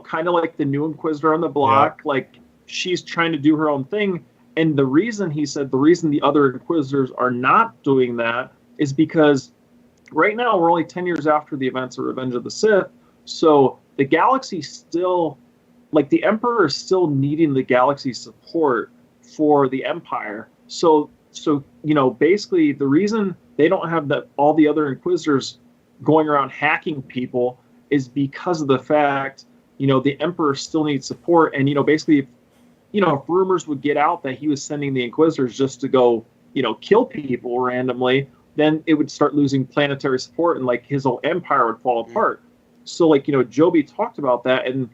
kind of like the new Inquisitor on the block. Yeah. Like she's trying to do her own thing. And the reason the other Inquisitors are not doing that is because right now we're only 10 years after the events of Revenge of the Sith. So the galaxy still, like the Emperor is still needing the galaxy's support for the Empire. So basically the reason they don't have all the other Inquisitors going around hacking people is because of the fact, the Emperor still needs support. And, basically, if rumors would get out that he was sending the Inquisitors just to go, kill people randomly, then it would start losing planetary support and like his whole empire would fall apart. So like, Joby talked about that. And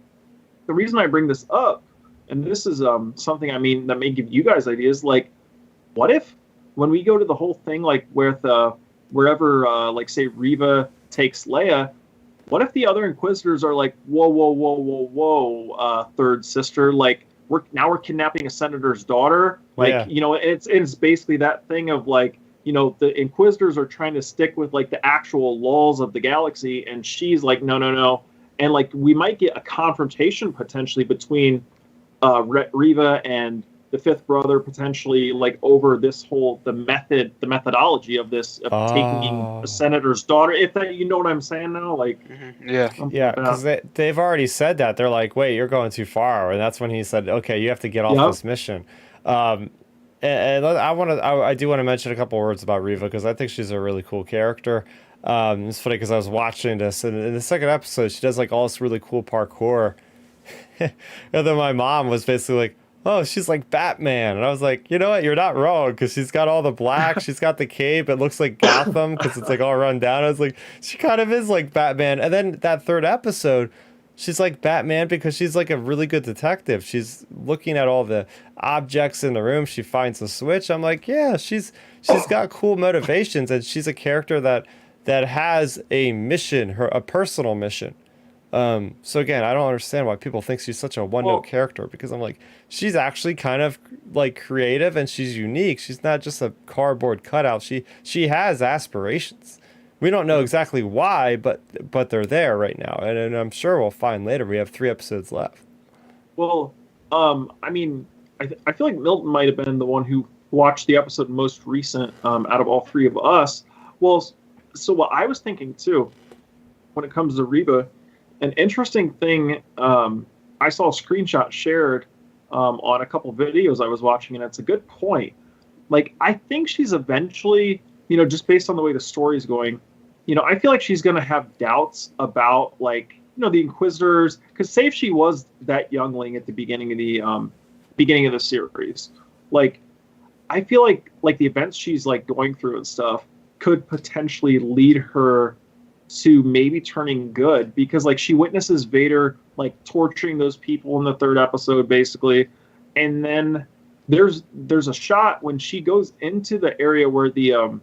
the reason I bring this up, and this is something, that may give you guys ideas, like, what if when we go to the whole thing, like with wherever, like say Reva takes Leia, what if the other Inquisitors are like, whoa, third sister, like we're kidnapping a senator's daughter, like it's basically that thing of like, the Inquisitors are trying to stick with like the actual laws of the galaxy, and she's like, no, and like we might get a confrontation potentially between Reva and the fifth brother potentially, like over this whole the methodology of this of taking a senator's daughter. If that, what I'm saying now, like because they've already said that. They're like, wait, you're going too far, and that's when he said, okay, you have to get off this mission. And I do want to mention a couple words about Reva because I think she's a really cool character. It's funny because I was watching this, and in the second episode, she does like all this really cool parkour, and then my mom was basically like, oh, she's like Batman. And I was like, you know what? You're not wrong, because she's got all the black. She's got the cape. It looks like Gotham because it's like all run down. I was like, she kind of is like Batman. And then that third episode, she's like Batman because she's like a really good detective. She's looking at all the objects in the room. She finds a switch. I'm like, yeah, she's got cool motivations, and she's a character that has a mission, a personal mission. So again, I don't understand why people think she's such a one-note character, because I'm like, she's actually kind of like creative and she's unique. She's not just a cardboard cutout. She has aspirations. We don't know exactly why, but they're there right now, and I'm sure we'll find later. We have 3 episodes left. Well, I feel like Milton might have been the one who watched the episode most recent out of all 3 of us. Well, so what I was thinking too, when it comes to Reba, an interesting thing, I saw a screenshot shared on a couple videos I was watching, and it's a good point. Like, I think she's eventually, just based on the way the story's going, I feel like she's going to have doubts about, like, the Inquisitors, because say if she was that youngling at the beginning of the series, like, I feel like the events she's like going through and stuff could potentially lead her to maybe turning good, because like she witnesses Vader like torturing those people in the 3rd episode basically, and then there's a shot when she goes into the area where the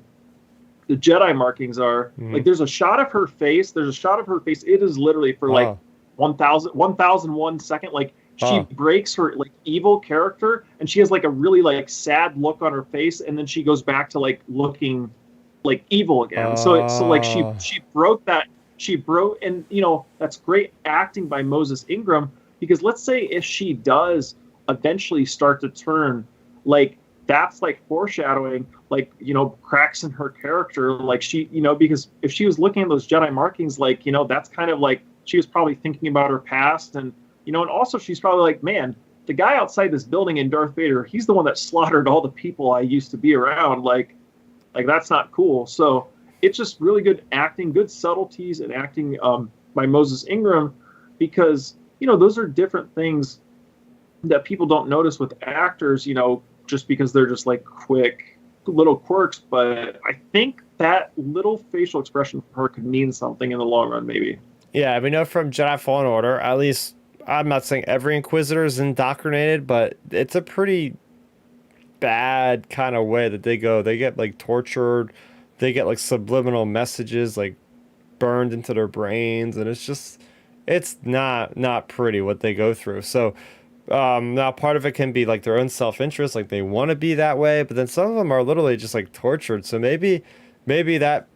Jedi markings are. Like there's a shot of her face. It is literally for like 1001 second. Like she breaks her like evil character, and she has like a really like sad look on her face, and then she goes back to like looking like evil again. So like she broke that. She broke, and that's great acting by Moses Ingram, because let's say if she does eventually start to turn, like that's like foreshadowing, like cracks in her character, like she because if she was looking at those Jedi markings, like that's kind of like she was probably thinking about her past, and and also she's probably like, man, the guy outside this building in Darth Vader, he's the one that slaughtered all the people I used to be around, like that's not cool. So it's just really good acting, good subtleties and acting by Moses Ingram, because those are different things that people don't notice with actors, just because they're just like quick little quirks. But I think that little facial expression for her could mean something in the long run, maybe. Yeah, we know from Jedi Fallen Order, at least, I'm not saying every Inquisitor is indoctrinated, but it's a pretty bad kind of way that they go. They get like tortured, they get like subliminal messages like burned into their brains, and it's not pretty what they go through. So Now part of it can be like their own self-interest, like they want to be that way, but then some of them are literally just like tortured. So maybe that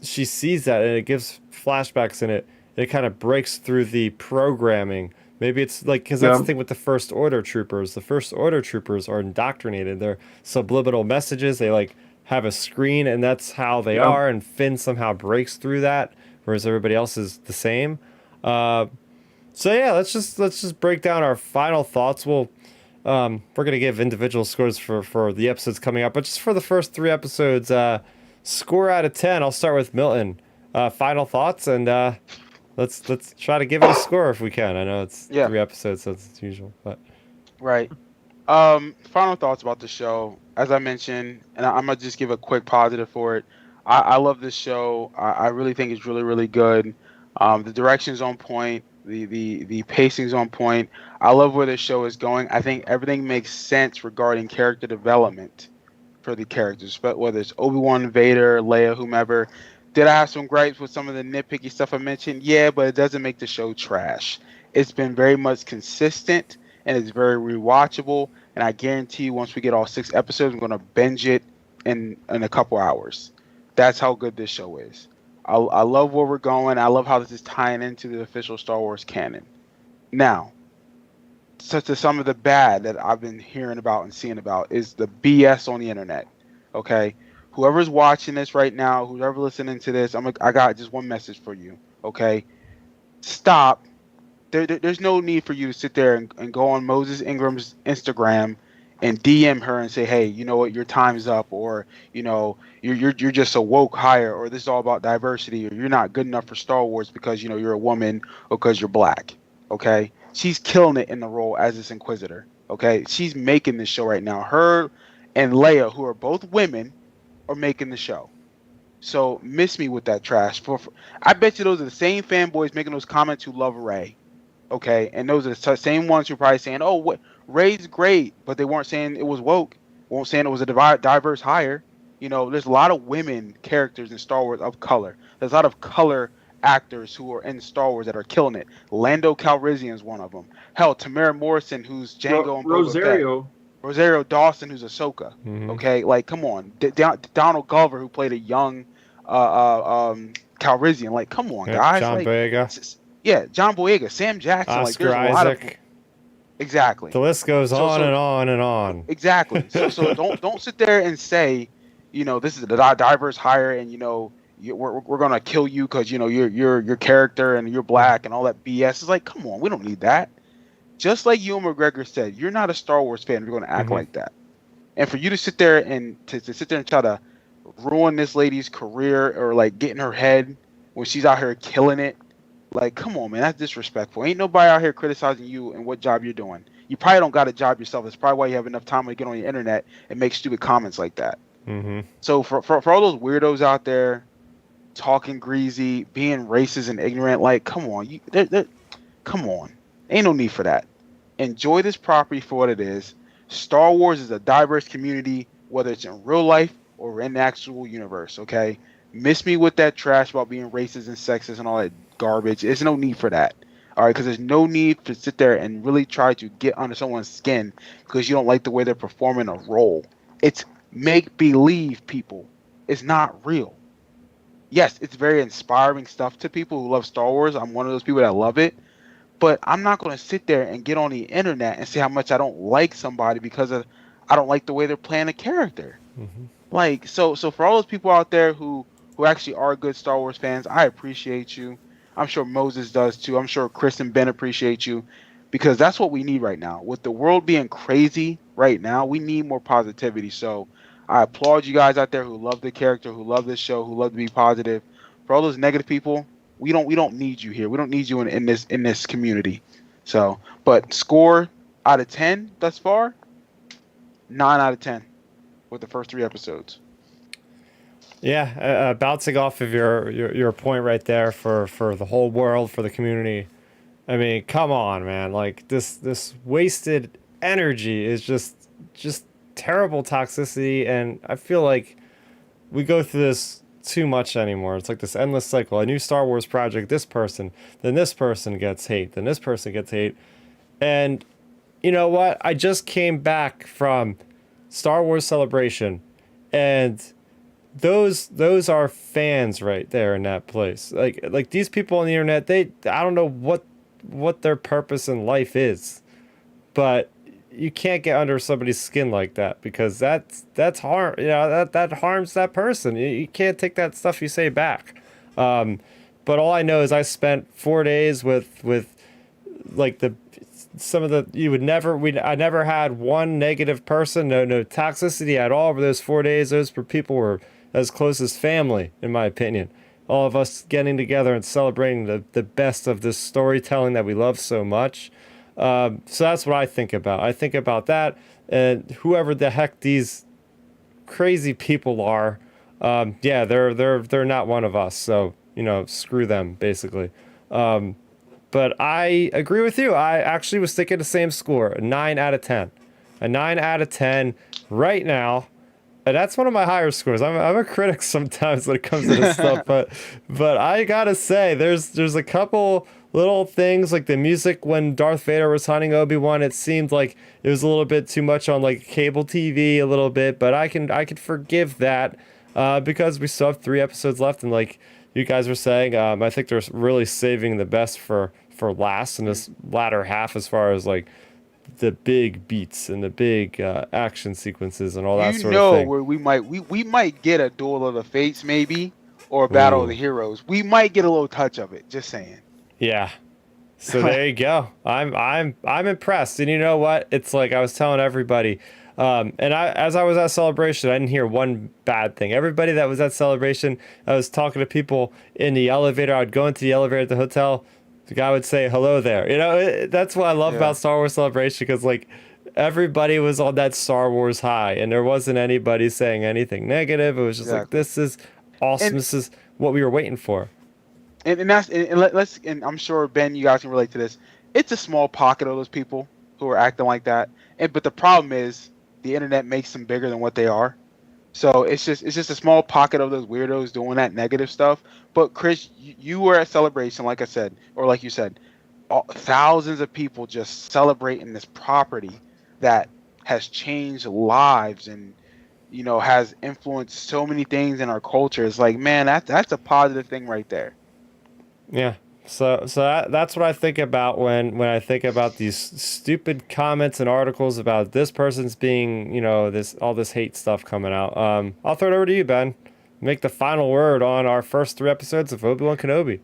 she sees that and it gives flashbacks and it kind of breaks through the programming. Maybe it's like, because that's Yeah. the thing with the First Order troopers. The First Order troopers are indoctrinated. They're subliminal messages. They like have a screen, and that's how they Yeah. are. And Finn somehow breaks through that, whereas everybody else is the same. Uh, so yeah, let's just break down our final thoughts. We're gonna give individual scores for the episodes coming up, but just for the first 3 episodes, score out of 10. I'll start with Milton. Final thoughts, and let's try to give it a score if we can. I know it's Yeah. 3 episodes, so it's usual, but Right. Final thoughts about the show. As I mentioned, and I'm gonna just give a quick positive for it. I love this show. I really think it's really, really good. The direction's on point. The pacing's on point. I love where the show is going. I think everything makes sense regarding character development for the characters, but whether it's Obi-Wan, Vader, Leia, whomever. Did I have some gripes with some of the nitpicky stuff I mentioned? Yeah, but it doesn't make the show trash. It's been very much consistent and it's very rewatchable. And I guarantee you, once we get all 6 episodes, I'm going to binge it in a couple hours. That's how good this show is. I love where we're going. I love how this is tying into the official Star Wars canon. Now, such as some of the bad that I've been hearing about and seeing about is the BS on the internet. Okay, whoever's watching this right now, whoever listening to this, I got just one message for you. Okay, stop. There's no need for you to sit there and go on Moses Ingram's Instagram and DM her and say, hey, you know what, your time's up, or you're just a woke hire, or this is all about diversity, or you're not good enough for Star Wars because you're a woman or because you're black. Okay, she's killing it in the role as this Inquisitor. Okay, she's making this show right now. Her and Leia, who are both women, are making the show. So miss me with that trash. I bet you those are the same fanboys making those comments who love Rey. Okay, and those are the same ones who are probably saying, "Oh, what Ray's great," but they weren't saying it was woke. Weren't saying it was a diverse hire. There's a lot of women characters in Star Wars of color. There's a lot of color actors who are in Star Wars that are killing it. Lando Calrissian is one of them. Hell, Tamara Morrison, who's Django and Boba Fett. Rosario Dawson, who's Ahsoka. Mhm. Okay, like come on, Donald Glover, who played a young Calrissian. Like, come on, Yeah, guys. John Like, Boyega, yeah, John Boyega, Sam Jackson. Like, Oscar there's a lot of Isaac. exactly. The list goes So- on so- and on and on. Exactly. So don't sit there and say, this is a diverse hire, and we're gonna kill you because your character and you're black and all that BS. It's like, come on, we don't need that. Just like Ewan McGregor said, you're not a Star Wars fan if you're gonna act Mhm. like that. And for you to sit there and to sit there and try to ruin this lady's career or like get in her head when she's out here killing it, like, come on, man, that's disrespectful. Ain't nobody out here criticizing you and what job you're doing. You probably don't got a job yourself. That's probably why you have enough time to get on the internet and make stupid comments like that. Mm-hmm. So for all those weirdos out there talking greasy, being racist and ignorant, like, come on, come on, ain't no need for that. Enjoy this property for what it is. Star Wars is a diverse community, whether it's in real life or in the actual universe. Okay, miss me with that trash about being racist and sexist and all that garbage. There's no need for that. All right, because there's no need to sit there and really try to get under someone's skin because you don't like the way they're performing a role. It's make believe, people. It's not real. Yes, it's very inspiring stuff to people who love Star Wars. I'm one of those people that love it. But I'm not going to sit there and get on the internet and say how much I don't like somebody because I don't like the way they're playing a character. Mm-hmm. Like, so for all those people out there who actually are good Star Wars fans, I appreciate you. I'm sure Moses does too. I'm sure Chris and Ben appreciate you because that's what we need right now. With the world being crazy right now, we need more positivity. So I applaud you guys out there who love the character, who love this show, who love to be positive. For all those negative people, we don't need you here. We don't need you in this community. So, but score out of 10 thus far, 9 out of 10 with the first 3 episodes. Yeah, bouncing off of your point right there for the whole world, for the community. I mean, come on, man. Like this wasted energy is just terrible toxicity, and I feel like we go through this too much anymore. It's like this endless cycle. A new Star Wars project, this person, then this person gets hate, then this person gets hate. And you know what? I just came back from Star Wars Celebration, and those are fans right there in that place. Like these people on the internet, I don't know what their purpose in life is, but you can't get under somebody's skin like that, because that's harm. You know, that harms that person. You can't take that stuff you say back. But all I know is I spent 4 days with like some of the I never had one negative person, no toxicity at all over those 4 days. Those people were as close as family, in my opinion. All of us getting together and celebrating the best of this storytelling that we love so much. So that's what I think about. I think about that, and whoever the heck these crazy people are, yeah, they're not one of us. So, you know, screw them, basically. But I agree with you. I actually was thinking the same score, a 9 out of 10. A 9 out of 10 right now. And that's one of my higher scores. I'm a critic sometimes when it comes to this stuff, but I gotta say, there's a couple little things, like the music when Darth Vader was hunting Obi-Wan. It seemed like it was a little bit too much on like cable TV a little bit, but I could forgive that because we still have 3 episodes left, and like you guys were saying, I think they're really saving the best for last in this latter half, as far as like the big beats and the big action sequences and all that sort of thing. Where we might get a Duel of the Fates, maybe, or a Battle of the Heroes. We might get a little touch of it. Just saying. Yeah. So there you go. I'm impressed. And you know what? It's like I was telling everybody, as I was at Celebration, I didn't hear one bad thing. Everybody that was at Celebration, I was talking to people in the elevator. I'd go into the elevator at the hotel. The guy would say hello there. You know, that's what I love about Star Wars Celebration, because like everybody was on that Star Wars high, and there wasn't anybody saying anything negative. It was just like, this is awesome. And this is what we were waiting for. And I'm sure, Ben, you guys can relate to this. It's a small pocket of those people who are acting like that. But the problem is the internet makes them bigger than what they are. So it's just a small pocket of those weirdos doing that negative stuff. But Chris, you were at Celebration, like I said, or like you said, thousands of people just celebrating this property that has changed lives and, you know, has influenced so many things in our culture. It's like, man, that's a positive thing right there. Yeah. So that's what I think about when I think about these stupid comments and articles about this person's being, you know, all this hate stuff coming out. I'll throw it over to you, Ben. Make the final word on our first 3 episodes of Obi-Wan Kenobi.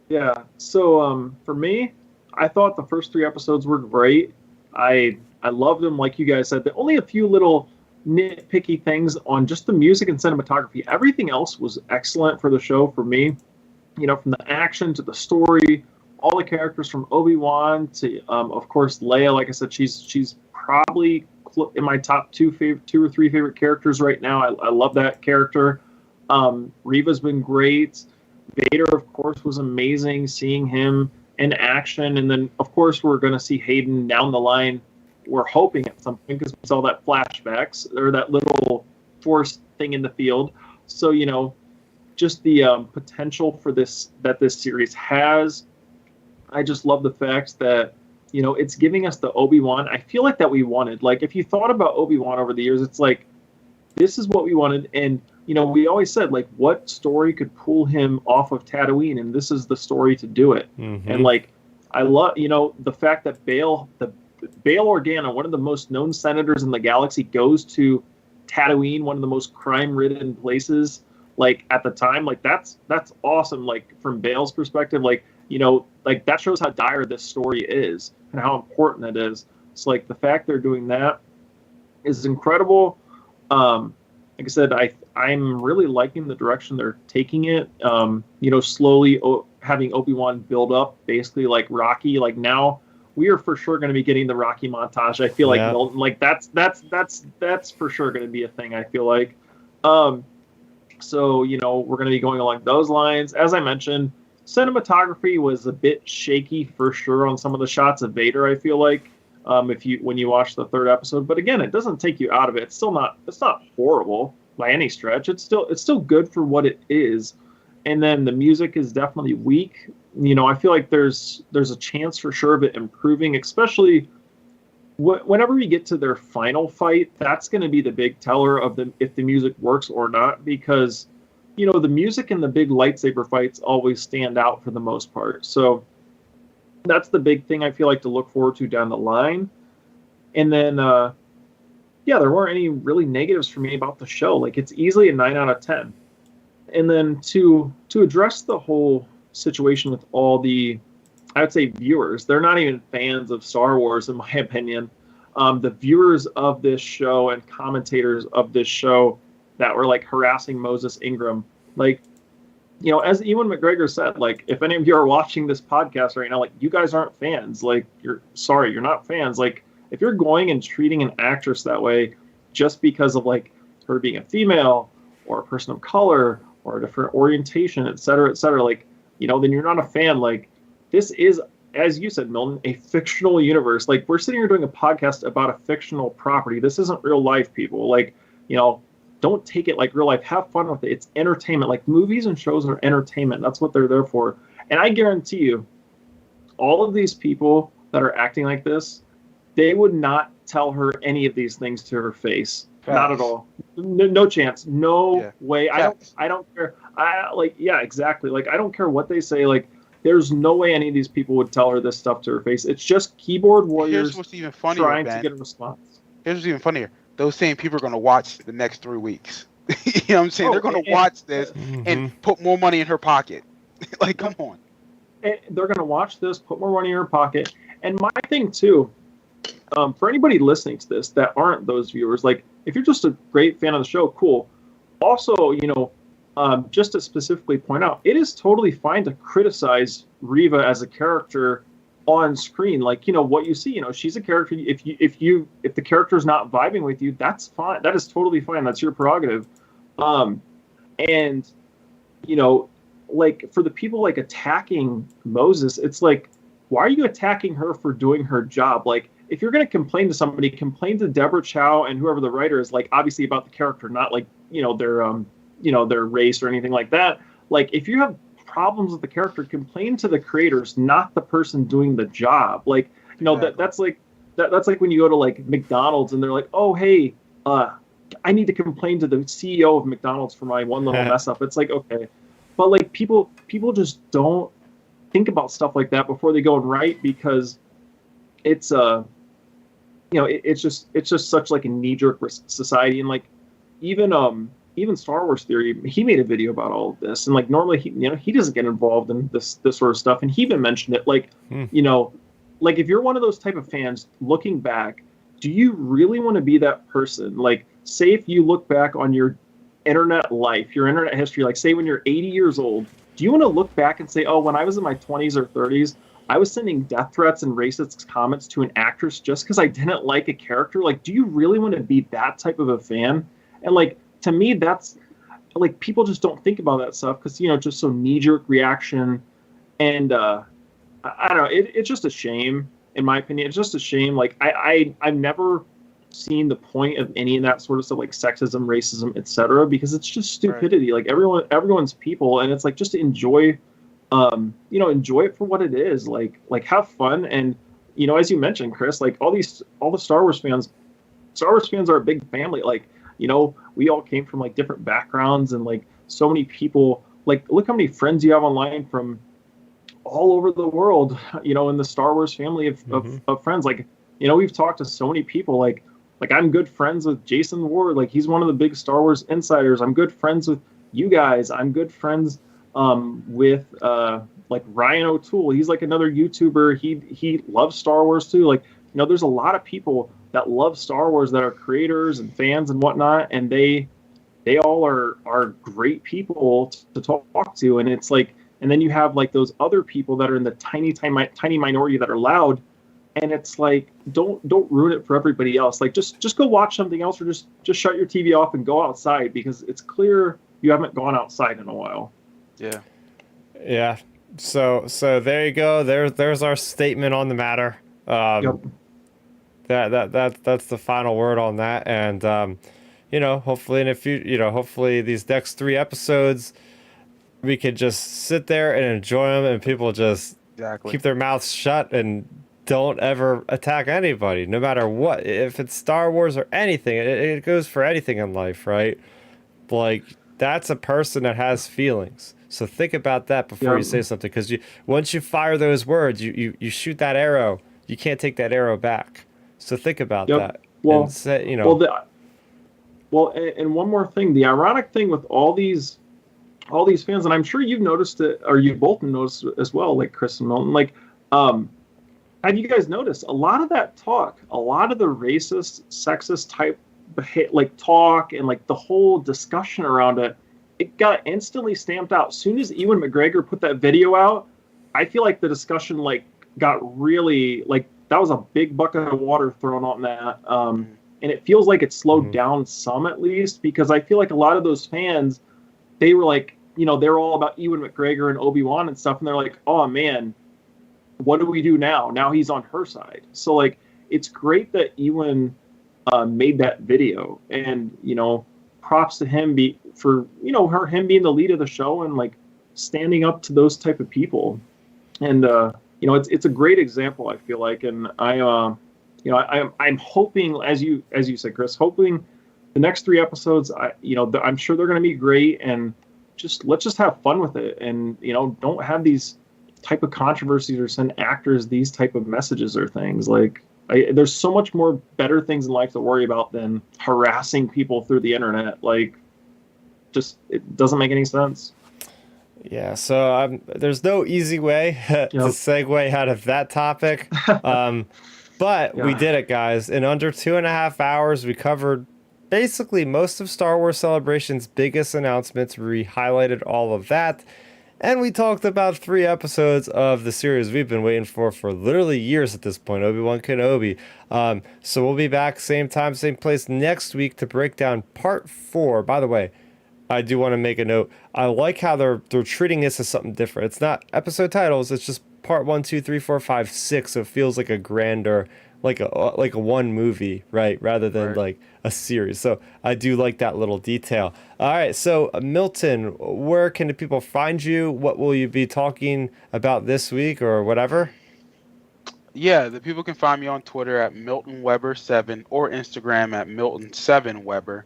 Yeah. So for me, I thought the first 3 episodes were great. I loved them, like you guys said. But only a few little nitpicky things on just the music and cinematography. Everything else was excellent for the show for me. You know, from the action to the story, all the characters from Obi-Wan to, of course, Leia. Like I said, she's probably in my top 2 or 3 favorite characters right now. I love that character. Reva's been great. Vader, of course, was amazing seeing him in action. And then, of course, we're going to see Hayden down the line. We're hoping at some point, because we saw that flashbacks or that little force thing in the field. So, you know, just the potential for this series has. I just love the fact that, you know, it's giving us the Obi-Wan I feel like that we wanted. Like, if you thought about Obi-Wan over the years, it's like, this is what we wanted. And, you know, we always said, like, what story could pull him off of Tatooine? And this is the story to do it. Mm-hmm. And, like, I love, you know, the fact that Bail Organa, one of the most known senators in the galaxy, goes to Tatooine, one of the most crime-ridden places, like, at the time. Like, that's awesome. Like, from Bail's perspective, like, you know, like, that shows how dire this story is and how important it is. It's like, the fact they're doing that is incredible. Like I said, I'm really liking the direction they're taking it. You know, slowly having Obi-Wan build up, basically like Rocky. Like, now we are for sure going to be getting the Rocky montage. I feel like Milton, like that's for sure going to be a thing. I feel like. So, you know, we're going to be going along those lines. As I mentioned, cinematography was a bit shaky for sure on some of the shots of Vader, I feel like, when you watch the 3rd episode. But again, it doesn't take you out of it. It's not horrible by any stretch. It's still good for what it is. And then the music is definitely weak. You know, I feel like there's a chance for sure of it improving, especially whenever we get to their final fight, that's going to be the big teller of if the music works or not, because the music in the big lightsaber fights always stand out for the most part. So that's the big thing I feel like to look forward to down the line. And then there weren't any really negatives for me about the show. Like, it's easily a 9 out of 10. And then to address the whole situation with all the, I would say, viewers, they're not even fans of Star Wars, in my opinion. The viewers of this show and commentators of this show that were like harassing Moses Ingram, like, as Ewan McGregor said, like, if any of you are watching this podcast right now, like, you guys aren't fans. Like, you're not fans. Like, if you're going and treating an actress that way just because of like her being a female or a person of color or a different orientation, et cetera, like, then you're not a fan. Like, this is, as you said, Milton, a fictional universe. Like, we're sitting here doing a podcast about a fictional property. This isn't real life, people. Like, don't take it like real life. Have fun with it. It's entertainment. Like, movies and shows are entertainment. That's what they're there for. And I guarantee you, all of these people that are acting like this, they would not tell her any of these things to her face. Facts. Not at all. No chance. No way. Facts. I don't care. Exactly. Like, I don't care what they say. Like, there's no way any of these people would tell her this stuff to her face. It's just keyboard warriors trying to get a response. Here's what's even funnier. Those same people are going to watch the next 3 weeks. You know what I'm saying? They're going to watch this and put more money in her pocket. Like, come on. And they're going to watch this, put more money in her pocket. And my thing, too, for anybody listening to this that aren't those viewers, like, if you're just a great fan of the show, cool. Also, just to specifically point out, it is totally fine to criticize Reva as a character on screen. Like, what you see, she's a character. If the character's not vibing with you, that's fine. That is totally fine. That's your prerogative. And like, for the people like attacking Moses, it's like, why are you attacking her for doing her job? Like, if you're going to complain to somebody, complain to Deborah Chow and whoever the writer is, like, obviously about the character, not like, their race or anything like that. Like, if you have problems with the character, complain to the creators, not the person doing the job. Like, that's like when you go to like McDonald's and they're like, oh, hey, I need to complain to the CEO of McDonald's for my one little mess up. It's like, okay. But like, people just don't think about stuff like that before they go and write, because it's it's just such like a knee-jerk society. And like, even Star Wars Theory, he made a video about all of this, and like, normally he doesn't get involved in this sort of stuff, and he even mentioned it. Like, like, if you're one of those type of fans looking back, do you really want to be that person? Like, say if you look back on your internet life, your internet history, like, say when you're 80 years old, do you want to look back and say, oh, when I was in my 20s or 30s, I was sending death threats and racist comments to an actress just because I didn't like a character? Like, do you really want to be that type of a fan? And like, to me, that's like, people just don't think about that stuff because, just so knee-jerk reaction. And I don't know, it's just a shame, in my opinion. It's just a shame. Like, I've never seen the point of any of that sort of stuff, like sexism, racism, etc., because it's just stupidity. Right. Like, everyone's people, and it's like, just to enjoy enjoy it for what it is. Like have fun. And as you mentioned, Chris, like, all the Star Wars fans are a big family. Like, we all came from like different backgrounds, and like, so many people, like, look how many friends you have online from all over the world, in the Star Wars family of friends. Like, we've talked to so many people. Like I'm good friends with Jason Ward. Like, he's one of the big Star Wars insiders. I'm good friends with you guys. I'm good friends with like Ryan O'Toole. He's like another YouTuber. He loves Star Wars too. Like, there's a lot of people that love Star Wars that are creators and fans and whatnot, and they all are great people to talk to. And it's like, and then you have like those other people that are in the tiny minority that are loud, and it's like, don't ruin it for everybody else. Like, just go watch something else, or just shut your TV off and go outside, because it's clear you haven't gone outside in a while. Yeah. So there you go. There's our statement on the matter. Yep. That's the final word on that. And hopefully hopefully these next 3 episodes, we could just sit there and enjoy them, and people just keep their mouths shut and don't ever attack anybody, no matter what. If it's Star Wars or anything, it goes for anything in life, right? Like, that's a person that has feelings. So think about that before you say something, because once you fire those words, you shoot that arrow. You can't take that arrow back. So think about that. Well, and say, and one more thing. The ironic thing with all these fans, and I'm sure you've noticed it, or you both noticed it as well, like Chris and Milton, like, have you guys noticed a lot of that talk, a lot of the racist, sexist type like talk and like the whole discussion around it, it got instantly stamped out. As soon as Ewan McGregor put that video out, I feel like the discussion like got really, like, that was a big bucket of water thrown on that. And it feels like it slowed down some, at least, because I feel like a lot of those fans, they were like, they're all about Ewan McGregor and Obi-Wan and stuff. And they're like, oh man, what do we do now? Now he's on her side. So like, it's great that Ewan made that video, and props to him for him being the lead of the show and like standing up to those type of people. And it's a great example, I feel like. And I'm hoping, as you said, Chris, hoping the next 3 episodes, I'm sure they're going to be great, and let's just have fun with it, and don't have these type of controversies or send actors these type of messages or things. Like, there's so much more better things in life to worry about than harassing people through the internet. Like, it doesn't make any sense. Yeah, so there's no easy way to segue out of that topic. But we did it, guys. In under 2.5 hours, we covered basically most of Star Wars Celebration's biggest announcements. We highlighted all of that. And we talked about 3 episodes of the series we've been waiting for literally years at this point, Obi-Wan Kenobi. So we'll be back same time, same place next week to break down part 4. By the way, I do want to make a note. I like how they're treating this as something different. It's not episode titles. It's just part 1, 2, 3, 4, 5, 6. So it feels like a grander, like a one movie, right? Rather than like a series. So I do like that little detail. All right. So Milton, where can the people find you? What will you be talking about this week or whatever? Yeah, the people can find me on Twitter at MiltonWeber7 or Instagram at Milton7Weber.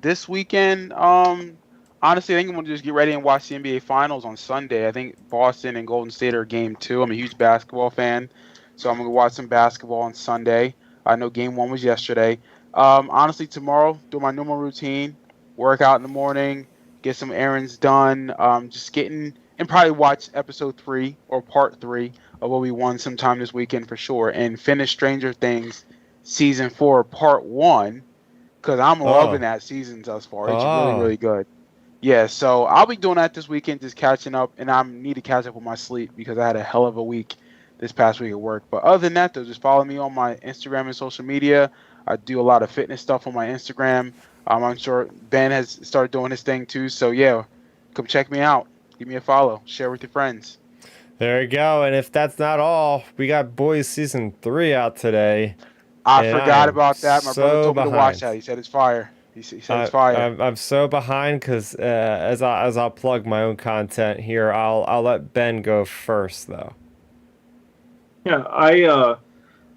This weekend, honestly, I think I'm going to just get ready and watch the NBA Finals on Sunday. I think Boston and Golden State are game 2. I'm a huge basketball fan, so I'm going to watch some basketball on Sunday. I know game 1 was yesterday. Honestly, tomorrow, do my normal routine, work out in the morning, get some errands done, and probably watch episode 3 or part 3 of Obi-Wan sometime this weekend for sure, and finish Stranger Things season 4 part 1, because I'm loving that season thus far. It's really, really good. Yeah, so I'll be doing that this weekend, just catching up, and I need to catch up with my sleep because I had a hell of a week this past week at work. But other than that, though, just follow me on my Instagram and social media. I do a lot of fitness stuff on my Instagram. I'm sure Ben has started doing his thing too. So yeah, come check me out. Give me a follow. Share with your friends. There you go. And if that's not all, we got Boys Season 3 out today. I forgot about that. My brother told me to behind. watch that. He said it's fire. He said it's fire. I'm so behind because as I'll plug my own content here, I'll let Ben go first though. Yeah,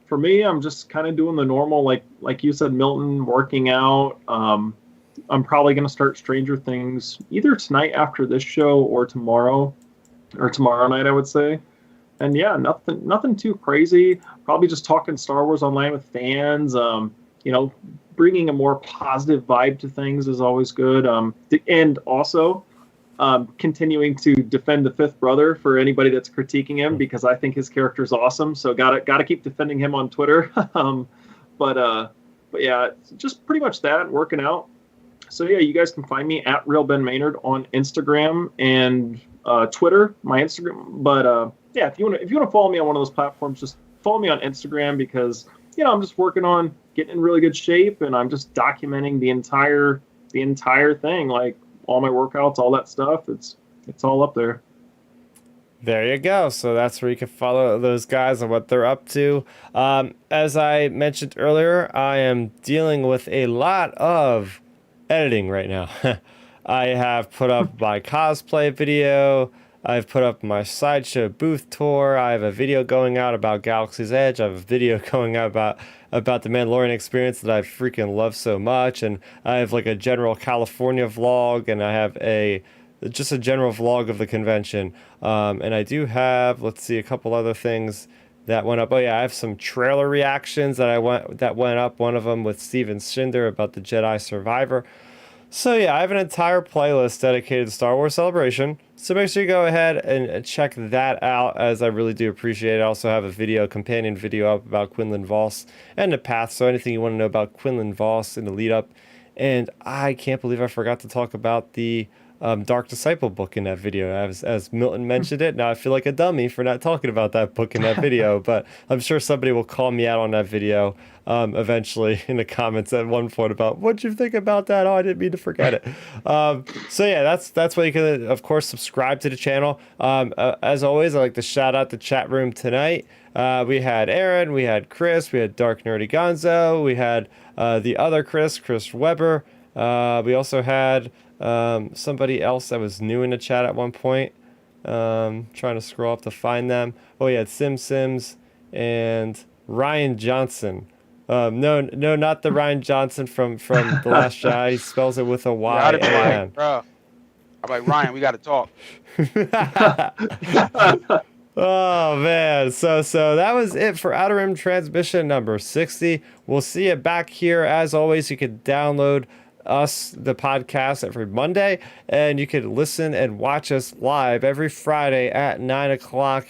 for me, I'm just kind of doing the normal, like you said, Milton, working out. I'm probably going to start Stranger Things either tonight after this show or tomorrow night, I would say. And yeah, nothing too crazy. Probably just talking Star Wars online with fans. Bringing a more positive vibe to things is always good. And also continuing to defend the fifth brother for anybody that's critiquing him, because I think his character is awesome. So gotta keep defending him on Twitter. But yeah, just pretty much that, working out. So yeah, you guys can find me at Real Ben Maynard on Instagram and Twitter, my Instagram. But yeah, if you want to follow me on one of those platforms, just follow me on Instagram, because I'm just working on getting in really good shape, and I'm just documenting the entire thing, like all my workouts, all that stuff. It's all up there. There you go. So that's where you can follow those guys and what they're up to. As I mentioned earlier, I am dealing with a lot of editing right now. I have put up my cosplay video. I've put up my Sideshow booth tour. I have a video going out about Galaxy's Edge. I have a video going out about the Mandalorian experience that I freaking love so much. And I have like a general California vlog, and I have just a general vlog of the convention. And I do have, let's see, a couple other things that went up. Oh yeah, I have some trailer reactions that went up. One of them with Steven Shinder about the Jedi Survivor. So yeah, I have an entire playlist dedicated to Star Wars Celebration. So make sure you go ahead and check that out, as I really do appreciate it. I also have a companion video up about Quinlan Voss and the path. So anything you want to know about Quinlan Voss in the lead up. And I can't believe I forgot to talk about the Dark Disciple book in that video. As Milton mentioned it, now I feel like a dummy for not talking about that book in that video, but I'm sure somebody will call me out on that video eventually in the comments at one point about what'd you think about that. Oh, I didn't mean to forget it. So yeah, that's why you can, of course, subscribe to the channel. As always, I like to shout out the chat room tonight. We had Aaron, we had Chris, we had Dark Nerdy Gonzo, we had the other Chris Weber. We also had somebody else that was new in the chat at one point. Trying to scroll up to find them. Oh yeah, Sims and Ryan Johnson. No, not the Ryan Johnson from The Last Jedi. He spells it with a Y. Yeah, bro. I'm like, Ryan, we got to talk. Oh man, so that was it for Outer Rim transmission number 60. We'll see you back here. As always, you can download the podcast every Monday, and you can listen and watch us live every Friday at 9 o'clock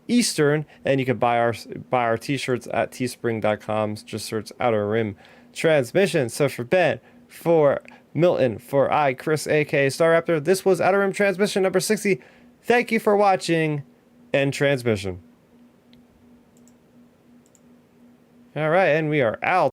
Eastern. And you can buy our t-shirts at teespring.com. Just search Outer Rim Transmission. So for Ben, for Milton, for Chris, aka Starrapter, this was Outer Rim transmission number 60. Thank you for watching. End transmission. All right, and we are out.